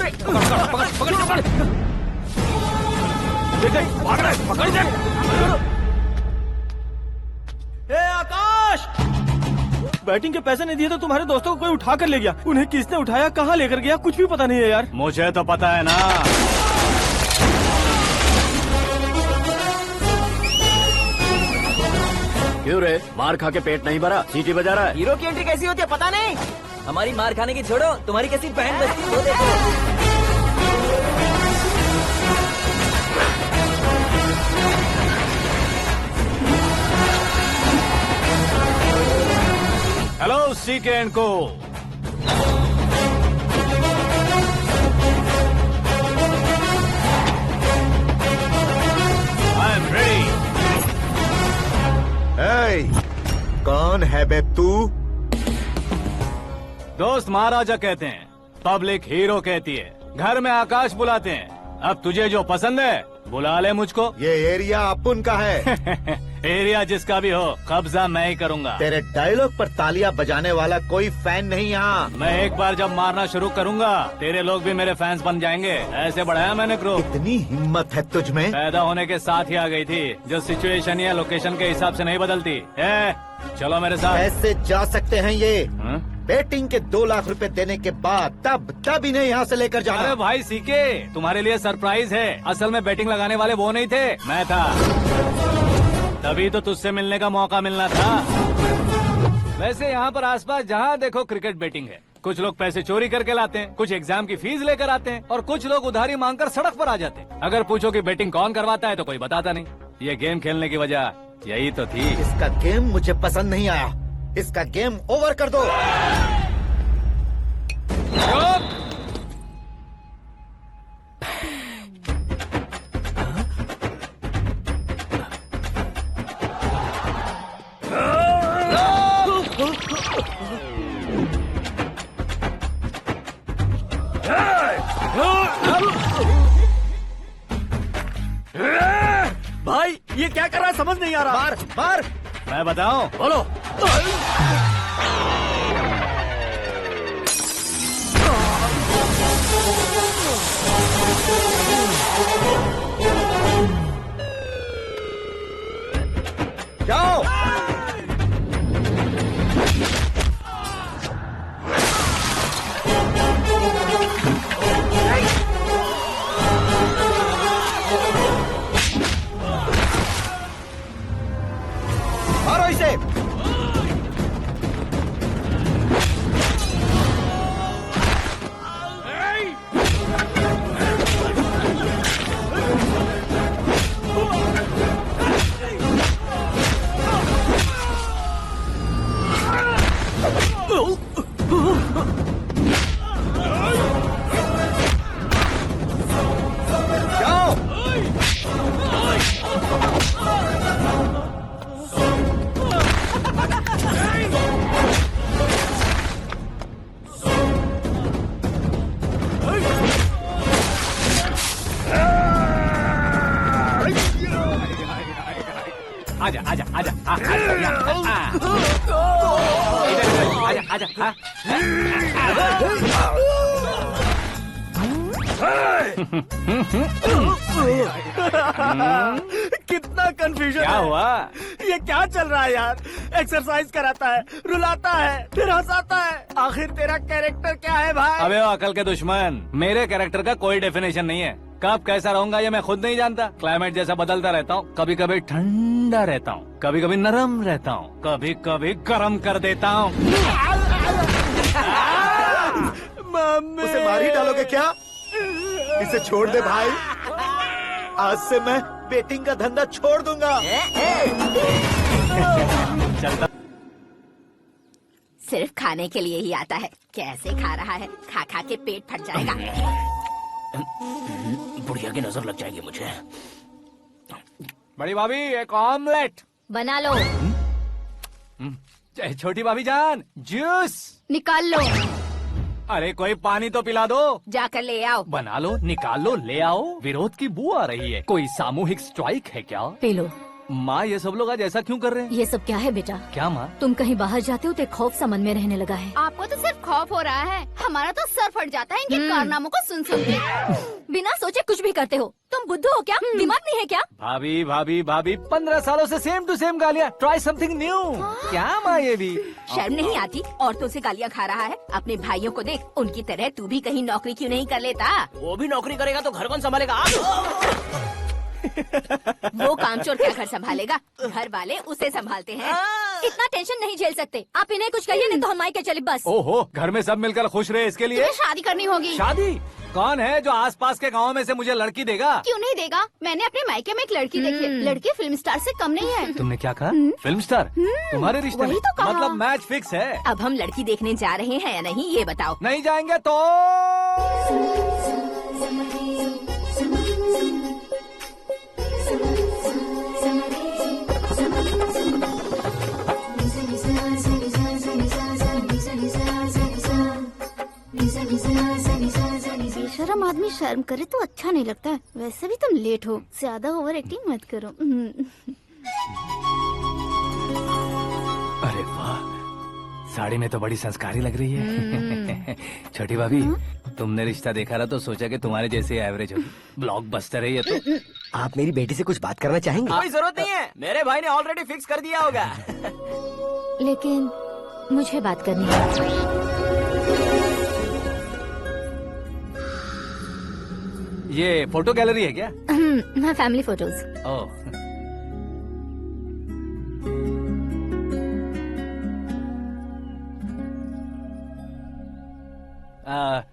अरे पकड़ आकाश, बैटिंग के पैसे नहीं दिए तो तुम्हारे दोस्तों को कोई उठा कर ले गया। उन्हें किसने उठाया, कहाँ लेकर गया, कुछ भी पता नहीं है यार। मुझे तो पता है ना। क्यों रे, मार खा के पेट नहीं भरा, सीटी बजा रहा है? हीरो की एंट्री कैसी होती है पता नहीं। हमारी मार खाने की छोड़ो, तुम्हारी कैसी बहन बजती है वो देखो। हेलो सीके एंड को। I am ready. कौन है बे तू? दोस्त महाराजा कहते हैं, पब्लिक हीरो कहती है, घर में आकाश बुलाते हैं। अब तुझे जो पसंद है बुला ले मुझको। ये एरिया अपुन का है। एरिया जिसका भी हो, कब्जा मैं ही करूंगा। तेरे डायलॉग पर तालियां बजाने वाला कोई फैन नहीं यहाँ। मैं एक बार जब मारना शुरू करूंगा, तेरे लोग भी मेरे फैंस बन जाएंगे। ऐसे बढ़ाया मैंने ग्रुप। इतनी हिम्मत है तुझ में? पैदा होने के साथ ही आ गई थी, जो सिचुएशन या लोकेशन के हिसाब से नहीं बदलती। चलो मेरे साथ। ऐसे जा सकते हैं ये? बेटिंग के 2 लाख रुपए देने के बाद तब इन्हें यहाँ से लेकर जाना। अरे भाई सीके, तुम्हारे लिए सरप्राइज है। असल में बैटिंग लगाने वाले वो नहीं थे, मैं था। तभी तो तुझसे मिलने का मौका मिलना था। वैसे यहाँ पर आसपास जहाँ देखो क्रिकेट बैटिंग है। कुछ लोग पैसे चोरी करके लाते हैं, कुछ एग्जाम की फीस लेकर आते हैं, और कुछ लोग उधारी मांगकर सड़क पर आ जाते हैं। अगर पूछो कि बैटिंग कौन करवाता है तो कोई बताता नहीं। ये गेम खेलने की वजह यही तो थी। इसका गेम मुझे पसंद नहीं आया। इसका गेम ओवर कर दो। भाई ये क्या कर रहा है, समझ नहीं आ रहा। मार मार। मैं बताऊं? बोलो। जाओ। मारो इसे। आजा आजा आजा आजा आजा। कितना कंफ्यूजन क्या है। हुआ? ये क्या चल रहा है यार? एक्सरसाइज कराता है, रुलाता है, फिर हंसाता है। आखिर तेरा कैरेक्टर क्या है भाई? अबे ओ अकल के दुश्मन, मेरे कैरेक्टर का कोई डेफिनेशन नहीं है। कब कैसा रहूंगा ये मैं खुद नहीं जानता। क्लाइमेट जैसा बदलता रहता हूँ। कभी कभी ठंडा रहता हूँ, कभी कभी नरम रहता हूँ, कभी कभी गर्म कर देता हूँ। उसे मार ही डालोगे क्या? इसे छोड़ दे भाई। आज से मैं बेटिंग का धंधा छोड़ दूंगा। चलता। सिर्फ खाने के लिए ही आता है। कैसे खा रहा है, खा खा के पेट फट जाएगा। बुढ़िया की नजर लग जाएगी मुझे। बड़ी भाभी एक ऑमलेट बना लो। छोटी भाभी जान जूस निकाल लो। अरे कोई पानी तो पिला दो। जाकर ले आओ। बना लो, निकाल लो, ले आओ। विरोध की बू आ रही है। कोई सामूहिक स्ट्राइक है क्या? P low. माँ ये सब लोग आज ऐसा क्यों कर रहे हैं? ये सब क्या है बेटा? क्या माँ? तुम कहीं बाहर जाते हो तो एक खौफ सा मन में रहने लगा है। आपको तो सिर्फ खौफ हो रहा है, हमारा तो सर फट जाता है इनके कारनामों को सुन सुन के। बिना सोचे कुछ भी करते हो। तुम बुद्धू हो क्या? दिमाग नहीं है क्या? भाभी भाभी भाभी 15 सालों से सेम टू सेम गालियाँ। Try something new. क्या माँ ये भी? शर्म नहीं आती? औरतों से गालियाँ खा रहा है। अपने भाइयों को देख, उनकी तरह तू भी कहीं नौकरी क्यों नहीं कर लेता? वो भी नौकरी करेगा तो घर कौन संभालेगा? वो कामचोर क्या घर संभालेगा? घर वाले उसे संभालते हैं। इतना टेंशन नहीं झेल सकते। आप इन्हें कुछ कहिए नहीं तो हम मायके चले बस। ओहो, घर में सब मिलकर खुश रहे इसके लिए। तुम्हें शादी करनी होगी। शादी? कौन है जो आसपास के गांव में से मुझे लड़की देगा? क्यों नहीं देगा? मैंने अपने मायके में एक लड़की देखी है। लड़की फिल्म स्टार से कम नहीं है। तुमने क्या कहा? Film star? तुम्हारे रिश्ते में? वही तो कहा। मतलब मैच फिक्स है। अब हम लड़की देखने जा रहे हैं या नहीं, ये बताओ। नहीं जाएंगे तो? बेशरम आदमी शर्म करे तो अच्छा नहीं लगता है। वैसे भी तुम लेट हो, ज्यादा ओवर एक्टिंग मत करो। अरे वाह, साड़ी में तो बड़ी संस्कारी लग रही है। छोटी भाभी, तुमने रिश्ता देखा रहा तो सोचा कि तुम्हारे जैसे एवरेज होगी। ब्लॉकबस्टर है ये तो। आप मेरी बेटी से कुछ बात करना चाहेंगे? कोई जरूरत नहीं है, मेरे भाई ने ऑलरेडी फिक्स कर दिया होगा। लेकिन मुझे बात करनी है। ये फोटो गैलरी है क्या? मैं फैमिली फोटोज। ओह,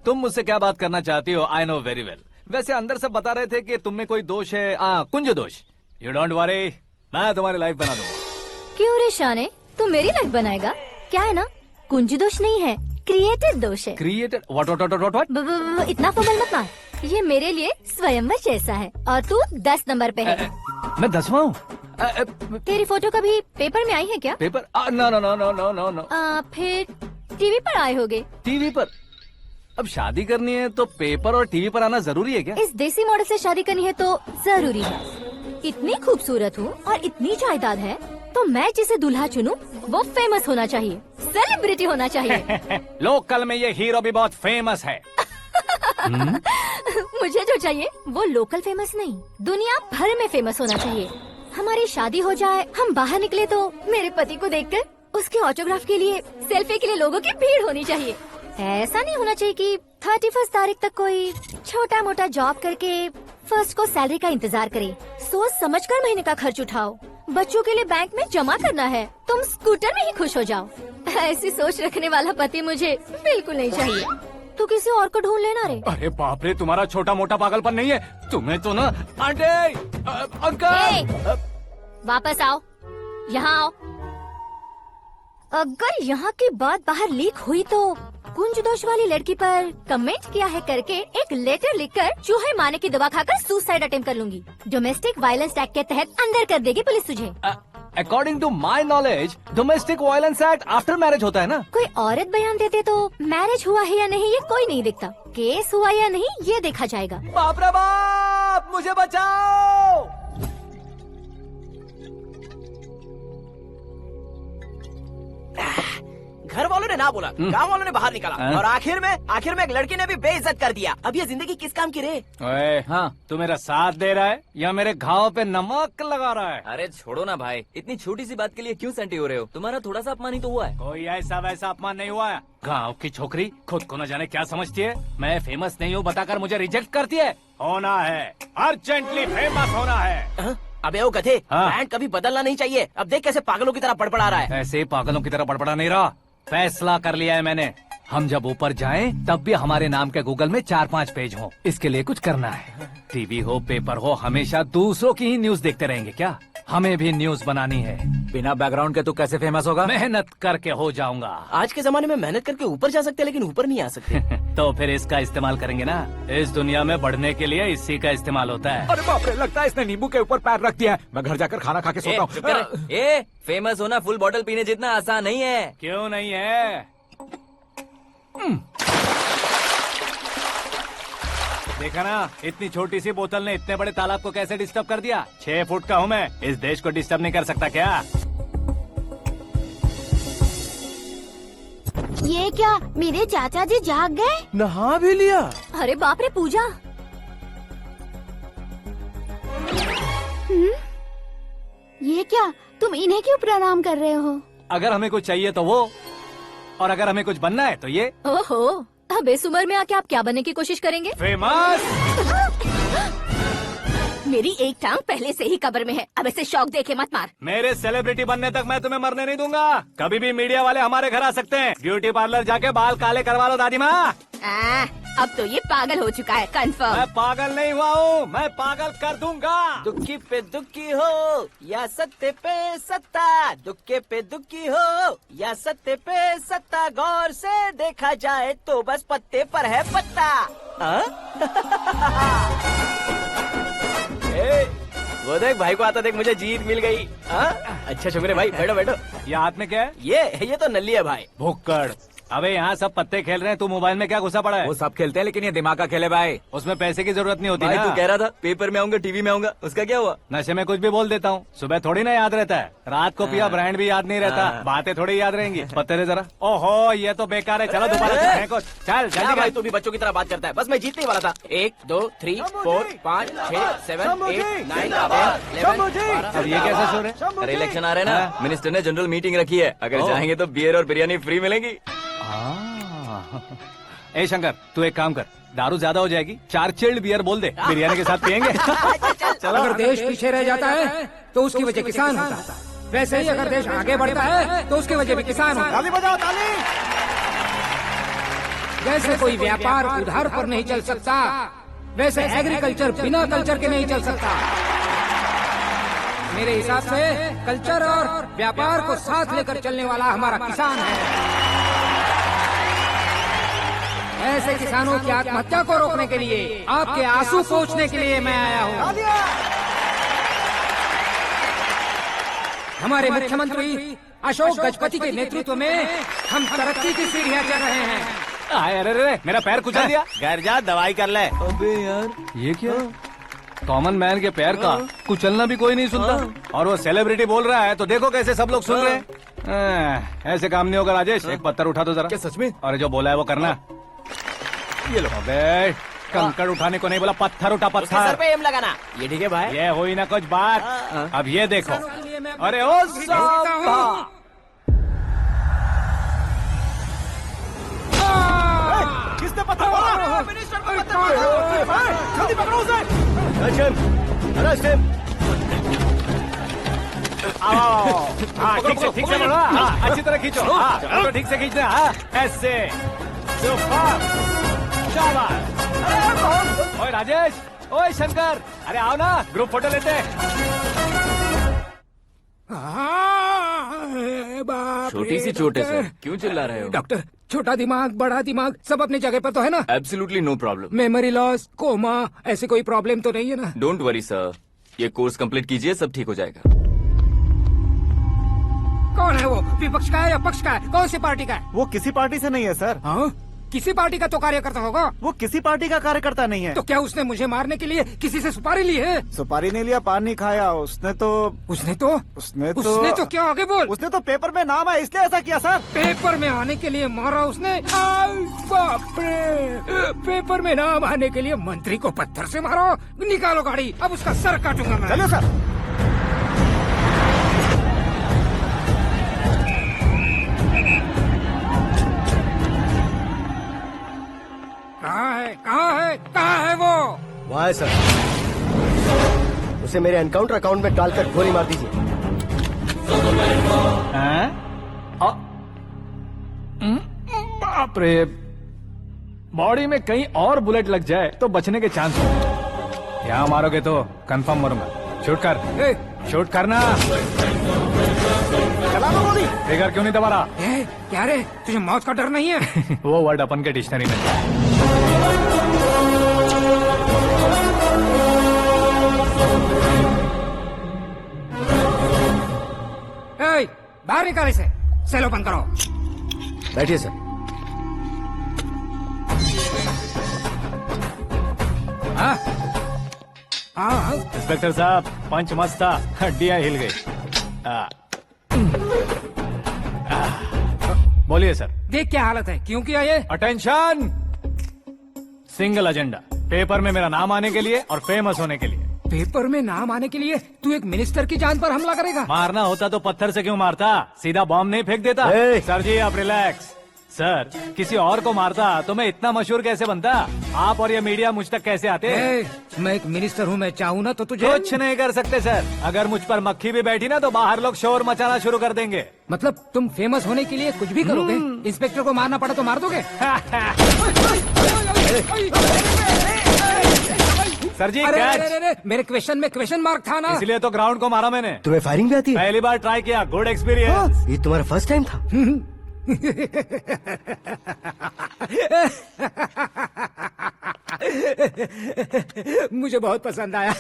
तुम मुझसे क्या बात करना चाहती हो? I know very well. वैसे अंदर से बता रहे थे कि तुम में कोई दोष है, कुंज दोष। यू डोंट वरी, मैं तुम्हारी लाइफ बना दूंगा। क्यों रे शाने, तू मेरी लाइफ बनाएगा? क्या है ना, कुंज दोष नहीं है, क्रिएटेड दोष है। क्रिएटेड? व्हाट? इतना फॉर्मल मत मार। ये मेरे लिए स्वयंवर जैसा है और तू 10 नंबर पे है। मैं 10वां हूँ? तेरी फोटो कभी पेपर में आई है क्या? Paper? No no no no no no no. फिर टीवी पर आए होगे। टीवी पर? अब शादी करनी है तो पेपर और टीवी पर आना जरूरी है क्या? इस देसी मॉडल से शादी करनी है तो जरूरी है। इतनी खूबसूरत हूँ और इतनी जायदाद है तो मैं जिसे दूल्हा चुनूं वो फेमस होना चाहिए, सेलिब्रिटी होना चाहिए। लोकल में ये हीरो भी बहुत फेमस है। मुझे जो चाहिए वो लोकल फेमस नहीं, दुनिया भर में फेमस होना चाहिए। हमारी शादी हो जाए, हम बाहर निकले तो मेरे पति को देखकर उसके ऑटोग्राफ के लिए, सेल्फी के लिए लोगों की भीड़ होनी चाहिए। ऐसा नहीं होना चाहिए कि 31 तारीख तक कोई छोटा मोटा जॉब करके फर्स्ट को सैलरी का इंतजार करे। सोच समझकर महीने का खर्च उठाओ। बच्चों के लिए बैंक में जमा करना है, तुम स्कूटर में ही खुश हो जाओ। ऐसी सोच रखने वाला पति मुझे बिल्कुल नहीं चाहिए। तू किसी और को ढूंढ लेना रे। अरे बाप रे, तुम्हारा छोटा मोटा पागलपन नहीं है। तुम्हें तो ना आंटी, अंकल। वापस आओ, यहाँ आओ। अगर यहाँ की बात बाहर लीक हुई तो कुंज दोष वाली लड़की पर कमेंट किया है करके एक लेटर लिखकर चूहे मारने की दवा खाकर सुसाइड अटेम्प्ट कर लूंगी। डोमेस्टिक वायलेंस एक्ट के तहत अंदर कर देगी पुलिस तुझे। According to my knowledge domestic violence act after marriage होता है ना? कोई औरत बयान देते तो मैरिज हुआ है या नहीं ये कोई नहीं देखता, केस हुआ या नहीं ये देखा जाएगा। बाप रे बाप, मुझे बचाओ। घर वालों ने ना बोला, गांव वालों ने बाहर निकाला और आखिर में एक लड़की ने भी बेइज्जत कर दिया। अब ये जिंदगी किस काम की रे? ओए, हाँ, तू मेरा साथ दे रहा है या मेरे घाव पे नमक लगा रहा है? अरे छोड़ो ना भाई, इतनी छोटी सी बात के लिए क्यों सेंटी हो रहे हो? तुम्हारा थोड़ा सा अपमान ही तो हुआ है। कोई ऐसा वैसा अपमान नहीं हुआ है। गाँव की छोकरी खुद को न जाने क्या समझती है। मैं फेमस नहीं हूँ बताकर मुझे रिजेक्ट करती है। होना है, अर्जेंटली फेमस होना है। अबे ओ गधे, ब्रांड कभी बदलना नहीं चाहिए। अब देख कैसे पागलों की तरह बड़बड़ा रहा है। ऐसे पागलों की तरह बड़बड़ा नहीं रहा, फैसला कर लिया है मैंने। हम जब ऊपर जाएं तब भी हमारे नाम के गूगल में 4-5 पेज हो। इसके लिए कुछ करना है। टीवी हो, पेपर हो, हमेशा दूसरों की ही न्यूज देखते रहेंगे क्या? हमें भी न्यूज बनानी है। बिना बैकग्राउंड के तो कैसे फेमस होगा? मेहनत करके हो जाऊंगा। आज के जमाने में मेहनत करके ऊपर जा सकते हैं लेकिन ऊपर नहीं आ सकते। तो फिर इसका इस्तेमाल करेंगे ना। इस दुनिया में बढ़ने के लिए इसी का इस्तेमाल होता है। अरे बाप रे, लगता है इसने नींबू के ऊपर पैर रख दिया है। मैं घर जाकर खाना खा के सोता हूँ। ए, फेमस होना फुल बॉटल पीने जितना आसान नहीं है। क्यों नहीं है? देखा ना, इतनी छोटी सी बोतल ने इतने बड़े तालाब को कैसे डिस्टर्ब कर दिया। 6 फुट का हूँ मैं, इस देश को डिस्टर्ब नहीं कर सकता क्या? ये क्या, मेरे चाचा जी जाग गए? नहा भी लिया? अरे बाप रे पूजा, ये क्या, तुम इन्हें क्यों प्रणाम कर रहे हो? अगर हमें कुछ चाहिए तो वो, और अगर हमें कुछ बनना है तो ये। ओहो, अब इस उम्र में आके आप क्या बनने की कोशिश करेंगे? फेमस। मेरी एक टांग पहले से ही कब्र में है, अब ऐसे शौक देके मत मार। मेरे सेलिब्रिटी बनने तक मैं तुम्हें मरने नहीं दूंगा। कभी भी मीडिया वाले हमारे घर आ सकते हैं। ब्यूटी पार्लर जाके बाल काले करवा लो दादी माँ। अब तो ये पागल हो चुका है, कंफर्म। मैं पागल नहीं हुआ हूँ, मैं पागल कर दूंगा। दुखी पे दुखी हो या सत्य पे सत्ता, दुखे पे दुखी हो या सत्य पे सत्ता, गौर से देखा जाए तो बस पत्ते पर है पत्ता। वो देख भाई को आता देख, मुझे जीत मिल गई। अच्छा शुक्र है भाई, बैठो बैठो। ये हाथ में क्या है? ये तो नल्ली है भाई। भुक्कड़। अबे यहाँ सब पत्ते खेल रहे हैं, तू मोबाइल में क्या घुसा पड़ा है? वो सब खेलते हैं लेकिन ये दिमाग का खेल है भाई। उसमें पैसे की जरूरत नहीं होती भाई ना। तू कह रहा था पेपर में आऊंगा, टीवी में आऊंगा, उसका क्या हुआ? नशे में कुछ भी बोल देता हूँ, सुबह थोड़ी ना याद रहता है। रात को पिया ब्रांड भी याद नहीं रहता, बातें थोड़ी याद रहेंगी। पत्ते दे जरा। ओहो ये तो बेकार है, चलो दोबारा से फेंको। चल क्या जल्दी भाई, तू भी बच्चों की तरह बात करता है। बस मैं जीतने ही वाला था। 1 2 3 4 5 6 7 8 9 10 11 अब ये कैसे सो रहे? अरे इलेक्शन आ रहे हैं ना, मिनिस्टर ने जनरल मीटिंग रखी है, अगर जाएंगे तो बियर और बिरयानी फ्री मिलेगी। ए शंकर, तू एक काम कर, दारू ज्यादा हो जाएगी, 4 चिल्ड बियर बोल दे, बिरयानी के साथ पियेंगे। चलो, अगर देश पीछे रह जाता है तो उसकी वजह किसान होता है, वैसे ही अगर देश आगे बढ़ता है तो उसकी वजह भी किसान होता है। ताली बजाओ ताली। जैसे कोई व्यापार उधार पर नहीं चल सकता, वैसे एग्रीकल्चर बिना कल्चर के नहीं चल सकता। मेरे हिसाब से कल्चर और व्यापार को साथ लेकर चलने वाला हमारा किसान है। ऐसे किसानों की आत्महत्या को रोकने के लिए, आपके आंसू पोंछने के लिए मैं आया हूँ। हमारे मुख्यमंत्री अशोक गजपति के नेतृत्व में हम तरक्की की सीढ़ियाँ चढ़ रहे हैं। अरे मेरा पैर कुचल दिया। घर जा दवाई कर ले। अबे यार ये क्या? कॉमन मैन के पैर का कुचलना भी कोई नहीं सुनता, और वो सेलिब्रिटी बोल रहा है तो देखो कैसे सब लोग सुन रहे हैं। ऐसे काम नहीं होगा राजेश, एक पत्थर उठा दो जरा। क्या सच में? और जो बोला है वो करना। ये लो। अबे कंकड़ उठाने को नहीं बोला, पत्थर उठा, उसके सर पत्थर। पे एम लगाना। ये ठीक है भाई। ये हुई ना कुछ बात। अब ये देखो। अरे ओ साहब, किसने पत्थर मारा? मिनिस्टर को पत्थर मारा। जल्दी पकड़ो उसे। हाँ ठीक से पकड़ो। हाँ अच्छी तरह खींचो। हाँ तो ठीक से खींचना। हाँ ऐसे। शाबाश। ओए राजेश, ओए शंकर, अरे आओ ना, ग्रुप फोटो लेते हैं। छोटी सी चोट है सर, क्यों चिल्ला रहे हो? डॉक्टर, छोटा दिमाग बड़ा दिमाग सब अपनी जगह पर तो है ना? Absolutely no problem. Memory loss, coma, ऐसी कोई प्रॉब्लम तो नहीं है ना? डोंट वरी सर, ये कोर्स कंप्लीट कीजिए, सब ठीक हो जाएगा। कौन है वो? विपक्ष का है या पक्ष का है? कौन सी पार्टी का है? वो किसी पार्टी से नहीं है सर। हाँ? किसी पार्टी का तो कार्यकर्ता होगा। वो किसी पार्टी का कार्यकर्ता नहीं है। तो क्या उसने मुझे मारने के लिए किसी से सुपारी ली है? सुपारी नहीं लिया, पान नहीं खाया। उसने तो क्या आगे बोल? उसने तो पेपर में नाम है इसलिए ऐसा किया सर। पेपर में आने के लिए मारा उसने? बाप रे, पेपर में नाम आने के लिए मंत्री को पत्थर से मारो। निकालो गाड़ी, अब उसका सर काटूंगा मैं। चलो सर। कहाँ है वो? वहाँ है सर। उसे मेरे एनकाउंटर अकाउंट में डालकर गोली मार दीजिए। बाप रे, बॉडी में कहीं और बुलेट लग जाए तो बचने के चांस हो। यहाँ मारोगे तो कंफर्म मरूंगा। शूट कर, शूट करना। चला दो गोली। ट्रिगर क्यों नहीं दबा रहा? क्या रे, तुझे मौत का डर नहीं है? वो वर्ड अपन के डिक्शनरी में है। बाहर निकाल इसे, सेलो बंद करो। बैठिए सर। इंस्पेक्टर साहब, पंच मस्त था, हड्डियां हिल गई। बोलिए सर। देख क्या हालत है, क्यों किया ये? अटेंशन, सिंगल एजेंडा, पेपर में मेरा नाम आने के लिए और फेमस होने के लिए। पेपर में नाम आने के लिए तू एक मिनिस्टर की जान पर हमला करेगा? मारना होता तो पत्थर से क्यों मारता, सीधा बॉम्ब नहीं फेंक देता। सर जी आप रिलैक्स। सर, किसी और को मारता तो मैं इतना मशहूर कैसे बनता? आप और ये मीडिया मुझ तक कैसे आते? मैं एक मिनिस्टर हूँ, मैं चाहूँ ना तो तुझे कुछ नहीं कर सकते सर। अगर मुझ पर मक्खी भी बैठी ना तो बाहर लोग शोर मचाना शुरू कर देंगे। मतलब तुम फेमस होने के लिए कुछ भी करोगे? इंस्पेक्टर को मारना पड़ा तो मार दोगे? सर जी अरे, मेरे क्वेश्चन में क्वेश्चन मार्क था ना, इसलिए तो ग्राउंड को मारा मैंने। तुम्हें फायरिंग भी आती है? पहली बार ट्राई किया, गुड एक्सपीरियंस। ये तुम्हारा फर्स्ट टाइम था? मुझे बहुत पसंद आया।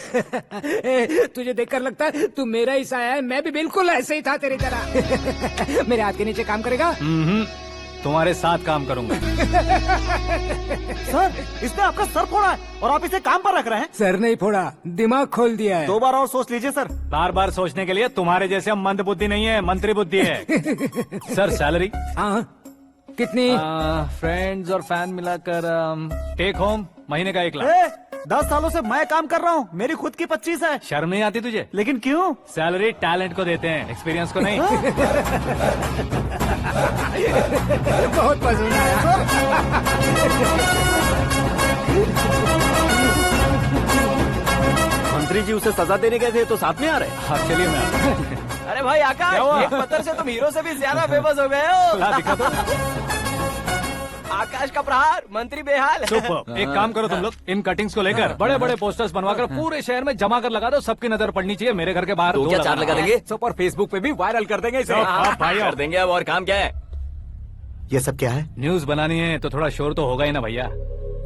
तुझे देखकर लगता है तू मेरा ही साया है। मैं भी बिल्कुल ऐसे ही था तेरी तरह। मेरे हाथ के नीचे काम करेगा? तुम्हारे साथ काम करूंगा। सर, इसने आपका सर फोड़ा है और आप इसे काम पर रख रहे हैं। सर नहीं फोड़ा, दिमाग खोल दिया है। 2 बार और सोच लीजिए सर। बार बार सोचने के लिए तुम्हारे जैसे हम मंद बुद्धि नहीं है, मंत्री बुद्धि है। Sir salary? हाँ, कितनी? फ्रेंड्स और फैन मिलाकर टेक होम महीने का 1 लाख। 10 सालों से मैं काम कर रहा हूँ, मेरी खुद की 25 है। शर्म नहीं आती तुझे? लेकिन क्यों? सैलरी टैलेंट को देते हैं, एक्सपीरियंस को नहीं। बहुत पसंद आया। मंत्री जी उसे सजा देने गए थे तो साथ में आ रहे। हाँ चलिए मैं आता हूं। अरे भाई आकाश, एक पत्थर से तुम हीरो से भी ज्यादा फेमस हो गए हो। दिखा दो। आकाश का प्रहार, मंत्री बेहाल। सुपर। एक काम करो तुम लोग, इन कटिंग्स को लेकर बड़े बड़े पोस्टर्स बनवाकर पूरे शहर में जमा कर लगा दो। सबकी नजर पड़नी चाहिए। मेरे घर के बाहर तो क्या 4 लगा देंगे? सुपर, फेसबुक पे भी वायरल कर देंगे इसे। भाई कर देंगे। अब और काम क्या है? ये सब क्या है? न्यूज बनानी है तो थोड़ा शोर तो होगा ही ना भैया।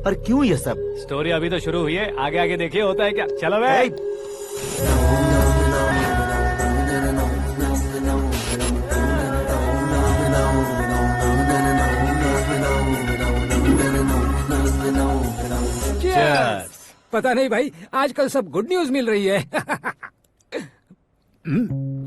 पर क्यों ये सब? स्टोरी अभी तो शुरू हुई है, आगे आगे देखिए होता है क्या। चलो भाई। पता नहीं भाई, आजकल सब गुड न्यूज मिल रही है।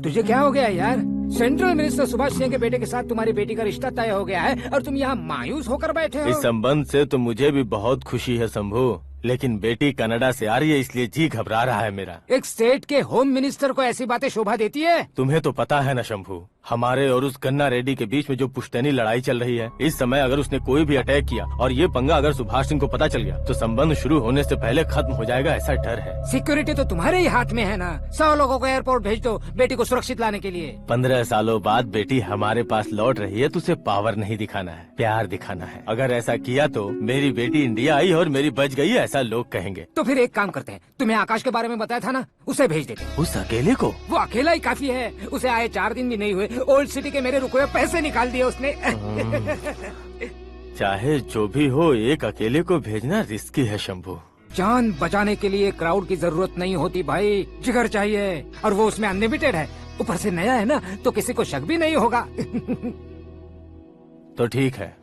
तुझे क्या हो गया यार? सेंट्रल मिनिस्टर सुभाष सिंह के बेटे के साथ तुम्हारी बेटी का रिश्ता तय हो गया है और तुम यहाँ मायूस होकर बैठे हो। इस संबंध से तो मुझे भी बहुत खुशी है शंभू, लेकिन बेटी कनाडा से आ रही है इसलिए जी घबरा रहा है मेरा। एक स्टेट के होम मिनिस्टर को ऐसी बातें शोभा देती है? तुम्हें तो पता है ना शंभू, हमारे और उस गन्ना रेड्डी के बीच में जो पुश्तैनी लड़ाई चल रही है, इस समय अगर उसने कोई भी अटैक किया और ये पंगा अगर सुभाष सिंह को पता चल गया तो संबंध शुरू होने से पहले खत्म हो जाएगा, ऐसा डर है। सिक्योरिटी तो तुम्हारे ही हाथ में है ना। 100 लोगों को एयरपोर्ट भेज दो बेटी को सुरक्षित लाने के लिए। 15 सालों बाद बेटी हमारे पास लौट रही है तो उसे पावर नहीं दिखाना है, प्यार दिखाना है। अगर ऐसा किया तो मेरी बेटी इंडिया आई और मेरी बच गई, ऐसा लोग कहेंगे। तो फिर एक काम करते हैं, तुम्हें आकाश के बारे में बताया था ना, उसे भेज देते हैं। उस अकेले को? वो अकेला ही काफी है। उसे आए 4 दिन भी नहीं हुए, ओल्ड सिटी के मेरे रुके हुए पैसे निकाल दिए उसने। चाहे जो भी हो, एक अकेले को भेजना रिस्की है शंभू। जान बचाने के लिए क्राउड की जरूरत नहीं होती भाई, जिगर चाहिए, और वो उसमें अनलिमिटेड है। ऊपर से नया है ना तो किसी को शक भी नहीं होगा। तो ठीक है,